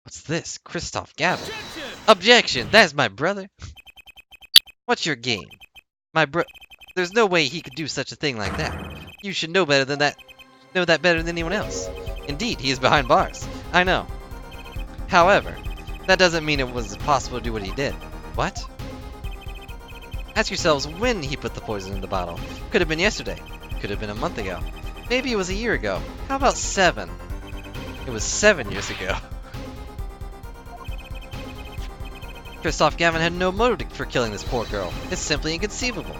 What's this? Christoph Gavin. Objection! That's my brother. What's your game? There's no way he could do such a thing like that. You should know better than that. Know that better than anyone else. Indeed, he is behind bars. I know. However, that doesn't mean it was possible to do what he did. What? Ask yourselves when he put the poison in the bottle. Could have been yesterday. Could have been a month ago. Maybe it was a year ago. How about 7? It was 7 years ago. Christoph Gavin had no motive for killing this poor girl. It's simply inconceivable.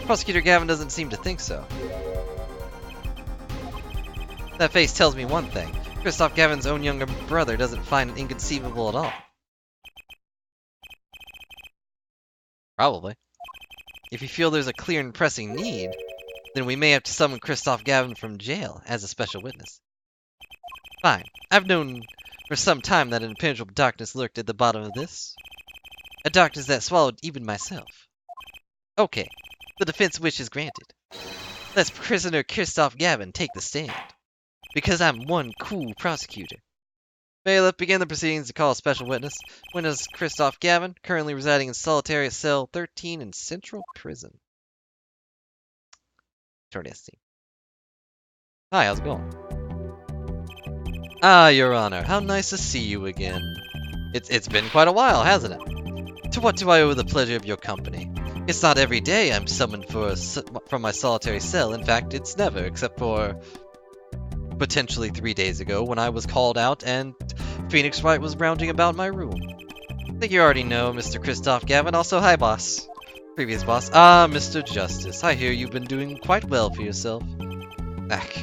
Prosecutor Gavin doesn't seem to think so. That face tells me one thing. Christoph Gavin's own younger brother doesn't find it inconceivable at all. Probably. If you feel there's a clear and pressing need, then we may have to summon Christoph Gavin from jail as a special witness. Fine. I've known for some time that an impenetrable darkness lurked at the bottom of this. A darkness that swallowed even myself. Okay. The defense wish is granted. Let prisoner Christoph Gavin take the stand. Because I'm one cool prosecutor. Bailiff, begin the proceedings to call a special witness. Witness Christoph Gavin, currently residing in solitary cell 13 in Central Prison. Tordesti. Hi, how's it going? Ah, Your Honor, how nice to see you again. It's been quite a while, hasn't it? To what do I owe the pleasure of your company? It's not every day I'm summoned from my solitary cell. In fact, it's never, except for potentially 3 days ago when I was called out and Phoenix Wright was rounding about my room. I think you already know Mr. Christoph Gavin. Also, hi, boss. Previous boss. Ah, Mr. Justice. I hear you've been doing quite well for yourself. Ack.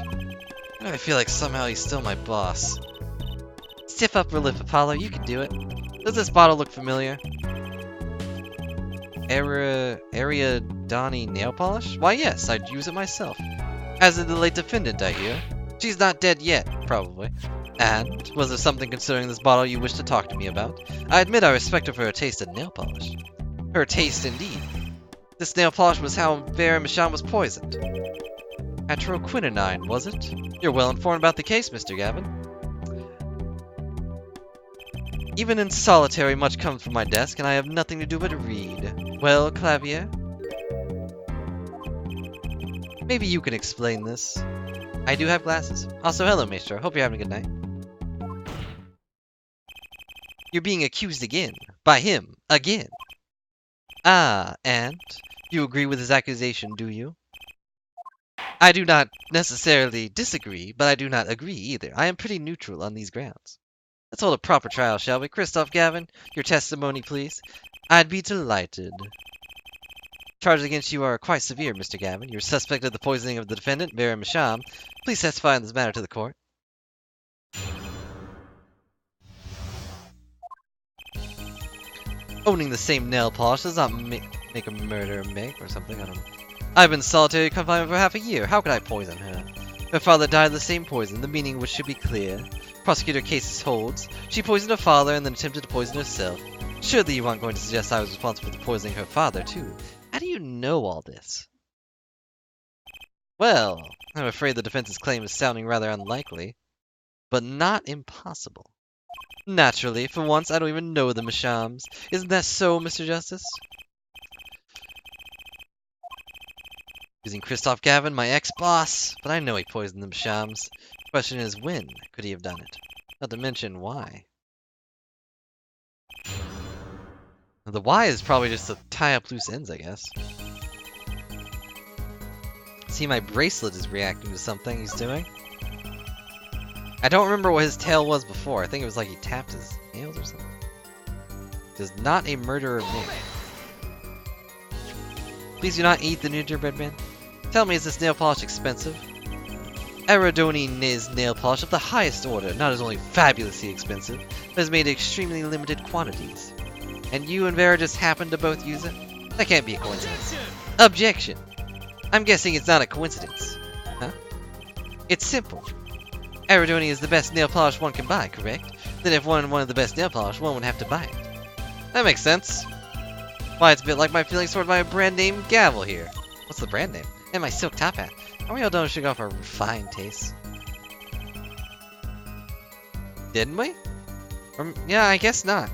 I feel like somehow he's still my boss. Stiff upper lip, Apollo. You can do it. Does this bottle look familiar? Ariadne nail polish? Why, yes, I'd use it myself. As did the late defendant, I hear. She's not dead yet, probably. And, was there something concerning this bottle you wish to talk to me about? I admit I respect her for her taste in nail polish. Her taste, indeed. This nail polish was how Vera Masham was poisoned. Atroquinonine, was it? You're well informed about the case, Mr. Gavin. Even in solitary, much comes from my desk, and I have nothing to do but read. Well, Clavier? Maybe you can explain this. I do have glasses. Also, hello, Maestro. Hope you're having a good night. You're being accused again. By him. Again. Ah, and? You agree with his accusation, do you? I do not necessarily disagree, but I do not agree either. I am pretty neutral on these grounds. Let's hold a proper trial, shall we? Christoph Gavin, your testimony, please. I'd be delighted. Charges against you are quite severe, Mr. Gavin. You're suspect of the poisoning of the defendant, Vera Masham. Please testify in this matter to the court. Owning the same nail polish does not make a murderer make, or something, I don't know. I've been solitary confinement for half a year. How could I poison her? Her father died of the same poison, the meaning which should be clear. Prosecutor cases holds. She poisoned her father and then attempted to poison herself. Surely you aren't going to suggest I was responsible for poisoning her father, too. How do you know all this? Well, I'm afraid the defense's claim is sounding rather unlikely, but not impossible. Naturally, for once I don't even know the Mashams. Isn't that so, Mr. Justice? Using Christoph Gavin, my ex-boss, but I know he poisoned the Mashams. The question is, when could he have done it? Not to mention, why? The why is probably just to tie up loose ends, I guess. See, my bracelet is reacting to something he's doing. I don't remember what his tail was before. I think it was like he tapped his nails or something. Does not a murderer make. Please do not eat the gingerbread man. Tell me, is this nail polish expensive? Ariadne is nail polish of the highest order. Not as only fabulously expensive, but is made in extremely limited quantities. And you and Vera just happen to both use it? That can't be a coincidence. Objection! I'm guessing it's not a coincidence. Huh? It's simple. Aridoni is the best nail polish one can buy, correct? Then if one wanted the best nail polish, one would have to buy it. That makes sense. Why, it's a bit like my feelings toward my brand name Gavel here. What's the brand name? And my silk top hat. Are we all done showing off our refined tastes? Didn't we? Yeah, I guess not.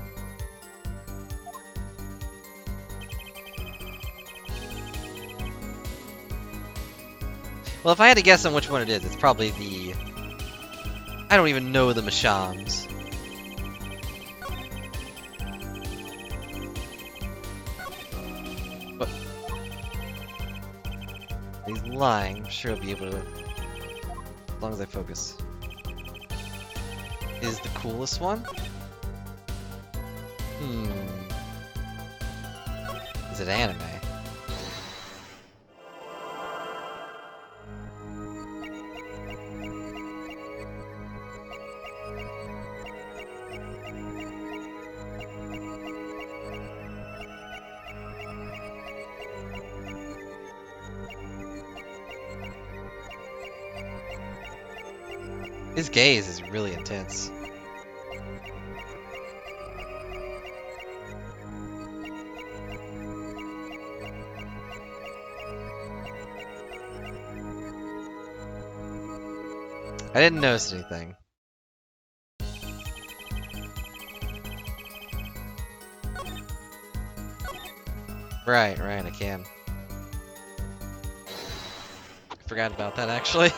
Well, if I had to guess on which one it is, it's probably the... I don't even know the Mashams. But... he's lying. I'm sure I'll be able to... as long as I focus. Is the coolest one? Is it anime? His gaze is really intense. I didn't notice anything. Right, I can. I forgot about that actually.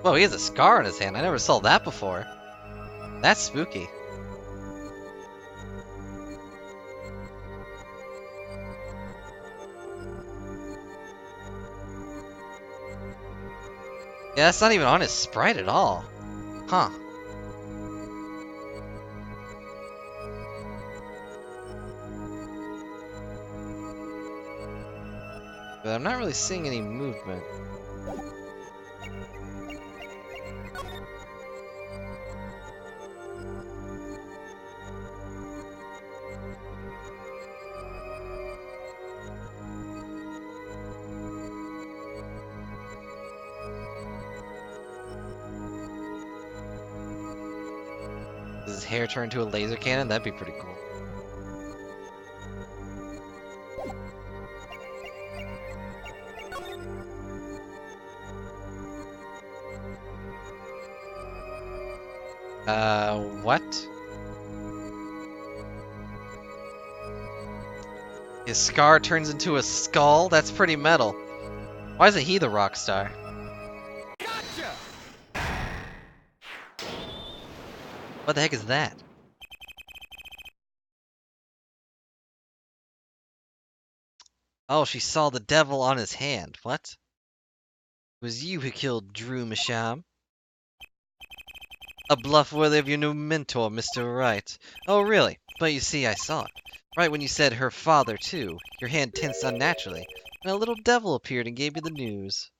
Whoa, he has a scar on his hand. I never saw that before. That's spooky. Yeah, that's not even on his sprite at all. Huh. But I'm not really seeing any movement. Does his hair turn into a laser cannon? That'd be pretty cool. What? His scar turns into a skull? That's pretty metal. Why isn't he the rock star? Gotcha! What the heck is that? Oh, she saw the devil on his hand. What? It was you who killed Drew Masham. A bluff worthy of your new mentor, Mr. Wright. Oh, really? But you see, I saw it. Right when you said her father, too. Your hand tensed unnaturally, and a little devil appeared and gave you the news.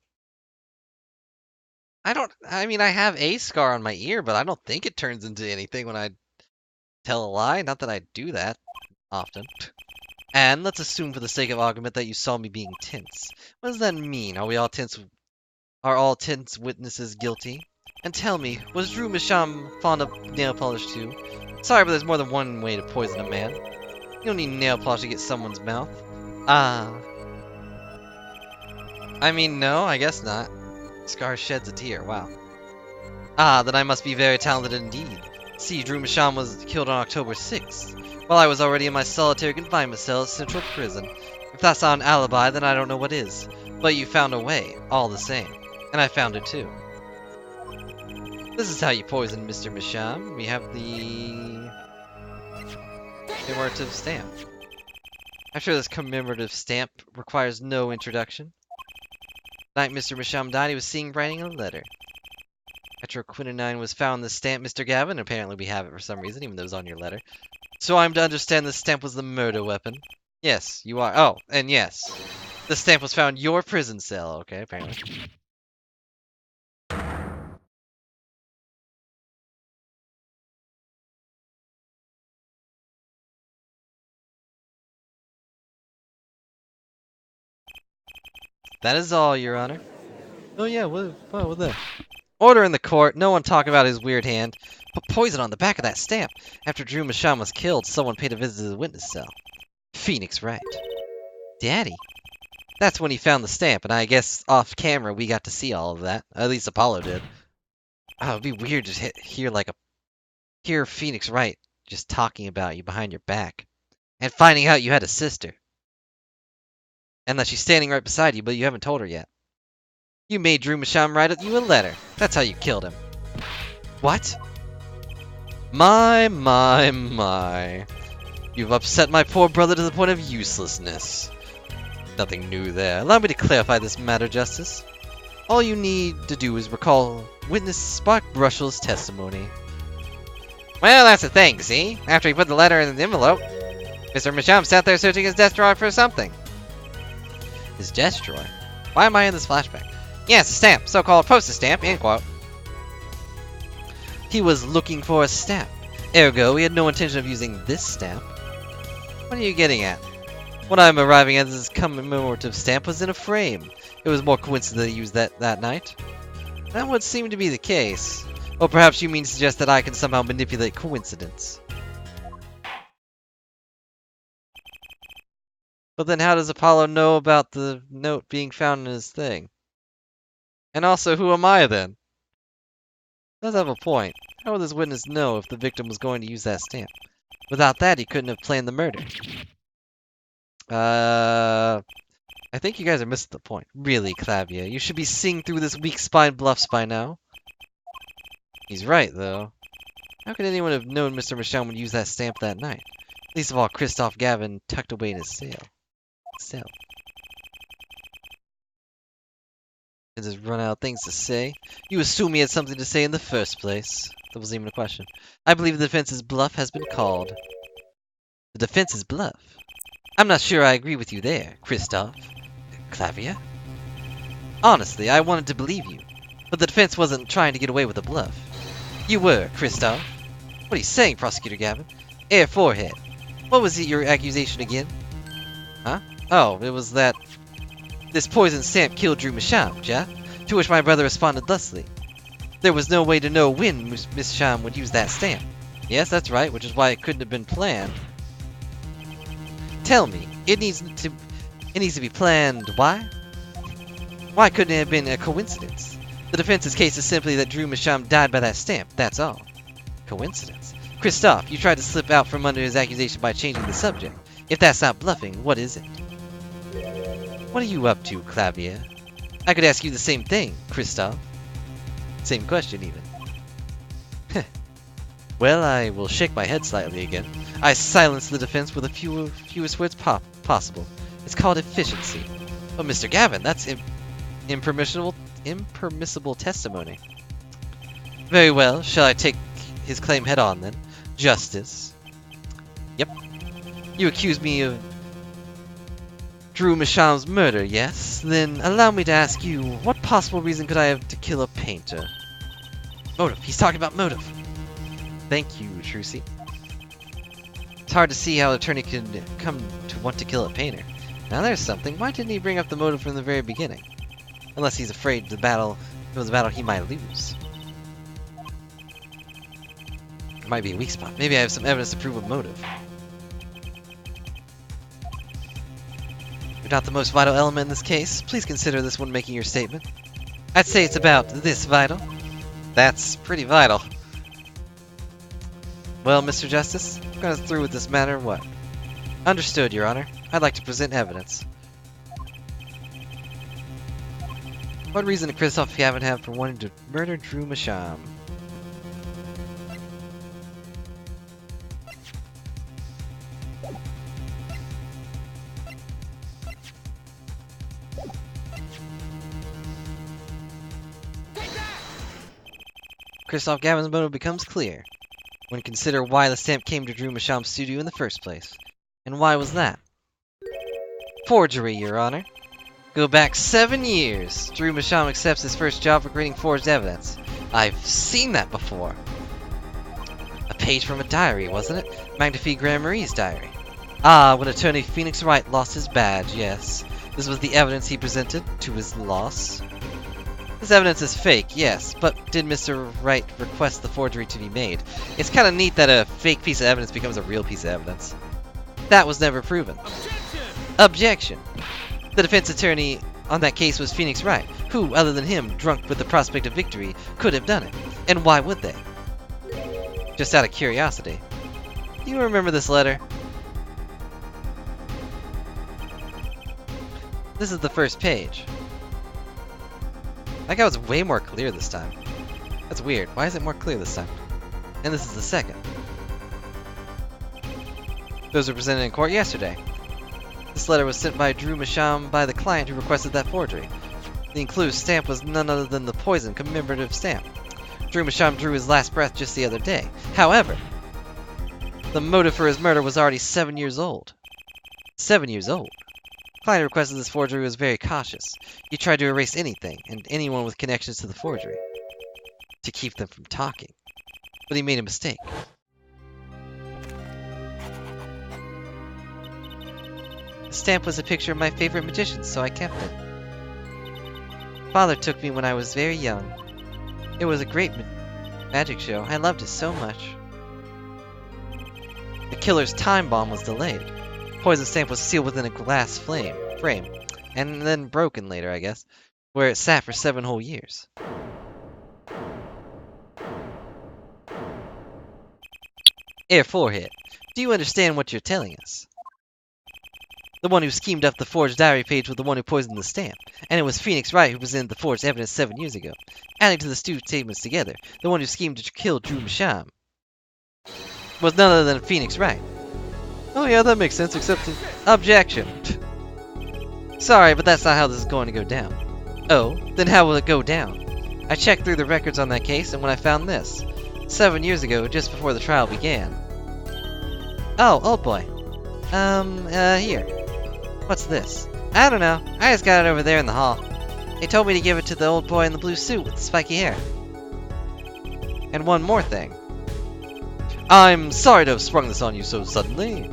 I mean, I have a scar on my ear, but I don't think it turns into anything when I tell a lie. Not that I do that often. And let's assume for the sake of argument that you saw me being tense. What does that mean? Are all tense witnesses guilty? And tell me, was Drew Masham fond of nail polish too? Sorry, but there's more than one way to poison a man. You don't need nail polish to get someone's mouth. I mean, no, I guess not. Scar sheds a tear, wow. Then I must be very talented indeed. See, Drew Masham was killed on October 6th, while I was already in my solitary confinement cell at Central Prison. If that's not an alibi, then I don't know what is. But you found a way, all the same. And I found it too. This is how you poison Mr. Masham. We have the commemorative stamp. I'm sure this commemorative stamp requires no introduction. The night Mr. Masham died, he was seen writing a letter. Tetraquinine was found in the stamp, Mr. Gavin. Apparently we have it for some reason, even though it was on your letter. So I'm to understand the stamp was the murder weapon. Yes, you are. Oh, and yes. The stamp was found in your prison cell. Okay, apparently. That is all, Your Honor. Oh yeah, what was that? Order in the court. No one talk about his weird hand. Put poison on the back of that stamp. After Drew Masham was killed, someone paid a visit to the witness cell. Phoenix Wright. Daddy. That's when he found the stamp, and I guess off camera we got to see all of that. At least Apollo did. Oh, it'd be weird to hear Phoenix Wright just talking about you behind your back. And finding out you had a sister. And that she's standing right beside you, but you haven't told her yet. You made Drew Masham write you a letter. That's how you killed him. What? My. You've upset my poor brother to the point of uselessness. Nothing new there. Allow me to clarify this matter, Justice. All you need to do is recall witness Spark Brushell's testimony. Well, that's the thing, see? After he put the letter in the envelope, Mr. Masham sat there searching his desk drawer for something. His desk drawer? Why am I in this flashback? Yes, a stamp. So-called postage stamp, end quote. He was looking for a stamp. Ergo, he had no intention of using this stamp. What are you getting at? What I'm arriving at is this commemorative stamp was in a frame. It was more coincident that he used that night. That would seem to be the case. Or perhaps you mean to suggest that I can somehow manipulate coincidence. But then how does Apollo know about the note being found in his thing? And also, who am I then? Does have a point. How would this witness know if the victim was going to use that stamp? Without that, he couldn't have planned the murder. I think you guys are missing the point. Really, Clavia, you should be seeing through this weak-spined bluffs by now. He's right, though. How could anyone have known Mr. Masham would use that stamp that night? Least of all, Christoph Gavin tucked away in his cell. And just run out of things to say. You assume he had something to say in the first place. That wasn't even a question. I believe the defense's bluff has been called. The defense's bluff? I'm not sure I agree with you there, Christoph. Clavia? Honestly, I wanted to believe you. But the defense wasn't trying to get away with a bluff. You were, Christoph. What are you saying, Prosecutor Gavin? Air forehead. What was your accusation again? Huh? Oh, it was that this poison stamp killed Drew Masham, ja? To which my brother responded thusly. There was no way to know when Miss Masham would use that stamp. Yes, that's right, which is why it couldn't have been planned. Tell me, it needs to be planned. Why? Why couldn't it have been a coincidence? The defense's case is simply that Drew Masham died by that stamp, that's all. Coincidence? Christoph, you tried to slip out from under his accusation by changing the subject. If that's not bluffing, what is it? What are you up to, Clavia? I could ask you the same thing, Christoph. Same question, even. Well, I will shake my head slightly again. I silence the defense with the fewest words possible. It's called efficiency. But Mr. Gavin, that's impermissible testimony. Very well, shall I take his claim head on then? Justice. Yep. You accuse me of Drew Masham's murder, yes? Then allow me to ask you, what possible reason could I have to kill a painter? Motive. He's talking about motive. Thank you, Trucy. It's hard to see how an attorney could come to want to kill a painter. Now there's something. Why didn't he bring up the motive from the very beginning? Unless he's afraid the battle was a battle he might lose. It might be a weak spot. Maybe I have some evidence to prove a motive. You're not the most vital element in this case. Please consider this when making your statement. I'd say it's about this vital. That's pretty vital. Well, Mr. Justice, I'm going through with this matter, what? Understood, Your Honor. I'd like to present evidence. What reason did Christoph Gavin have for wanting to murder Drew Masham? Christoph Gavin's motive becomes clear when consider why the stamp came to Drew Masham's studio in the first place. And why was that? Forgery, Your Honor. Go back 7 years. Drew Masham accepts his first job for creating forged evidence. I've seen that before. A page from a diary, wasn't it? Magnifique Grand Marie's diary. Ah, when attorney Phoenix Wright lost his badge, yes. This was the evidence he presented to his loss. This evidence is fake, yes, but did Mr. Wright request the forgery to be made? It's kind of neat that a fake piece of evidence becomes a real piece of evidence. That was never proven. Objection! The defense attorney on that case was Phoenix Wright, who, other than him, drunk with the prospect of victory, could have done it. And why would they? Just out of curiosity. Do you remember this letter? This is the first page. That guy was way more clear this time. That's weird. Why is it more clear this time? And this is the second. Those were presented in court yesterday. This letter was sent by Drew Masham by the client who requested that forgery. The enclosed stamp was none other than the poison commemorative stamp. Drew Masham drew his last breath just the other day. However, the motive for his murder was already 7 years old. 7 years old. The client who requested this forgery was very cautious. He tried to erase anything and anyone with connections to the forgery to keep them from talking. But he made a mistake. The stamp was a picture of my favorite magician, so I kept it. Father took me when I was very young. It was a great magic show. I loved it so much. The killer's time bomb was delayed. Poison stamp was sealed within a glass frame, and then broken later, I guess, where it sat for 7 whole years. Air Forehead, do you understand what you're telling us? The one who schemed up the forged diary page was the one who poisoned the stamp, and it was Phoenix Wright who presented the forged evidence 7 years ago. Adding to the two statements together, the one who schemed to kill Drew Masham was none other than Phoenix Wright. Oh yeah, that makes sense, except... Objection! Sorry, but that's not how this is going to go down. Oh, then how will it go down? I checked through the records on that case, and when I found this, 7 years ago, just before the trial began. Oh, old boy. Here. What's this? I don't know. I just got it over there in the hall. They told me to give it to the old boy in the blue suit with the spiky hair. And one more thing. I'm sorry to have sprung this on you so suddenly.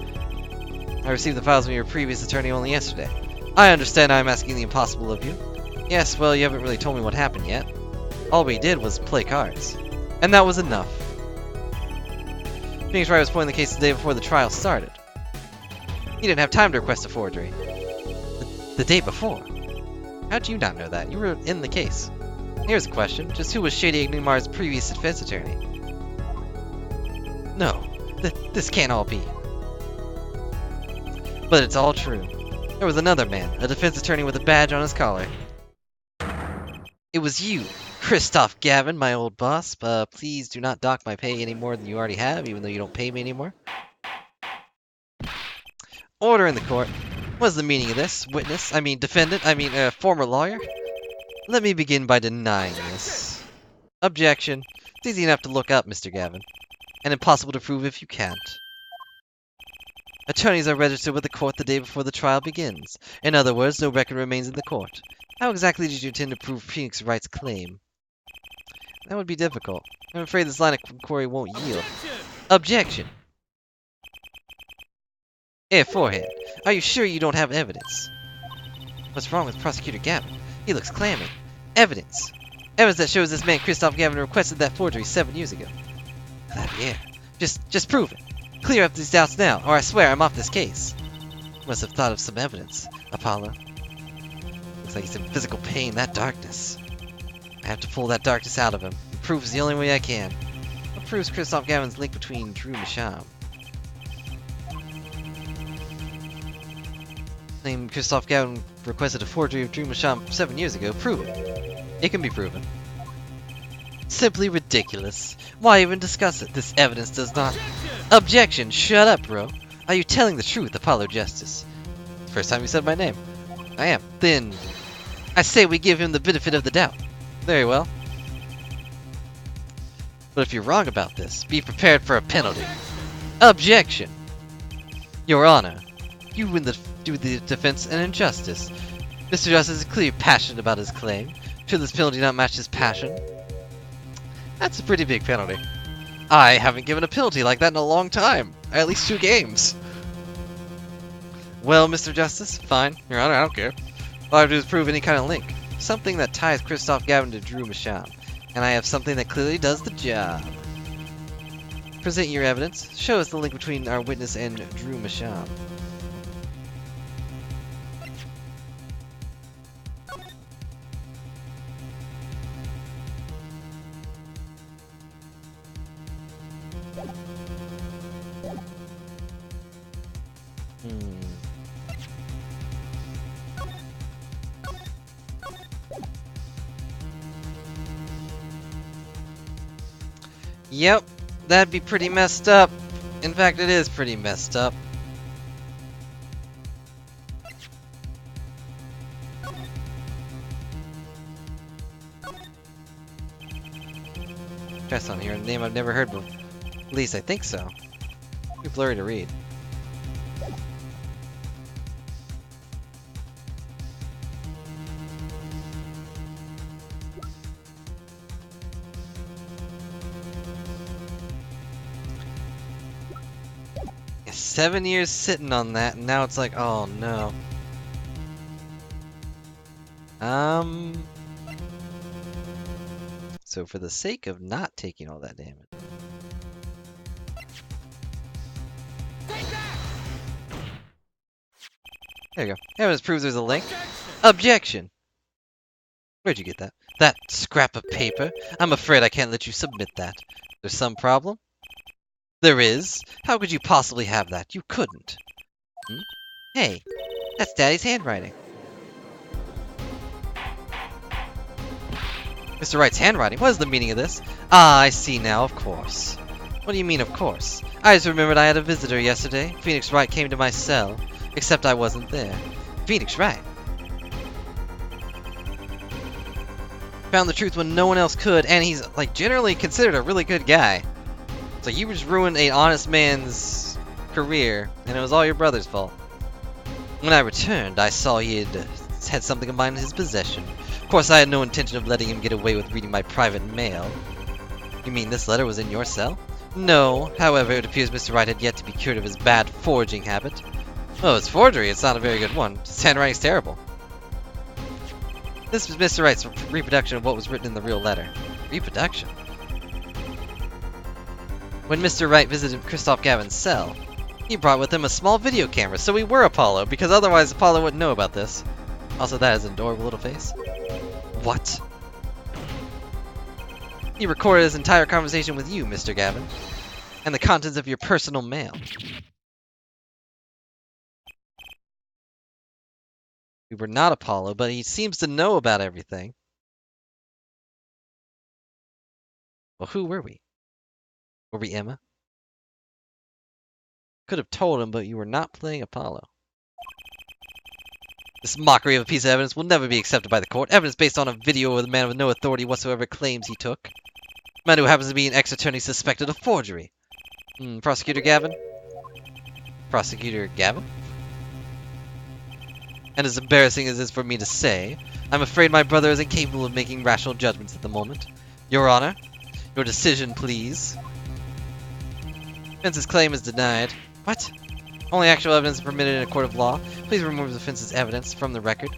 I received the files from your previous attorney only yesterday. I understand I'm asking the impossible of you. Yes, well, you haven't really told me what happened yet. All we did was play cards. And that was enough. Phoenix Wright was playing the case the day before the trial started. He didn't have time to request a forgery. The day before? How'd you not know that? You were in the case. Here's a question. Just who was Shady Ignimar's previous defense attorney? No. This can't all be. But it's all true. There was another man, a defense attorney with a badge on his collar. It was you, Christoph Gavin, my old boss. Please do not dock my pay any more than you already have, even though you don't pay me anymore. Order in the court. What's the meaning of this? Witness? Defendant? Former lawyer? Let me begin by denying this. Objection. It's easy enough to look up, Mr. Gavin. And impossible to prove if you can't. Attorneys are registered with the court the day before the trial begins. In other words, no record remains in the court. How exactly did you intend to prove Phoenix Wright's claim? That would be difficult. I'm afraid this line of inquiry won't yield. Objection! Air Forehead, are you sure you don't have evidence? What's wrong with Prosecutor Gavin? He looks clammy. Evidence! Evidence that shows this man Christoph Gavin requested that forgery 7 years ago. Clavier. Just prove it. Clear up these doubts now, or I swear I'm off this case. Must have thought of some evidence, Apollo. Looks like he's in physical pain, that darkness. I have to pull that darkness out of him. Proof is the only way I can. What proves Christoph Gavin's link between Drew Masham? Named Christoph Gavin requested a forgery of Drew Masham 7 years ago. Prove it. It can be proven. Simply ridiculous. Why even discuss it? This evidence does not... Objection! Shut up, bro. Are you telling the truth, Apollo Justice? First time you said my name. I am. Then... I say we give him the benefit of the doubt. Very well. But if you're wrong about this, be prepared for a penalty. Objection! Your Honor, you do the defense an injustice. Mr. Justice is clearly passionate about his claim. Should this penalty not match his passion? That's a pretty big penalty. I haven't given a penalty like that in a long time. At least 2 games. Well, Mr. Justice, fine. Your Honor, I don't care. All I have to do is prove any kind of link. Something that ties Christoph Gavin to Drew Masham. And I have something that clearly does the job. Present your evidence. Show us the link between our witness and Drew Masham. Yep, that'd be pretty messed up. In fact, it is pretty messed up. Press on here, a name I've never heard before. At least I think so. Too blurry to read. Yeah, 7 years sitting on that, and now it's like, oh no. So for the sake of not taking all that damage. There you go. Evidence proves there's a link. Objection! Where'd you get that? That scrap of paper? I'm afraid I can't let you submit that. There's some problem? There is. How could you possibly have that? You couldn't. Hey, that's Daddy's handwriting. Mr. Wright's handwriting? What is the meaning of this? Ah, I see now, of course. What do you mean, of course? I just remembered I had a visitor yesterday. Phoenix Wright came to my cell, except I wasn't there. Phoenix Wright? Found the truth when no one else could, and he's, like, generally considered a really good guy. So you just ruined an honest man's career, and it was all your brother's fault. When I returned, I saw he had something of mine in his possession. Of course, I had no intention of letting him get away with reading my private mail. You mean this letter was in your cell? No, however, it appears Mr. Wright had yet to be cured of his bad forging habit. Oh, it's forgery. It's not a very good one. His handwriting's terrible. This was Mr. Wright's reproduction of what was written in the real letter. Reproduction? When Mr. Wright visited Christoph Gavin's cell, he brought with him a small video camera, so we were Apollo, because otherwise Apollo wouldn't know about this. Also, that is an adorable little face. What? He recorded his entire conversation with you, Mr. Gavin, and the contents of your personal mail. We were not Apollo, but he seems to know about everything. Well, who were we? Were we Emma? Could have told him, but you were not playing Apollo. This mockery of a piece of evidence will never be accepted by the court. Evidence based on a video of a man with no authority whatsoever claims he took. A man who happens to be an ex-attorney suspected of forgery. Prosecutor Gavin? Prosecutor Gavin? And as embarrassing as it is for me to say, I'm afraid my brother is incapable of making rational judgments at the moment. Your Honor, your decision, please. Defense's claim is denied. What? Only actual evidence is permitted in a court of law. Please remove the defense's evidence from the record.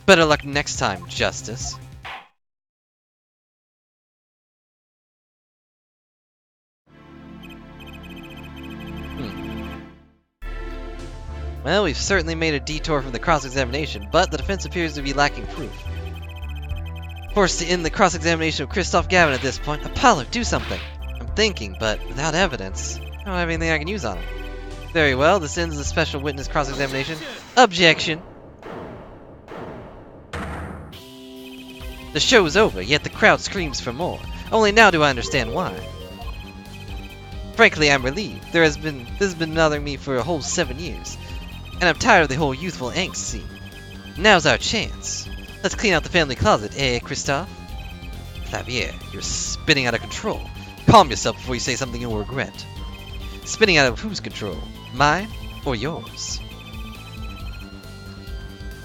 Better luck next time, Justice. Well, we've certainly made a detour from the cross-examination, but the defense appears to be lacking proof. Forced to end the cross-examination of Christoph Gavin at this point. Apollo, do something! I'm thinking, but without evidence, I don't have anything I can use on him. Very well, this ends the special witness cross-examination. Objection! The show's over, yet the crowd screams for more. Only now do I understand why. Frankly, I'm relieved. This has been bothering me for a whole 7 years. And I'm tired of the whole youthful angst scene. Now's our chance. Let's clean out the family closet, eh, Christoph? Clavier, you're spinning out of control. Calm yourself before you say something you'll regret. Spinning out of whose control? Mine or yours?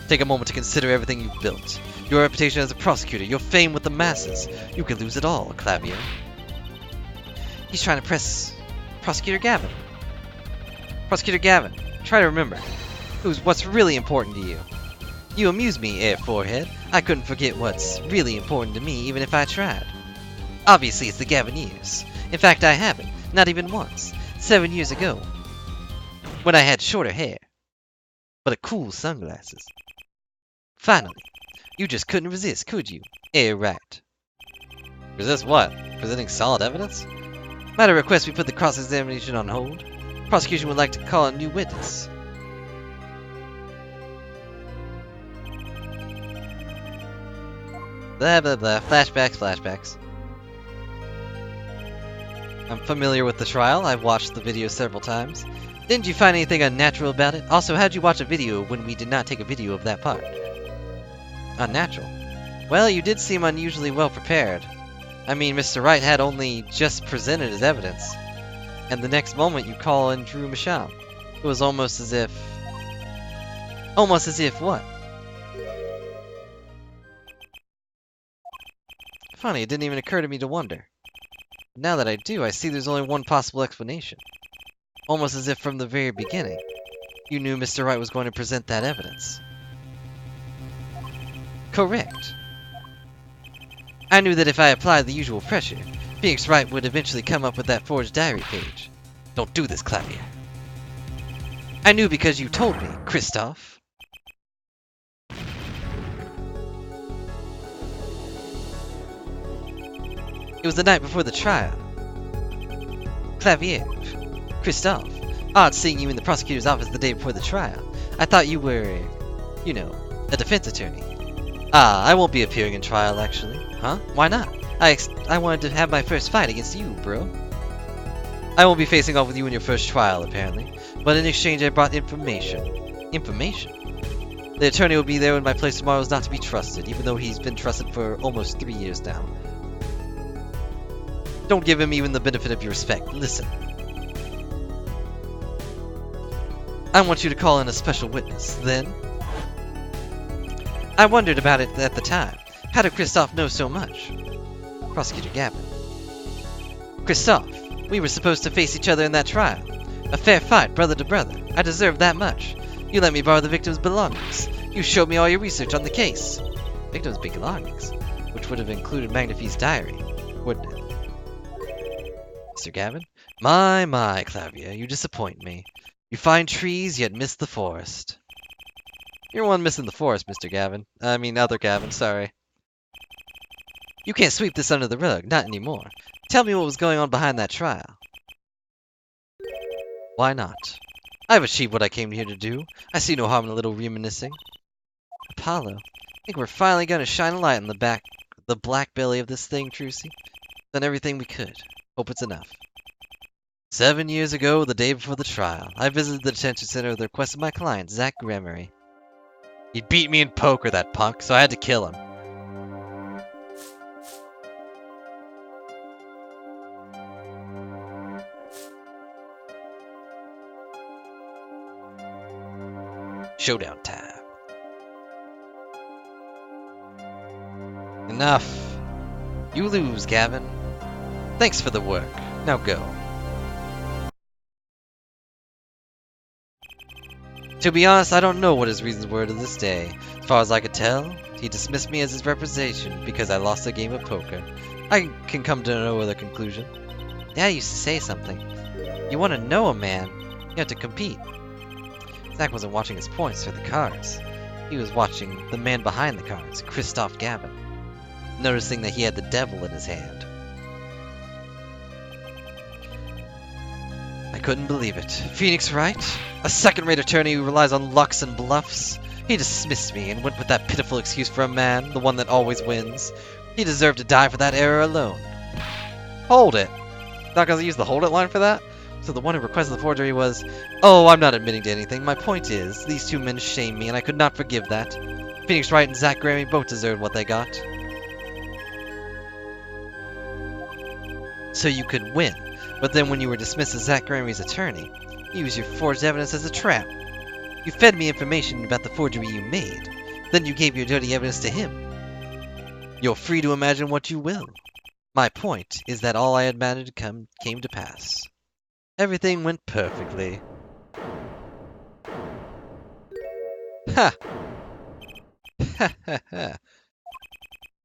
Take a moment to consider everything you've built. Your reputation as a prosecutor, your fame with the masses. You could lose it all, Clavier. He's trying to press Prosecutor Gavin. Prosecutor Gavin, try to remember. What's really important to you? You amuse me, Air Forehead. I couldn't forget what's really important to me even if I tried. Obviously, it's the Gavin years. In fact, I haven't. Not even once. 7 years ago. When I had shorter hair. But a cool sunglasses. Finally. You just couldn't resist, could you? Air Rat. Resist what? Presenting solid evidence? Might I request we put the cross-examination on hold? Prosecution would like to call a new witness. Blah blah blah. Flashbacks, flashbacks. I'm familiar with the trial. I've watched the video several times. Didn't you find anything unnatural about it? Also, how'd you watch a video when we did not take a video of that part? Unnatural? Well, you did seem unusually well prepared. I mean, Mr. Wright had only just presented his evidence. And the next moment you call in Drew Masham. It was almost as if... Almost as if what? Funny, it didn't even occur to me to wonder. Now that I do, I see there's only one possible explanation. Almost as if from the very beginning, you knew Mr. Wright was going to present that evidence. Correct. I knew that if I applied the usual pressure, Phoenix Wright would eventually come up with that forged diary page. Don't do this, Clavier. I knew because you told me, Kristoff. It was the night before the trial. Clavier. Kristoff. Odd seeing you in the prosecutor's office the day before the trial. I thought you were, you know, a defense attorney. Ah, I won't be appearing in trial, actually. Huh? Why not? I wanted to have my first fight against you, bro. I won't be facing off with you in your first trial, apparently. But in exchange, I brought information. Information? The attorney will be there when my place tomorrow is not to be trusted, even though he's been trusted for almost 3 years now. Don't give him even the benefit of your respect. Listen. I want you to call in a special witness. Then, I wondered about it at the time. How did Kristoff know so much? Prosecutor Gavin. Kristoff, we were supposed to face each other in that trial. A fair fight, brother to brother. I deserved that much. You let me borrow the victim's belongings. You showed me all your research on the case. Victim's belongings? Which would have included Magnifie's diary, wouldn't it? Mr. Gavin? My, Clavier, you disappoint me. You find trees, yet miss the forest. You're one missing the forest, Mr. Gavin. I mean, other Gavin, sorry. You can't sweep this under the rug, not anymore. Tell me what was going on behind that trial. Why not? I've achieved what I came here to do. I see no harm in a little reminiscing. Apollo, I think we're finally gonna shine a light on the black belly of this thing, Trucy. Done everything we could. Hope it's enough. 7 years ago, the day before the trial, I visited the detention center at the request of my client, Zach Gremery. He beat me in poker, that punk, so I had to kill him. Showdown time. Enough. You lose, Gavin. Thanks for the work. Now go. To be honest, I don't know what his reasons were to this day. As far as I could tell, he dismissed me as his representation because I lost a game of poker. I can come to no other conclusion. Dad used to say something. You want to know a man, you have to compete. Zach wasn't watching his points or the cards. He was watching the man behind the cards, Kristoff Gavin, noticing that he had the devil in his hand. I couldn't believe it. Phoenix Wright? A second-rate attorney who relies on lucks and bluffs? He dismissed me and went with that pitiful excuse for a man, the one that always wins. He deserved to die for that error alone. Hold it. Not gonna use the hold it line for that? So the one who requested the forgery was, oh, I'm not admitting to anything. My point is, these two men shamed me and I could not forgive that. Phoenix Wright and Zach Gremery both deserved what they got. So you could win. But then when you were dismissed as Zach Gremery's attorney, you used your forged evidence as a trap. You fed me information about the forgery you made. Then you gave your dirty evidence to him. You're free to imagine what you will. My point is that all I had imagined came to pass. Everything went perfectly. Ha! Ha ha ha.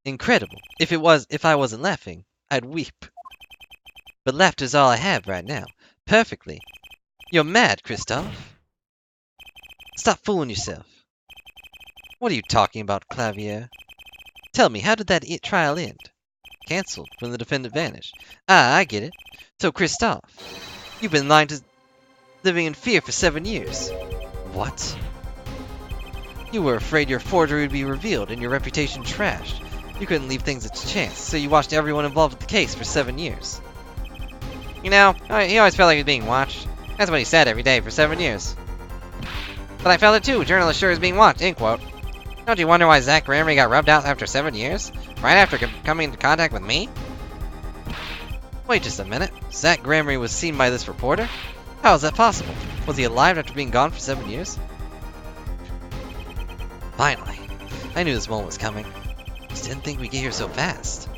Incredible. If I wasn't laughing, I'd weep. But laughter's all I have right now. Perfectly. You're mad, Kristoff. Stop fooling yourself. What are you talking about, Clavier? Tell me, how did that trial end? Cancelled when the defendant vanished. Ah, I get it. So, Kristoff, you've been living in fear for 7 years. What? You were afraid your forgery would be revealed and your reputation trashed. You couldn't leave things to chance, so you watched everyone involved with the case for 7 years. You know, he always felt like he was being watched. That's what he said every day for 7 years. But I felt it too. Journalist sure is being watched, end quote. Don't you wonder why Zach Gramery got rubbed out after 7 years? Right after coming into contact with me? Wait just a minute. Zach Gramery was seen by this reporter? How is that possible? Was he alive after being gone for 7 years? Finally. I knew this moment was coming. Just didn't think we'd get here so fast.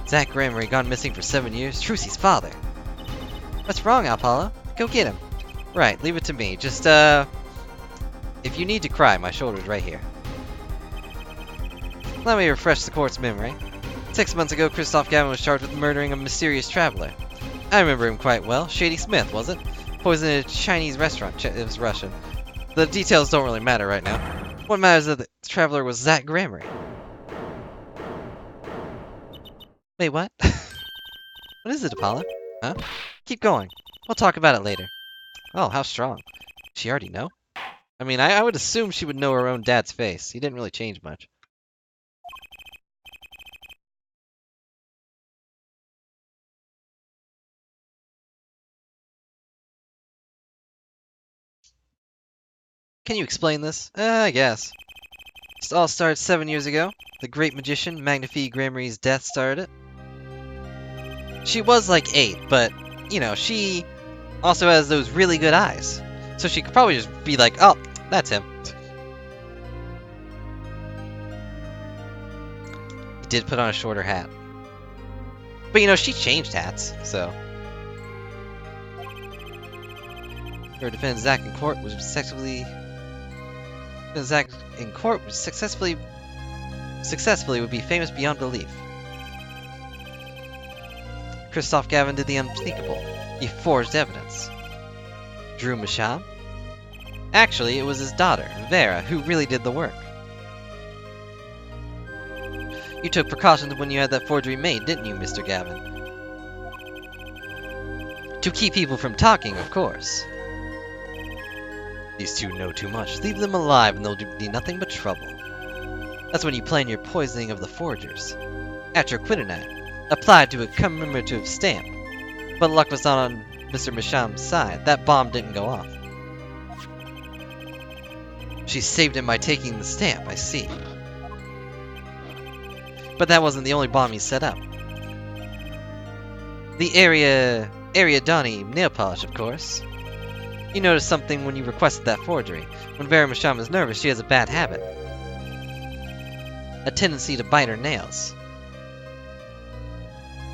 Zach Gramery gone missing for 7 years? Trucy's father. What's wrong, Apollo? Go get him. Right, leave it to me. Just, if you need to cry, my shoulder's right here. Let me refresh the court's memory. 6 months ago, Kristoff Gavin was charged with murdering a mysterious traveler. I remember him quite well. Shady Smith, was it? Poisoned in a Chinese restaurant. It was Russian. The details don't really matter right now. What matters is that the traveler was Zach Gramery. Wait, what? What is it, Apollo? Huh? Keep going. We'll talk about it later. Oh, how strong. She already know? I mean, I would assume she would know her own dad's face. He didn't really change much. Can you explain this? I guess. It all started 7 years ago. The great magician, Magnifique Gramery's death started it. She was like 8, but, you know, she also has those really good eyes. So she could probably just be like, oh, that's him. He did put on a shorter hat. But, you know, she changed hats, so. Her defendant Zach in court was successfully would be famous beyond belief. Kristoff Gavin did the unthinkable. He forged evidence. Drew Masham? Actually, it was his daughter, Vera, who really did the work. You took precautions when you had that forgery made, didn't you, Mr. Gavin? To keep people from talking, of course. These two know too much. Leave them alive and they'll be nothing but trouble. That's when you plan your poisoning of the forgers. After quinine, applied to a commemorative stamp. But luck was not on Mr. Masham's side. That bomb didn't go off. She saved him by taking the stamp, I see. But that wasn't the only bomb he set up. The Ariadne nail polish, of course. You noticed something when you requested that forgery. When Vera Masham is nervous, she has a bad habit. A tendency to bite her nails.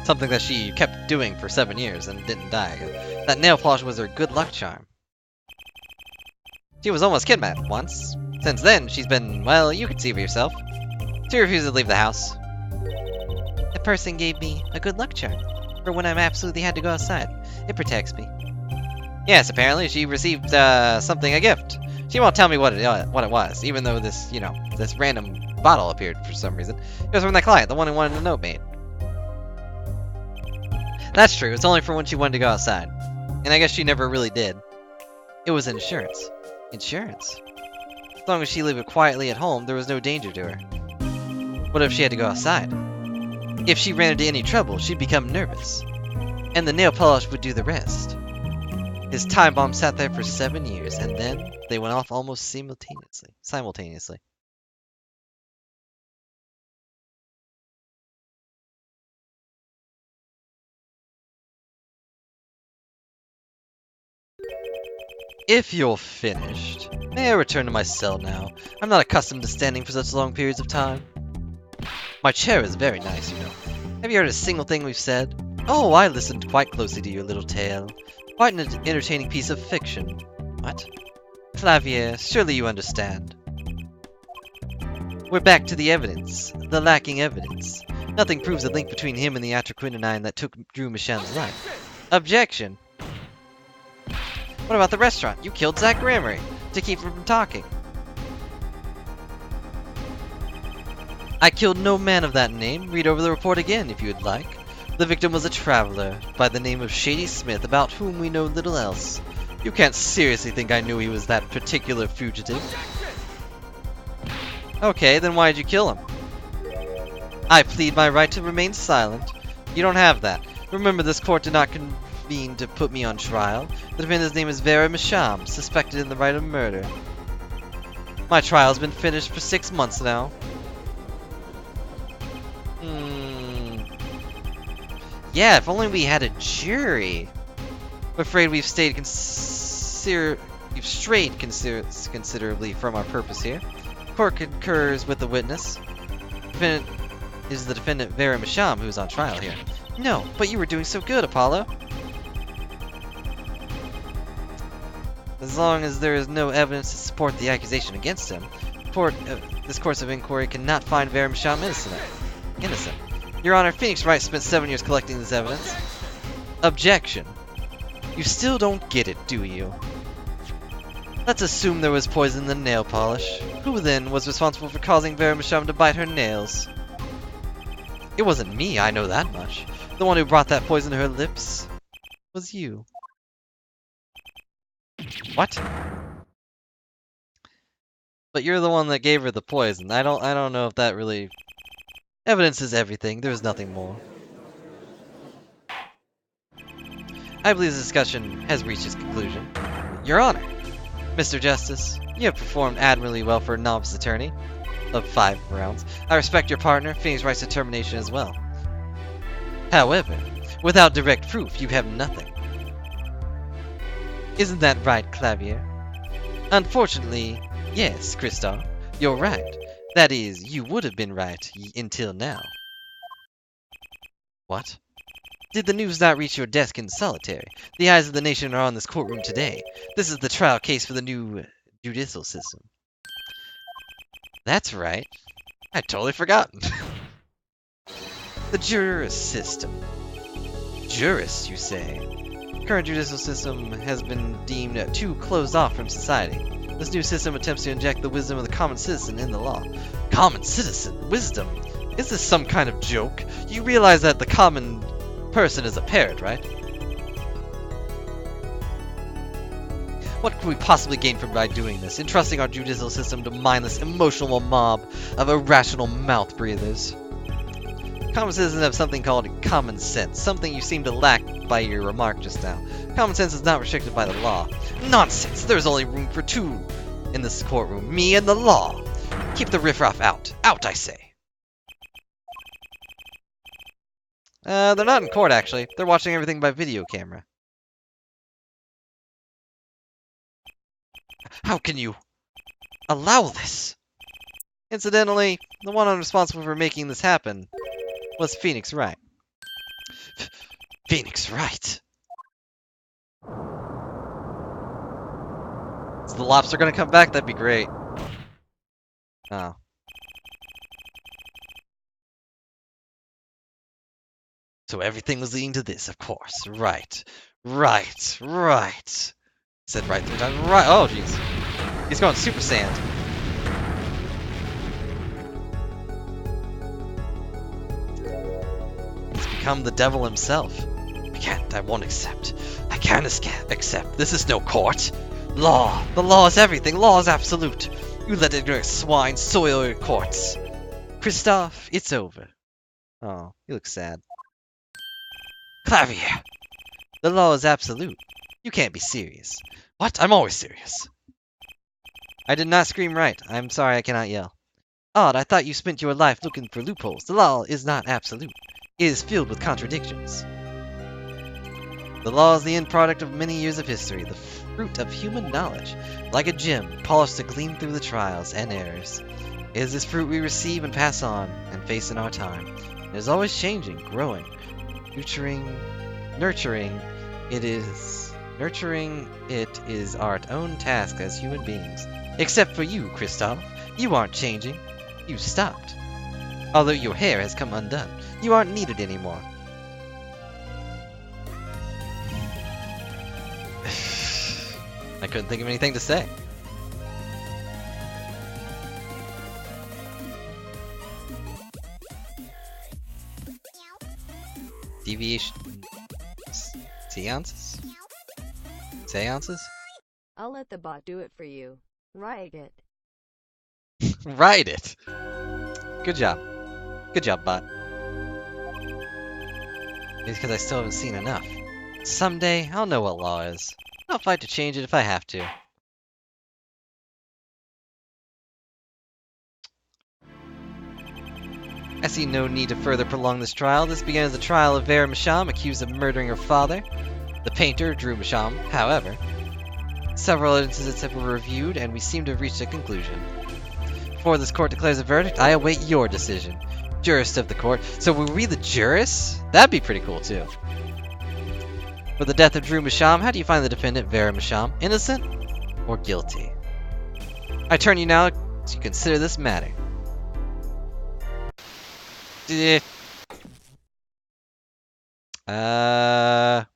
Something that she kept doing for 7 years and didn't die. That nail polish was her good luck charm. She was almost kidnapped once. Since then, she's been, well, you can see for yourself. She refuses to leave the house. The person gave me a good luck charm for when I absolutely had to go outside. It protects me. Yes, apparently she received a gift. She won't tell me what it was, even though this, you know, this random bottle appeared for some reason. It was from that client, the one who wanted the note made. That's true. It's only for when she wanted to go outside, and I guess she never really did. It was insurance. Insurance. As long as she lived quietly at home, there was no danger to her. What if she had to go outside? If she ran into any trouble, she'd become nervous, and the nail polish would do the rest. His time bomb sat there for 7 years, and then they went off almost simultaneously. If you're finished, may I return to my cell now? I'm not accustomed to standing for such long periods of time. My chair is very nice, you know. Have you heard a single thing we've said? Oh, I listened quite closely to your little tale. Quite an entertaining piece of fiction. What? Clavier, surely you understand. We're back to the evidence. The lacking evidence. Nothing proves a link between him and the atroquinonine that took Drew Michelle's life. Objection! What about the restaurant? You killed Zach Gramery to keep him from talking. I killed no man of that name. Read over the report again if you would like. The victim was a traveler by the name of Shady Smith, about whom we know little else. You can't seriously think I knew he was that particular fugitive. Okay, then why did you kill him? I plead my right to remain silent. You don't have that. Remember, this court did not convene to put me on trial. The defendant's name is Vera Misham, suspected in the right of murder. My trial's been finished for 6 months now. Yeah, if only we had a jury. I'm afraid we've strayed considerably from our purpose here. Court concurs with the witness. Defendant is the defendant Vera Misham, who's on trial here. No, but you were doing so good, Apollo. As long as there is no evidence to support the accusation against him, this course of inquiry cannot find Vera Misham innocent. Your Honor, Phoenix Wright spent 7 years collecting this evidence. Objection. You still don't get it, do you? Let's assume there was poison in the nail polish. Who then was responsible for causing Vera Misham to bite her nails? It wasn't me, I know that much. The one who brought that poison to her lips was you. What? But you're the one that gave her the poison. I don't know if that really... Evidence is everything. There is nothing more. I believe this discussion has reached its conclusion. Your Honor, Mr. Justice, you have performed admirably well for a novice attorney of 5 rounds. I respect your partner, Phoenix Wright's determination as well. However, without direct proof, you have nothing. Isn't that right, Clavier? Unfortunately, yes, Kristoff, you're right. That is, you would have been right until now. What? Did the news not reach your desk in solitary? The eyes of the nation are on this courtroom today. This is the trial case for the new judicial system. That's right. I'd totally forgotten. The jurist system. Jurists, you say? Current judicial system has been deemed too closed off from society. This new system attempts to inject the wisdom of the common citizen in the law. Common citizen? Wisdom? Is this some kind of joke? You realize that the common person is a parrot, right? What could we possibly gain by doing this? Entrusting our judicial system to mindless, emotional mob of irrational mouth breathers. Common citizens have something called common sense, something you seem to lack by your remark just now. Common sense is not restricted by the law. Nonsense! There's only room for 2 in this courtroom, me and the law. Keep the riffraff out. Out, I say. They're not in court, actually. They're watching everything by video camera. How can you allow this? Incidentally, the one responsible for making this happen was Phoenix Wright. Phoenix Wright? Is the lobster gonna come back? That'd be great. Oh. So everything was leading to this, of course. Right. Right. Right. Said right 3 times. Right. Oh, jeez. He's going Super Saiyan. He's become the devil himself. I won't accept. I can't accept. This is no court. Law. The law is everything. Law is absolute. You let ignorant swine soil your courts. Kristoff, it's over. Oh, you look sad. Clavier. The law is absolute. You can't be serious. What? I'm always serious. I did not scream right. I'm sorry I cannot yell. Odd, I thought you spent your life looking for loopholes. The law is not absolute. It is filled with contradictions. The law is the end product of many years of history, the fruit of human knowledge, like a gem polished to gleam through the trials and errors. It is this fruit we receive and pass on and face in our time. It is always changing, growing, nurturing. It is our own task as human beings. Except for you, Kristoff. You aren't changing. You stopped. Although your hair has come undone, you aren't needed anymore. I couldn't think of anything to say. Deviation... Seances? Seances? I'll let the bot do it for you. Write it. Write it! Good job. Good job, bot. It's because I still haven't seen enough. Someday, I'll know what law is. I'll fight to change it if I have to. I see no need to further prolong this trial. This began as a trial of Vera Masham, accused of murdering her father, the painter Drew Masham. However, several incidents have been reviewed, and we seem to have reached a conclusion. Before this court declares a verdict, I await your decision. Jurist of the court. So were we the jurists? That'd be pretty cool, too. For the death of Drew Masham, how do you find the defendant, Vera Masham? Innocent or guilty? I turn you now to consider this matter. Are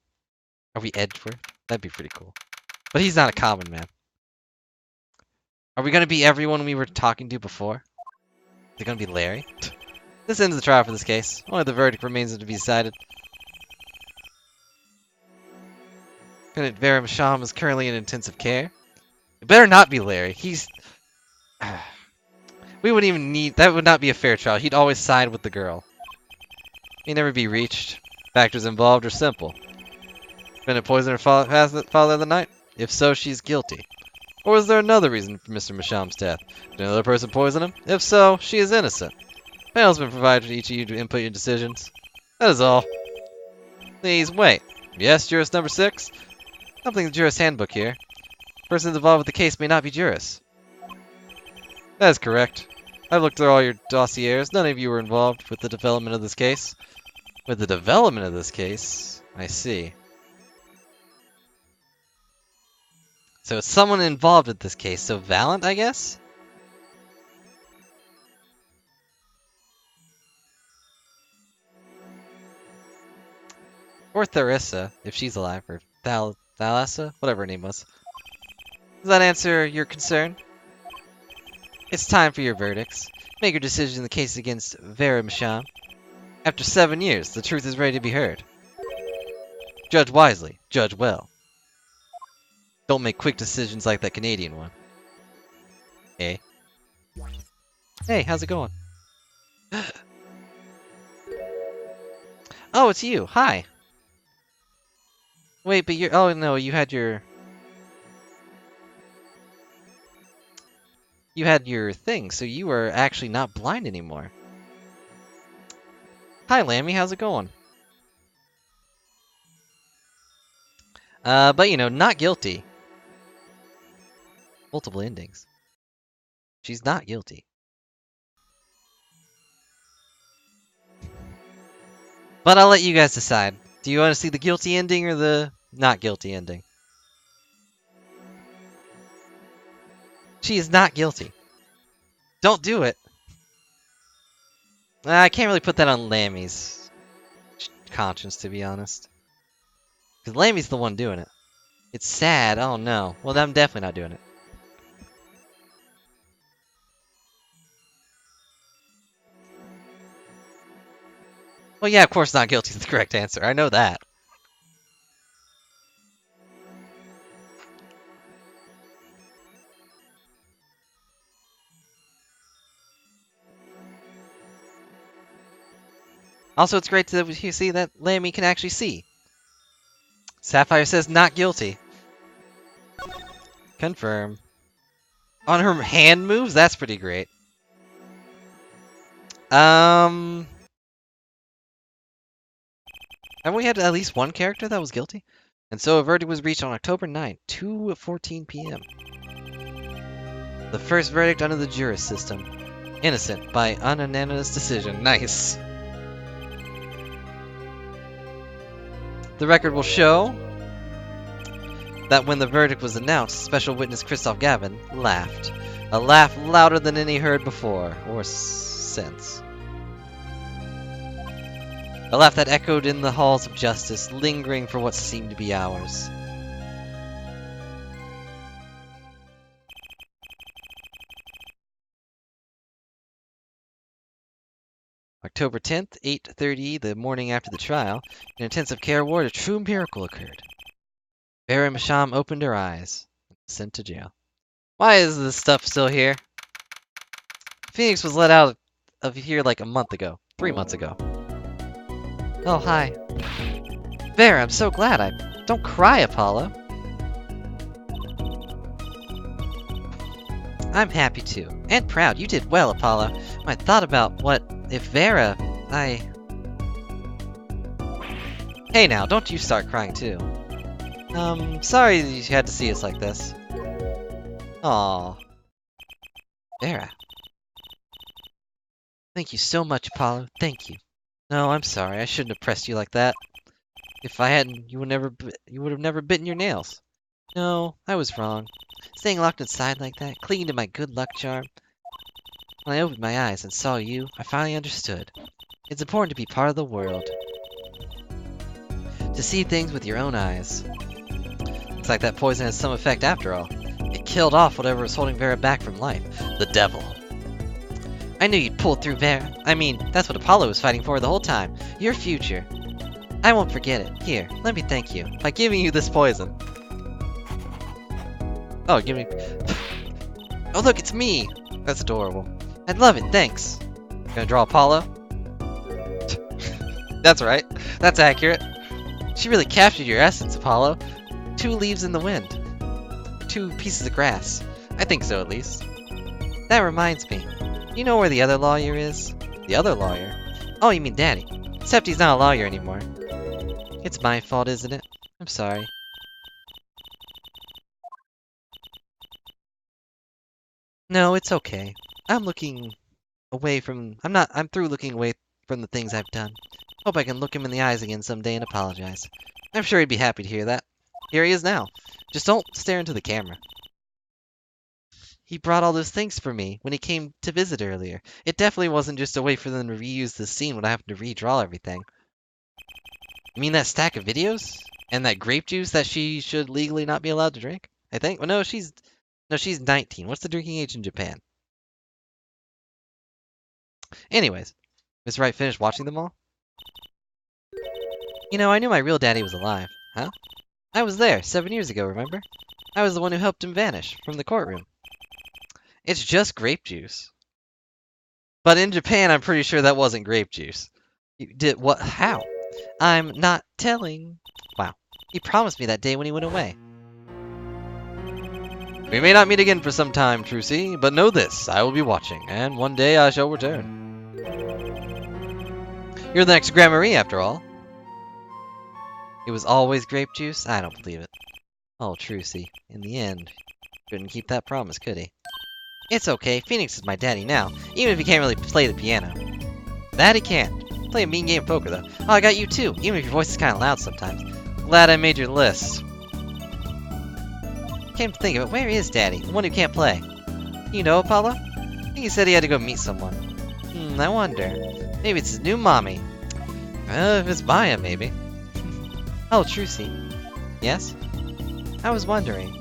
we Edgeworth? That'd be pretty cool. But he's not a common man. Are we gonna be everyone we were talking to before? Is it gonna be Larry? This ends the trial for this case. Only the verdict remains to be decided. Defendant Vera Masham is currently in intensive care. It better not be Larry. He's... We wouldn't even need... That would not be a fair trial. He'd always side with the girl. He'd never be reached. Factors involved are simple. Defendant poisoned her father the other night? If so, she's guilty. Or is there another reason for Mr. Masham's death? Did another person poison him? If so, she is innocent. Panel has been provided for each of you to input your decisions. That is all. Please wait. Yes, jurist number 6? Something in the jurist handbook here. Persons involved with the case may not be jurists. That is correct. I've looked through all your dossiers. None of you were involved with the development of this case. With the development of this case? I see. So it's someone involved with this case. So Valent, I guess? Or Theresa, if she's alive. Or Thalassa? Whatever her name was. Does that answer your concern? It's time for your verdicts. Make your decision in the case against Vera Masham. After 7 years, the truth is ready to be heard. Judge wisely. Judge well. Don't make quick decisions like that Canadian one. Hey. Hey, how's it going? Oh, it's you. Hi. Wait, but you're... Oh, no, you had your... You had your thing, so you were actually not blind anymore. Hi, Lammy, how's it going? But you know, not guilty. Multiple endings. She's not guilty. But I'll let you guys decide. Do you want to see the guilty ending or the not guilty ending? She is not guilty. Don't do it. I can't really put that on Lammy's conscience, to be honest. Because Lammy's the one doing it. It's sad. Oh no. Well, I'm definitely not doing it. Well, yeah, of course not guilty is the correct answer. I know that. Also, it's great to see that Lammy can actually see. Sapphire says not guilty. Confirm. On her hand moves? That's pretty great. Haven't we had at least one character that was guilty? And so a verdict was reached on October 9th, 2:14 p.m. The first verdict under the jurist system. Innocent by unanimous decision. Nice. The record will show that when the verdict was announced, special witness Christoph Gavin laughed. A laugh louder than any heard before, or since. A laugh that echoed in the halls of justice, lingering for what seemed to be hours. October 10th, 8:30, the morning after the trial, in intensive care ward, a true miracle occurred. Vera Masham opened her eyes and was sent to jail. Why is this stuff still here? Phoenix was let out of here like a month ago. 3 months ago. Oh, hi. Vera, I'm so glad. Don't cry, Apollo. I'm happy too. And proud. You did well, Apollo. I thought about what if Vera... Hey now, don't you start crying too. Sorry you had to see us like this. Aww. Vera. Thank you so much, Apollo. Thank you. No, I'm sorry. I shouldn't have pressed you like that. If I hadn't, you would have never bitten your nails. No, I was wrong. Staying locked inside like that, clinging to my good luck charm. When I opened my eyes and saw you, I finally understood. It's important to be part of the world. To see things with your own eyes. Looks like that poison has some effect after all. It killed off whatever was holding Vera back from life. The devil. I knew you'd pull through, Vera. I mean, that's what Apollo was fighting for the whole time. Your future. I won't forget it. Here, let me thank you by giving you this poison. Oh, give me... Oh, look, it's me! That's adorable. I'd love it, thanks. Gonna draw Apollo? That's right. That's accurate. She really captured your essence, Apollo. 2 leaves in the wind. 2 pieces of grass. I think so, at least. That reminds me. You know where the other lawyer is? The other lawyer? Oh, you mean Daddy. Except he's not a lawyer anymore. It's my fault, isn't it? I'm sorry. No, it's okay. I'm through looking away from the things I've done. Hope I can look him in the eyes again someday and apologize. I'm sure he'd be happy to hear that. Here he is now. Just don't stare into the camera. He brought all those things for me when he came to visit earlier. It definitely wasn't just a way for them to reuse the scene when I happened to redraw everything. You mean that stack of videos? And that grape juice that she should legally not be allowed to drink? I think? Well, no, she's 19. What's the drinking age in Japan? Anyways, Miss Wright finished watching them all? You know, I knew my real daddy was alive. Huh? I was there 7 years ago, remember? I was the one who helped him vanish from the courtroom. It's just grape juice. But in Japan, I'm pretty sure that wasn't grape juice. You did what? How? I'm not telling. Wow. He promised me that day when he went away. We may not meet again for some time, Trucy, but know this, I will be watching, and one day I shall return. You're the next Grand Marie, after all. It was always grape juice? I don't believe it. Oh, Trucy, in the end, couldn't keep that promise, could he? It's okay, Phoenix is my daddy now, even if he can't really play the piano. That he can't. Play a mean game of poker, though. Oh, I got you too, even if your voice is kind of loud sometimes. Glad I made your list. Came to think of it, where is Daddy? The one who can't play. You know, Apollo? I think he said he had to go meet someone. I wonder. Maybe it's his new mommy. If it's Maya, maybe. Oh, Trucy. Yes? I was wondering.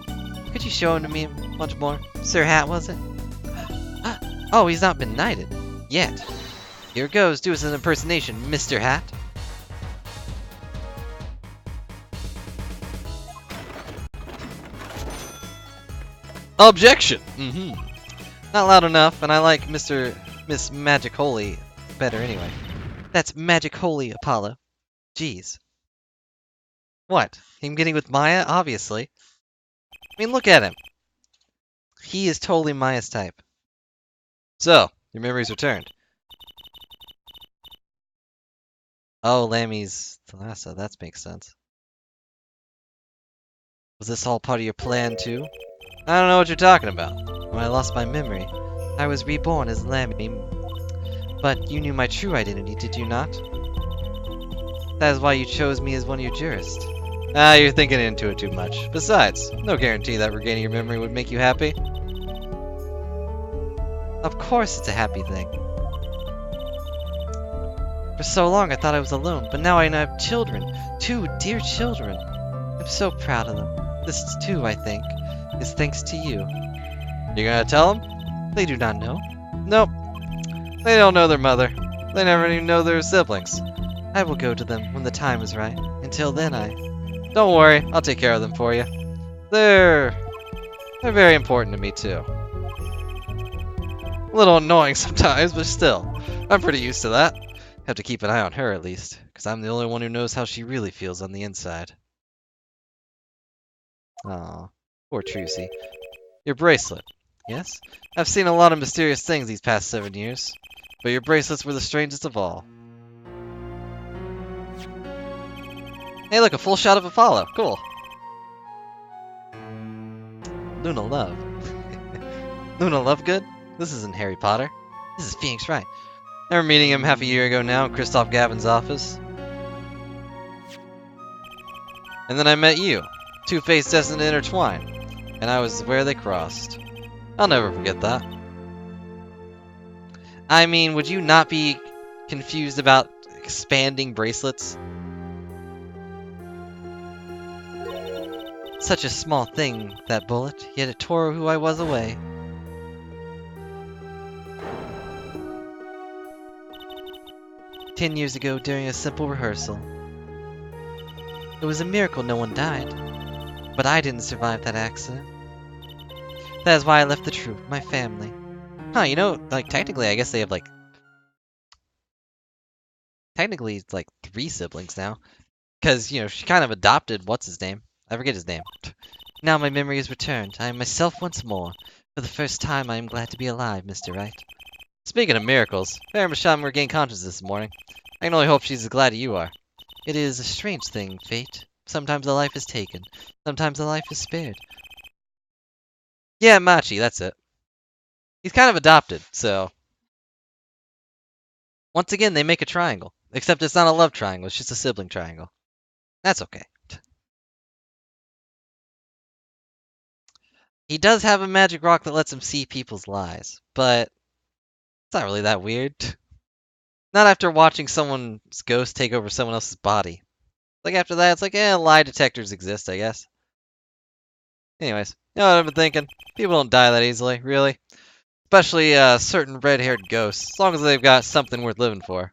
Could you show him to me much more? Sir Hat, was it? Oh, he's not been knighted. Yet. Here goes. Do us an impersonation, Mr. Hat. Objection! Not loud enough, and I like Miss Magic Holy better anyway. That's Magic Holy, Apollo. Jeez. What? Him getting with Maya? Obviously. I mean, look at him. He is totally Maya's type. So, your memory's returned. Oh, Lammy's Thalassa, that makes sense. Was this all part of your plan, too? I don't know what you're talking about. When I lost my memory, I was reborn as Lammy. But you knew my true identity, did you not? That is why you chose me as one of your jurists. Ah, you're thinking into it too much. Besides, no guarantee that regaining your memory would make you happy. Of course it's a happy thing. For so long I thought I was alone, but now I have children. 2 dear children. I'm so proud of them. This too, I think, is thanks to you. You gonna tell them? They do not know. Nope. They don't know their mother. They never even know their siblings. I will go to them when the time is right. Until then, Don't worry, I'll take care of them for you. They're very important to me, too. A little annoying sometimes, but still. I'm pretty used to that. Have to keep an eye on her, at least, because I'm the only one who knows how she really feels on the inside. Aw, poor Trucy. Your bracelet. Yes? I've seen a lot of mysterious things these past 7 years, but your bracelets were the strangest of all. Hey, look, a full shot of Apollo. Cool. Luna Love. Luna Lovegood? This isn't Harry Potter. This is Phoenix Wright. I remember meeting him half a year ago now in Christoph Gavin's office. And then I met you. 2 fates destined to intertwine. And I was where they crossed. I'll never forget that. I mean, would you not be confused about expanding bracelets? Such a small thing, that bullet, yet it tore who I was away. "10 years ago during a simple rehearsal. It was a miracle no one died, but I didn't survive that accident. That is why I left the troupe, my family." Huh, you know, like, technically, I guess they have, like... Technically, it's like 3 siblings now. Because, you know, she kind of adopted what's-his-name. I forget his name. "Now my memory is returned. I am myself once more. For the first time, I am glad to be alive, Mr. Wright." Speaking of miracles, Farah Masham regained consciousness this morning. I can only hope she's as glad as you are. It is a strange thing, fate. Sometimes a life is taken. Sometimes a life is spared. Yeah, Machi, that's it. He's kind of adopted, so... Once again, they make a triangle. Except it's not a love triangle, it's just a sibling triangle. That's okay. He does have a magic rock that lets him see people's lies, but it's not really that weird. Not after watching someone's ghost take over someone else's body. Like after that, it's like, lie detectors exist, I guess. Anyways, you know what I've been thinking? People don't die that easily, really. Especially certain red-haired ghosts, as long as they've got something worth living for.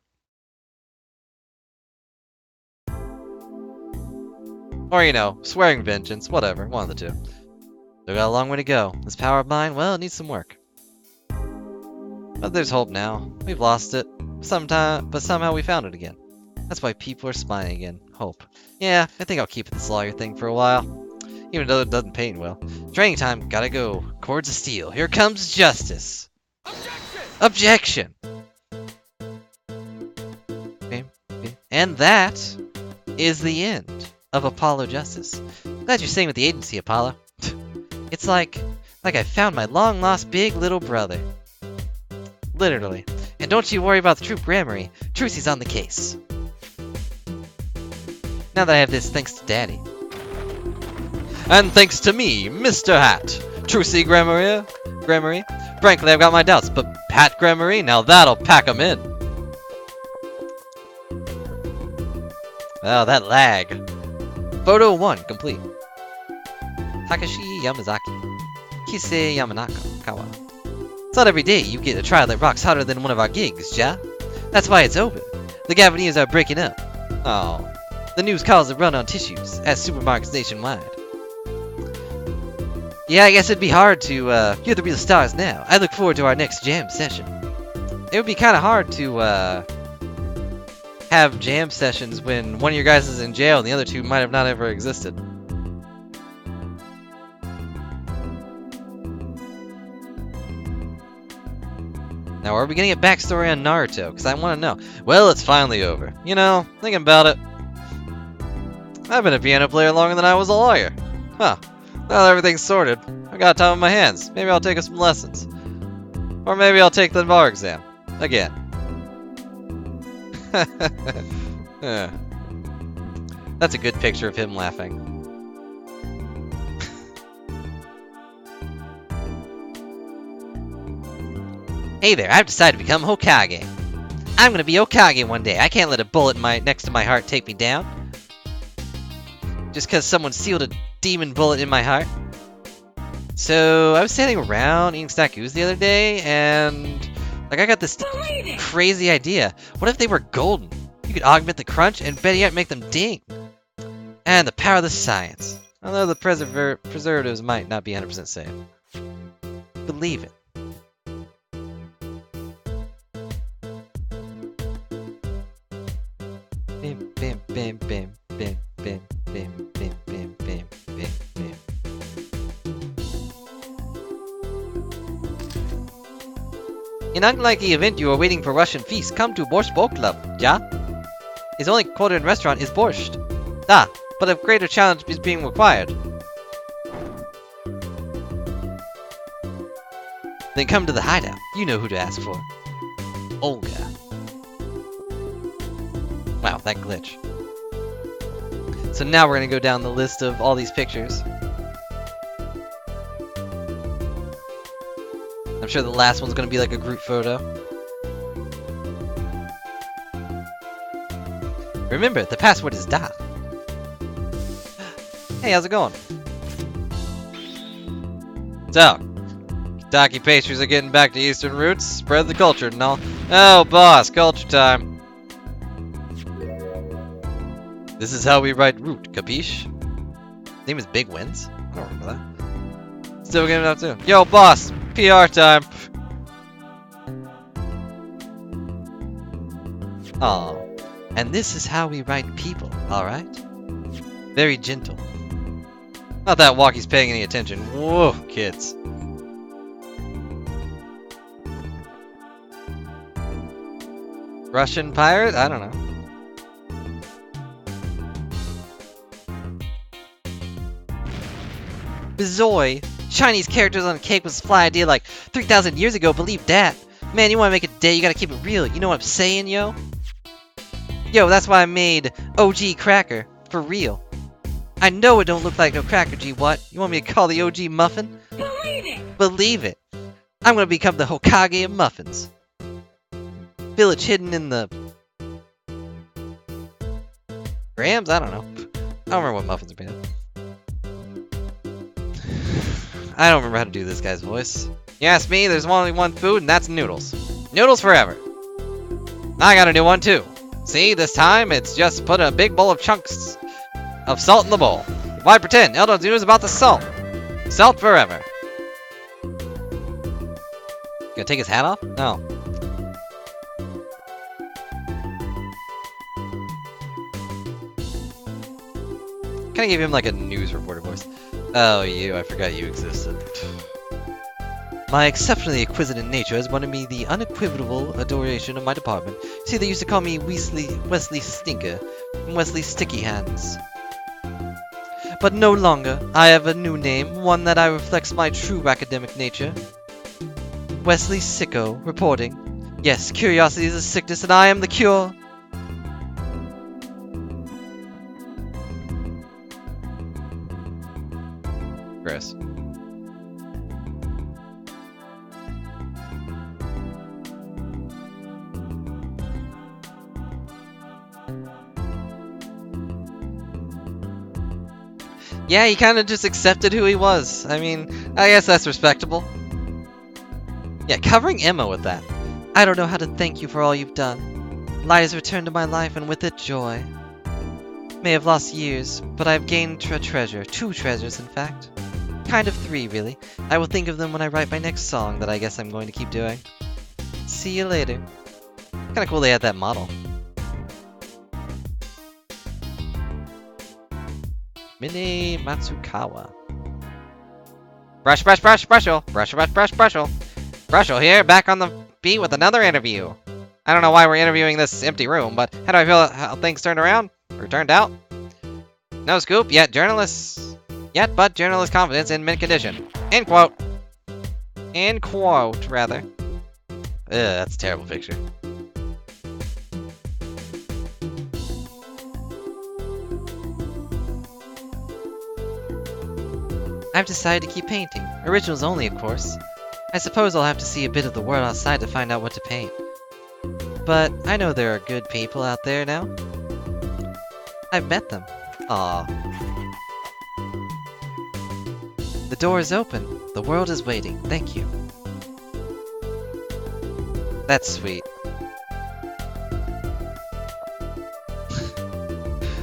Or, you know, swearing vengeance, whatever, one of the two. Still got a long way to go. This power of mine, well, it needs some work. But there's hope now. We've lost it. But somehow we found it again. That's why people are smiling again. Hope. Yeah, I think I'll keep this lawyer thing for a while. Even though it doesn't pay well. Training time, gotta go. Cords of steel. Here comes justice. Objection! Okay. And that is the end of Apollo Justice. Glad you're staying with the agency, Apollo. It's like I found my long-lost big little brother. Literally. And don't you worry about the troop Gramarye. Trucy's on the case. Now that I have this thanks to Daddy. And thanks to me, Mr. Hat. Trucy Gramarye. Frankly, I've got my doubts, but Hat Gramarye, now that'll pack 'em in. Oh, that lag. Photo 1 complete. Takashi Yamazaki. Kisei Yamanakawa. It's not every day you get a trial that rocks hotter than one of our gigs, ja? That's why it's open. The Gavinians are breaking up. Oh. The news calls a run on tissues at supermarkets nationwide. Yeah, I guess it'd be hard to hear the real stars now. I look forward to our next jam session. It would be kind of hard to have jam sessions when one of your guys is in jail and the other two might have not ever existed. Now, are we getting a backstory on Naruto? Because I want to know. Well, it's finally over. You know, thinking about it, I've been a piano player longer than I was a lawyer. Huh. Now that everything's sorted, I've got time on my hands. Maybe I'll take some lessons. Or maybe I'll take the bar exam. Again. Yeah. That's a good picture of him laughing. Hey there, I've decided to become Hokage. I'm gonna be Hokage one day. I can't let a bullet next to my heart take me down. Just because someone sealed a demon bullet in my heart. So, I was standing around eating snack goose the other day, and like I got this crazy idea. What if they were golden? You could augment the crunch and better yet make them ding. And the power of the science. Although the preservatives might not be 100% safe. Believe it. Bim, bim, bim, bim, bim, bim, bim, bim, bim, bim, bim, bim. In unlikely event you are waiting for Russian feast, come to Borscht Boat Club, ja? His only quoted restaurant is borscht. Ah, but a greater challenge is being required. Then come to the hideout. You know who to ask for. Olga. Wow, that glitch. So now we're gonna go down the list of all these pictures. I'm sure the last one's gonna be like a group photo. Remember, the password is Da. Hey, how's it going? So, Kentucky pastries are getting back to Eastern roots. Spread the culture and all. Oh, boss, culture time. This is how we write root, capiche? His name is Big Wins? I don't remember that. Still getting it up too. Yo, boss, PR time. Aw. And this is how we write people, alright? Very gentle. Not that Walkie's paying any attention. Whoa, kids. Russian pirate? I don't know. Bizoy! Chinese characters on a cake was a fly idea like 3,000 years ago, believe that. Man, you wanna make a day, you gotta keep it real. You know what I'm saying, yo? Yo, that's why I made OG Cracker. For real. I know it don't look like no cracker, G. What? You want me to call the OG Muffin? Believe it! Believe it! I'm gonna become the Hokage of Muffins. Village hidden in the... Grams? I don't know. I don't remember what muffins are made of. I don't remember how to do this guy's voice. You ask me, there's only one food, and that's noodles. Noodles forever. I got a new one, too. See, this time, it's just put a big bowl of chunks of salt in the bowl. Why pretend? Eldo Dude is about the salt. Salt forever. Gonna take his hat off? No. Kinda give him like a news reporter voice. Oh, you. I forgot you existed. My exceptionally acquisitive nature has won me the unequivocal adoration of my department. See, they used to call me Wesley Stinker, and Wesley Sticky Hands. But no longer. I have a new name, one that reflects my true academic nature. Wesley Sicko, reporting. Yes, curiosity is a sickness, and I am the cure. Gross. Yeah, he kind of just accepted who he was. I mean, I guess that's respectable. Yeah, covering Emma with that. I don't know how to thank you for all you've done. Light has returned to my life, and with it, joy. May have lost years, but I've gained a treasure. 2 treasures, in fact. Kind of 3, really. I will think of them when I write my next song that I guess I'm going to keep doing. See you later. Kinda cool they had that model. Mine Matsukawa. Brush, brush, brush, brushel. Brush, brush, brush, brushel. Brushel here, back on the beat with another interview. I don't know why we're interviewing this empty room, but how do I feel how things turned around? Or turned out? No scoop, but journalist confidence in mint condition. End quote. End quote, rather. Ugh, that's a terrible picture. I've decided to keep painting. Originals only, of course. I suppose I'll have to see a bit of the world outside to find out what to paint. But I know there are good people out there now. I've met them. Aw. The door is open. The world is waiting. Thank you. That's sweet.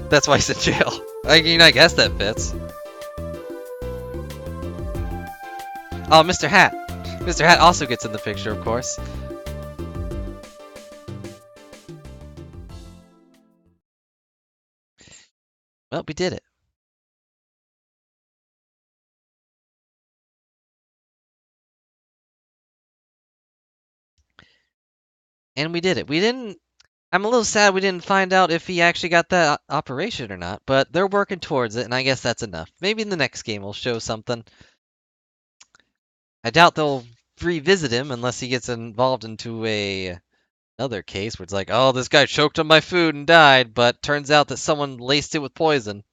That's why he's in jail. I mean, I guess that fits. Oh, Mr. Hat. Mr. Hat also gets in the picture, of course. Well, we did it. And we did it. We didn't... I'm a little sad we didn't find out if he actually got that operation or not, but they're working towards it, and I guess that's enough. Maybe in the next game we'll show something. I doubt they'll revisit him unless he gets involved into another case where it's like, oh, this guy choked on my food and died, but turns out that someone laced it with poison.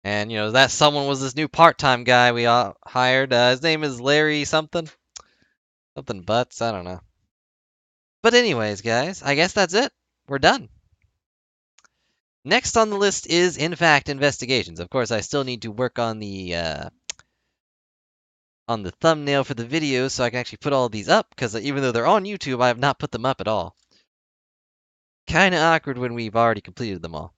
And, you know, that someone was this new part-time guy we hired. His name is Larry something. Something Butts, I don't know. But anyways, guys, I guess that's it. We're done. Next on the list is, in fact, investigations. Of course, I still need to work on the thumbnail for the video so I can actually put all of these up, because even though they're on YouTube, I have not put them up at all. Kinda awkward when we've already completed them all.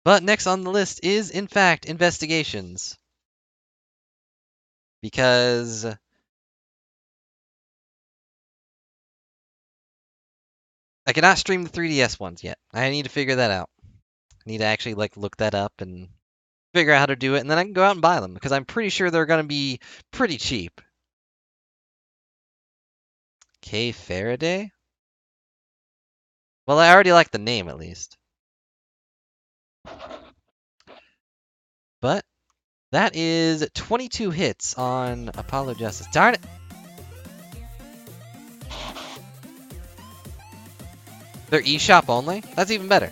But next on the list is, in fact, investigations. Because I cannot stream the 3DS ones yet. I need to figure that out. I need to actually look that up and figure out how to do it, and then I can go out and buy them, because I'm pretty sure they're going to be pretty cheap. K. Faraday? Well, I already like the name, at least. But that is 22 hits on Apollo Justice. Darn it! They're eShop only? That's even better.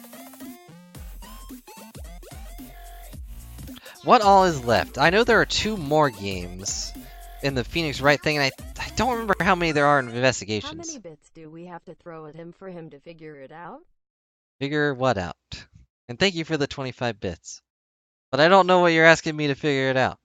What all is left? I know there are 2 more games in the Phoenix Wright thing, and I don't remember how many there are in investigations. How many bits do we have to throw at him for him to figure it out? Figure what out? And thank you for the 25 bits. But I don't know what you're asking me to figure it out.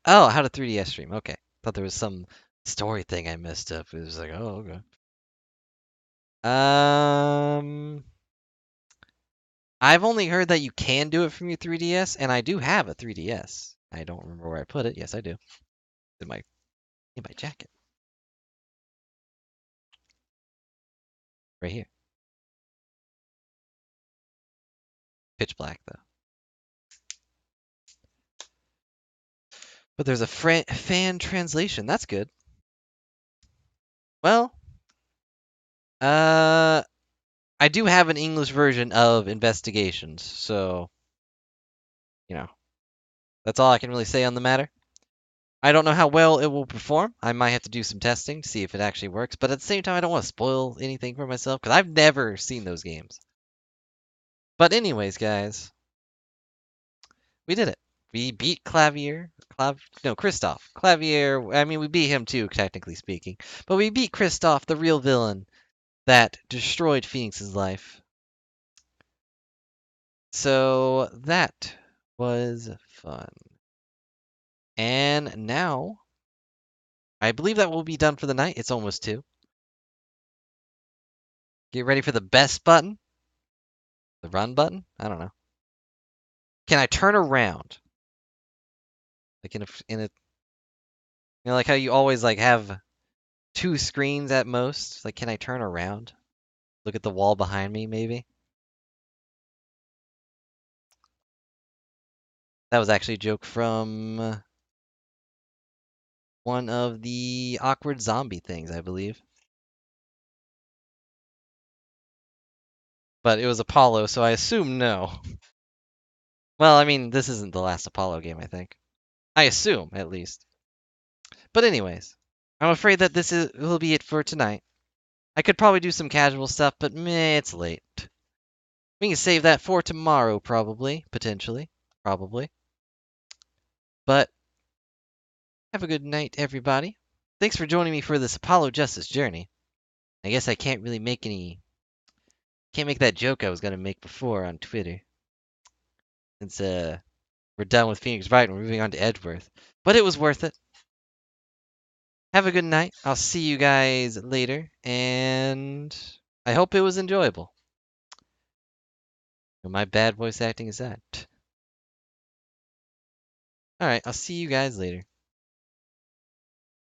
Oh, how to 3DS stream. Okay. Thought there was some story thing I missed up. It was like, oh, okay. I've only heard that you can do it from your 3DS, and I do have a 3DS. I don't remember where I put it. Yes, I do. In my jacket. Right here. Pitch black, though. But there's a fan translation. That's good. Well, I do have an English version of Investigations, so, you know, that's all I can really say on the matter. I don't know how well it will perform. I might have to do some testing to see if it actually works, but at the same time, I don't want to spoil anything for myself, because I've never seen those games. But anyways, guys, we did it. We beat Christoph. Clavier, I mean, we beat him too, technically speaking. But we beat Christoph, the real villain that destroyed Phoenix's life. So that was fun. And now, I believe that will be done for the night. It's almost 2. Get ready for the best button. The run button? I don't know. Can I turn around? Like in a, you know, like how you always have 2 screens at most. Like, can I turn around? Look at the wall behind me, maybe? That was actually a joke from one of the awkward zombie things, I believe. But it was Apollo, so I assume no. Well, I mean, this isn't the last Apollo game, I think. I assume, at least. But anyways, I'm afraid that will be it for tonight. I could probably do some casual stuff, but meh, it's late. We can save that for tomorrow, probably, potentially, probably. But have a good night, everybody. Thanks for joining me for this Apollo Justice journey. I guess I can't really can't make that joke I was gonna make before on Twitter. Since we're done with Phoenix Wright and we're moving on to Edgeworth. But it was worth it. Have a good night. I'll see you guys later, and I hope it was enjoyable. My bad voice acting is that. Alright, I'll see you guys later.